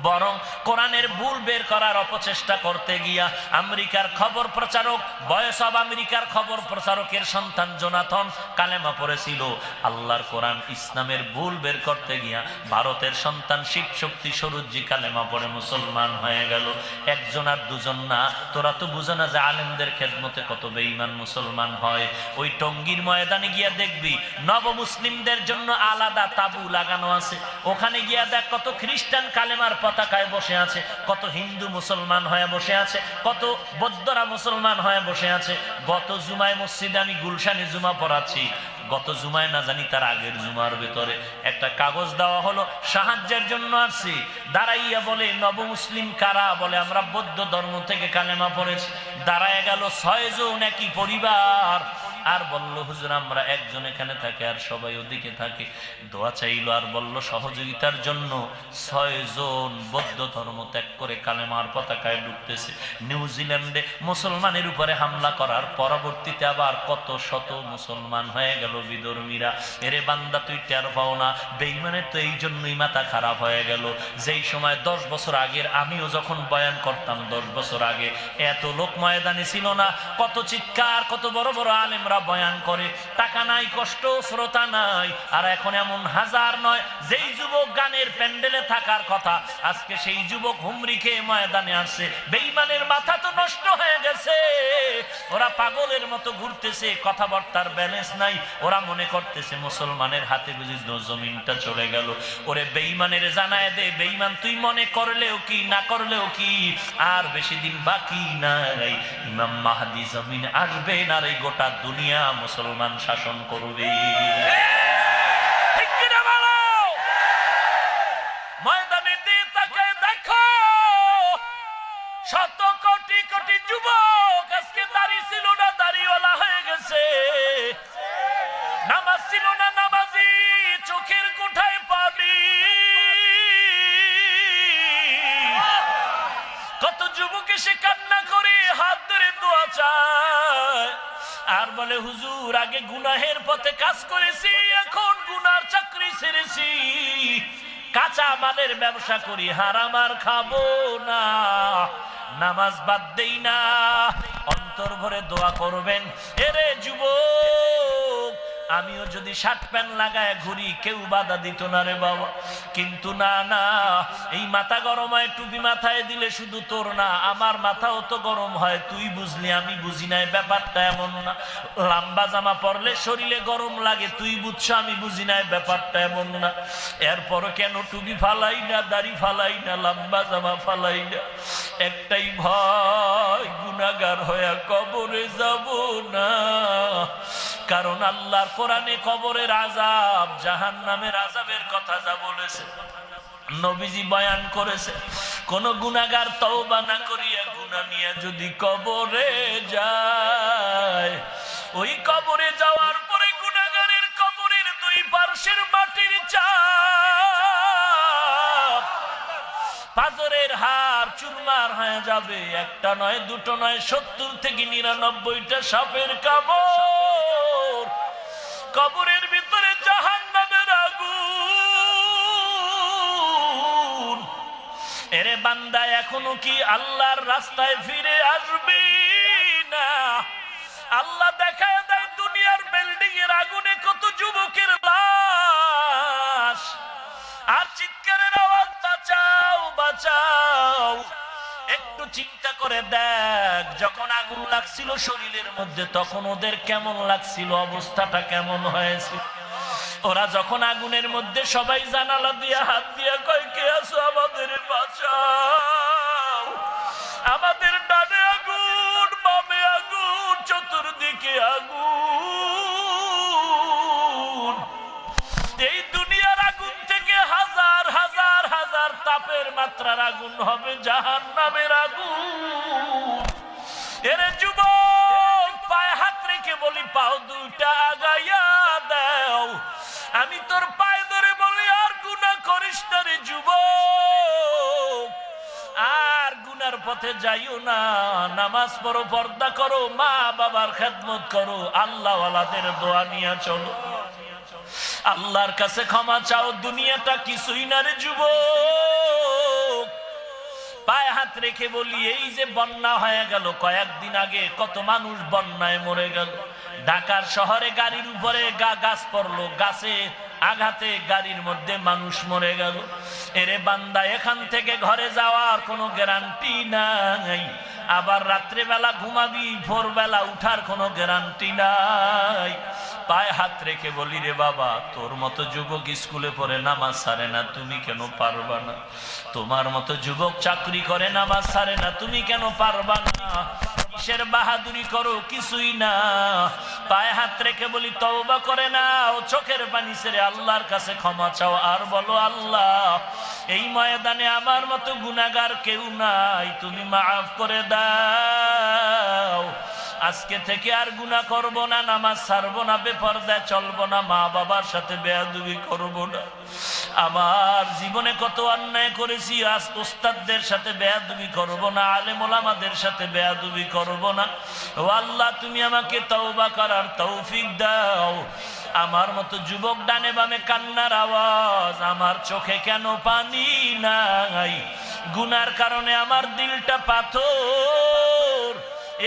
বরং কোরআনের ভুল বের করার অপচেষ্টা করতে গিয়া আমেরিকার খবর প্রচারক, বয়স অব আমেরিকার খবর প্রচারকের সন্তান জোনাথন কালেমা পড়েছিল। আল্লাহর কোরআন ইসলামের ভুল বের করতে গিয়া ভারতের সন্তান শিব শক্তি সরুজ্জি কালেমা পড়ে মুসলমান হয়ে গেল। একজন আর দুজন না, তোরা তো বুঝো না যে আলেমদের খেদমতে কত বেঈমান মুসলমান হয়। ওই টঙ্গীর ময়দানে গিয়া দেখবি নব মুসলিমদের জন্য আলাদা তাবু লাগানো আছে। ওখানে গিয়া দেখ কত খ্রিস্টান কালেমার পতাকায় বসে আছে, কত হিন্দু মুসলমান হয়ে বসে আছে, কত বৌদ্ধরা মুসলমান হয়ে বসে আছে। গত জুমায় মসজিদে আমি গুলশানে জুমা পড়াচ্ছি, গত জুমায় না জানি তার আগের জুমার ভেতরে একটা কাগজ দেওয়া হলো, সাহায্যের জন্য আসছি। দাঁড়াইয়া বলে, নব মুসলিম কারা? বলে আমরা বৌদ্ধ ধর্ম থেকে কালেমা পড়েছি। দাঁড়ায় গেল 6 জন একই পরিবার, আর বলল হুজুর আমরা একজন এখানে থাকে আর সবাই ওদিকে থাকে। দোয়া চাইলো আর বলল সহযোগিতার জন্য। 6 জন বৌদ্ধ ধর্ম ত্যাগ করে কালেমার পতাকায় ঢুকতেছে। নিউজিল্যান্ডে মুসলমানের উপরে হামলা করার পরবর্তীতে আবার কত শত মুসলমান হয়ে গেল বিধর্মীরা। এরে বান্দা, তুই টের পাও না? বেঈমানের তো এই জন্যই মাথা খারাপ হয়ে গেল। যেই সময় 10 বছর আগের, আমিও যখন বয়ান করতাম 10 বছর আগে, এত লোক ময়দানে ছিল না। কত চিৎকার, কত বড় বড় আলেমরা বয়ান করে, টাকা নাই, কষ্ট, শ্রোতা নাই। আর এখন এমন হাজার নয়, যেই যুবক গানের প্যান্ডেলে থাকার কথা, আজকে সেই যুবক হুমরি খেয়ে ময়দানে আসছে। বেঈমানের মাথা তো নষ্ট হয়ে গেছে, ওরা পাগলের মতো ঘুরতেছে, কথাবার্তার ব্যালেন্স নাই। ওরা মনে করতেছে মুসলমানের হাতে বুঝি জমিনটা চলে গেল। ওরে বেঈমানের জানায় দে, বেঈমান তুই মনে করলেও কি, না করলেও কি, আর বেশি দিন বাকি নাই। ইমাম মাহদি জমিন আসবে না রে, গোটা দুনিয়া মুসলমান শাসন করবে। ময়দানের দিকে তাকায় দেখো, শত কোটি কোটি যুবক আজকে দাড়ি ছিল না, দাড়িওয়ালা হয়ে গেছে। নামাজ ছিল না, নামাজি, চোখের কোঠায় পানি। কত যুবক এসে কান্না করে হাত ধরে দোয়া চায়, আর বলে হুজুর আগে গুনাহের পথে কাজ করেছি, এখন গুনার চাকরি ছেড়েছি, কাঁচা মালের ব্যবসা করি, হারাম আর খাবো না, নামাজ বাদ দেই না। অন্তর ভরে দোয়া করবেন। এরে যুবক, আমিও যদি শার্ট প্যান্ট লাগায় ঘুরি কেউ বাধা দিত না রে বাবা, কিন্তু না না, এই মাথা গরম হয়, টুপি মাথায় দিলে শুধু তোর না আমার মাথাও তো গরম হয়। তুই বুঝলি, আমি বুঝি নাই, ব্যাপারটা এমন না। লম্বা জামা পরলে শরীরে গরম লাগে, তুই বুঝছো, আমি বুঝি নাই, ব্যাপারটা এমন না। এরপরও কেন টুপি ফালাই না, দাড়ি ফালাই না, লম্বা জামা ফালাই না? একটাই ভয়, গুনাহগার হয়ে কবরে যাব না। কারণ আল্লাহর কোরআনে কবরের আযাব, জাহান্নামের আযাবের কথা যা বলেছে, নবীজি বয়ান করেছে। কোন গুনাহগার তওবা না করিয়া গুনাহ নিয়ে যদি কবরে যায়, ওই কবরে যাওয়ার পরে গুনাহগারের কবরের 2 পার্শ্বের মাটির চাপ, পাথরের হাড় চুরমার হয়ে যাবে। একটা নয়, দুটো নয়, 70 থেকে 99টা সাপের কামড়। কবরের ভিতরে জাহান্নামের আগুন। এরে বান্দা, এখনো কি আল্লাহর রাস্তায় ফিরে আসবি? আল্লাহ দেখায় দেয় দুনিয়ার বিল্ডিং এর আগুনে কত যুবকের লাশ, আর চিৎকারের আওয়াজ, বাঁচাও বাঁচাও। একটু চিন্তা করে দেখ, যখন আগুন লাগছিল শরীরের মধ্যে তখন ওদের কেমন লাগছিল, অবস্থাটা কেমন হয়েছিল। ওরা যখন আগুনের মধ্যে সবাই জানালা দিয়ে হাত দিয়ে কয়, কে আছো, আমাদের বাঁচাও। আমাদের ডানে আগুন, বামে আগুন, চতুর্দিকে আগুন। এই দুনিয়ার আগুন থেকে হাজার হাজার হাজার তাপের মাত্রার আগুন হবে জাহান্নামের আগুন। এরে যুবক, পায়ে হাত রেখে বলি, পাও দুইটা আগাইয়া দাও। আমি তোর পায়ে ধরে বলি, আর গুনাহ করিস না রে যুবক, আর গুনার পথে যাইও না। নামাজ পড়ো, পর্দা করো, মা বাবার খেদমত করো, আল্লাহওয়ালাদের দোয়া নিয়ে চলো, আল্লাহর কাছে ক্ষমা চাও। দুনিয়াটা কিছুই না রে যুবক। পায়ে হাত রেখে বলি, এই যে বন্যা হয়ে গেল কয়েকদিন আগে, কত মানুষ বন্যায় মরে গেল। ঢাকার শহরে গাড়ির উপরে গাছ পড়লো, গাছে আঘাতে গাড়ির মধ্যে মানুষ মরে গেল। এরে বান্দা, এখান থেকে ঘরে যাওয়ার কোনো গ্যারান্টি নাই। আবার রাত্রেবেলা ঘুমাবি, ভোরবেলা উঠার কোনো গ্যারান্টি নাই। পায়ে হাত রেখে বলি, রে বাবা, তোর মতো যুবক স্কুলে পড়ে নামাজ ছাড়ে না, তুমি কেন পারবা না? তোমার মতো যুবক চাকরি করে নামাজ ছাড়ে না, তুমি কেন পারবা না? কিসের বাহাদুরি করো? কিছুই না। পায়ে হাত রেখে বলি, তওবা করে নাও, চোখের পানি ছেড়ে আল্লাহর কাছে ক্ষমা চাও, আর বলো, আল্লাহ, এই ময়দানে আমার মতো গুনাহগার কেউ নাই, তুমি মাফ করে দাও। আজকে থেকে আর গুনাহ করব না, নামাজ ছাড়বো না, বেপরদায় চলবো না, মা বাবার সাথে বেয়াদবি করব না। আমার জীবনে কত অন্যায় করেছি, আজ ওস্তাদদের সাথে বেয়াদবি করব না, আলেম ওলামাদের সাথে বেয়াদবি করব না। ও আল্লাহ, তুমি আমাকে তওবা করার তৌফিক দাও। আমার মতো যুবক ডানে বামে কান্নার আওয়াজ, আমার চোখে কেন পানি নাই? গুনার কারণে আমার দিলটা পাথর,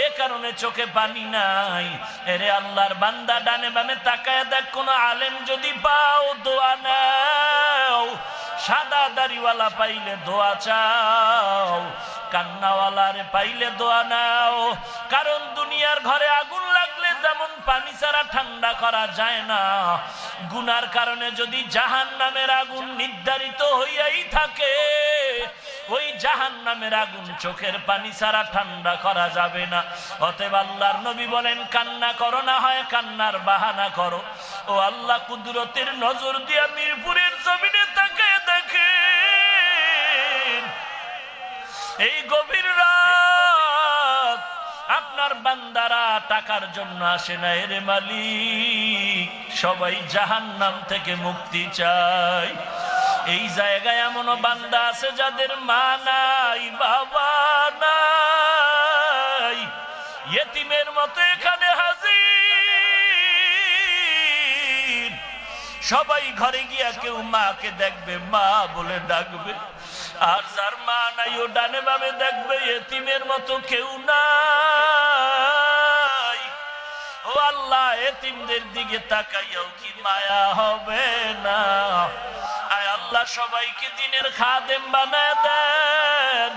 এ কারণে চোখে পানি নাই। এরে আল্লাহর বান্দা, ডানে বামে তাকায় দেখ, কোন আলেম যদি পাও দোয়া নাও, সাদা দাড়িওয়ালা পাইলে দোয়া চাও, কান্নাওয়ালারে পাইলে দোয়া নাও। কারণ দুনিয়ার ঘরে আগুন লাগলে যেমন পানি ছাড়া ঠান্ডা করা যায় না, গুনার কারণে যদি জাহান্নামের আগুন নির্ধারিত হইয়াই থাকে, ওই জাহান্নামের আগুন চোখের পানি ছাড়া ঠান্ডা করা যাবে না। অতএব আল্লাহর নবী বলেন, কান্না করো, না হয় কান্নার বাহানা করো। ও আল্লাহ, কুদরতের নজর দিয়া মিরপুরের জমিনে তাকায় দেখেন, এই গভীর রাত আপনার বান্দারা টাকার জন্য আসে না, এর মালিক, সবাই জাহান্নাম থেকে মুক্তি চায়। এই জায়গায় এমনও বান্দা আছে যাদের মা নাই, বাবা নাই, ইয়েতিমের মতো এখানে হাজির। সবাই ঘরে গিয়া কেউ মাকে দেখবে, মা বলে ডাকবে, আর যার মা নাই ও ডানে বামে দেখবে, ইয়েতিমের মতো কেউ নাই। ও আল্লাহ, ইয়েতিমদের দিকে তাকাইয়াও কি মায়া হবে না? আয় আল্লাহ, সবাইকে দিনের খাদেম বানায় দেন।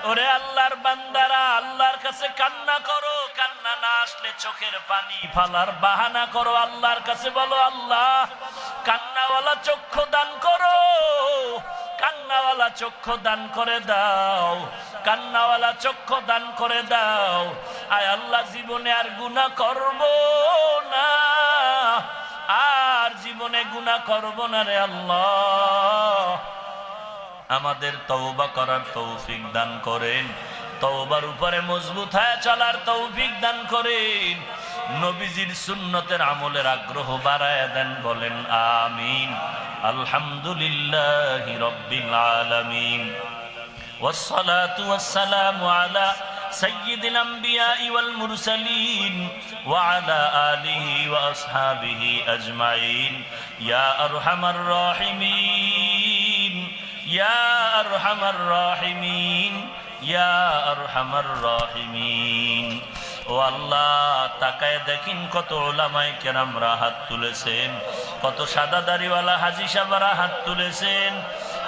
ওরে আল্লাহর বান্দারা, আল্লাহর কাছে কান্না করো, কান্না না আসলে চোখের পানি ফালার বাহানা করো, আল্লাহর কাছে বলো, আল্লাহ, কান্নাওয়ালা চক্ষু দান করো, কান্নাওয়ালা চক্ষু দান করে দাও, কান্নাওয়ালা চক্ষু দান করে দাও। আয় আল্লাহ, জীবনে আর গুনাহ করব না, আর জীবনে গুনাহ করব না রে আল্লাহ। আমাদের তওবা করার তৌফিক দান করেন, তওবার উপরে মজবুত হয়ে চলার তৌফিক দান করেন, নবীজির সুন্নতের আমলের আগ্রহ বাড়ায় দেন, বলেন আমিন। আলহামদুলিল্লাহি রাব্বিল আলামিন, والصلاة والسلام على سيد الأنبياء والمرسلين وعلى آله وأصحابه أجمعين يا أرحم الراحمين يا أرحم الراحمين يا أرحم الراحمين ও আল্লাহ, তাকায় দেখেন কত ওলামায়ে কেরামরা হাত তুলেছেন, কত সাদা দাড়িওয়ালা হাজী সাহেবরা হাত তুলেছেন।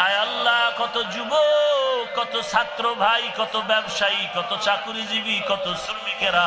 আয় আল্লাহ, কত যুবক, কত ছাত্র ভাই, কত ব্যবসায়ী, কত চাকুরিজীবী, কত শ্রমিকেরা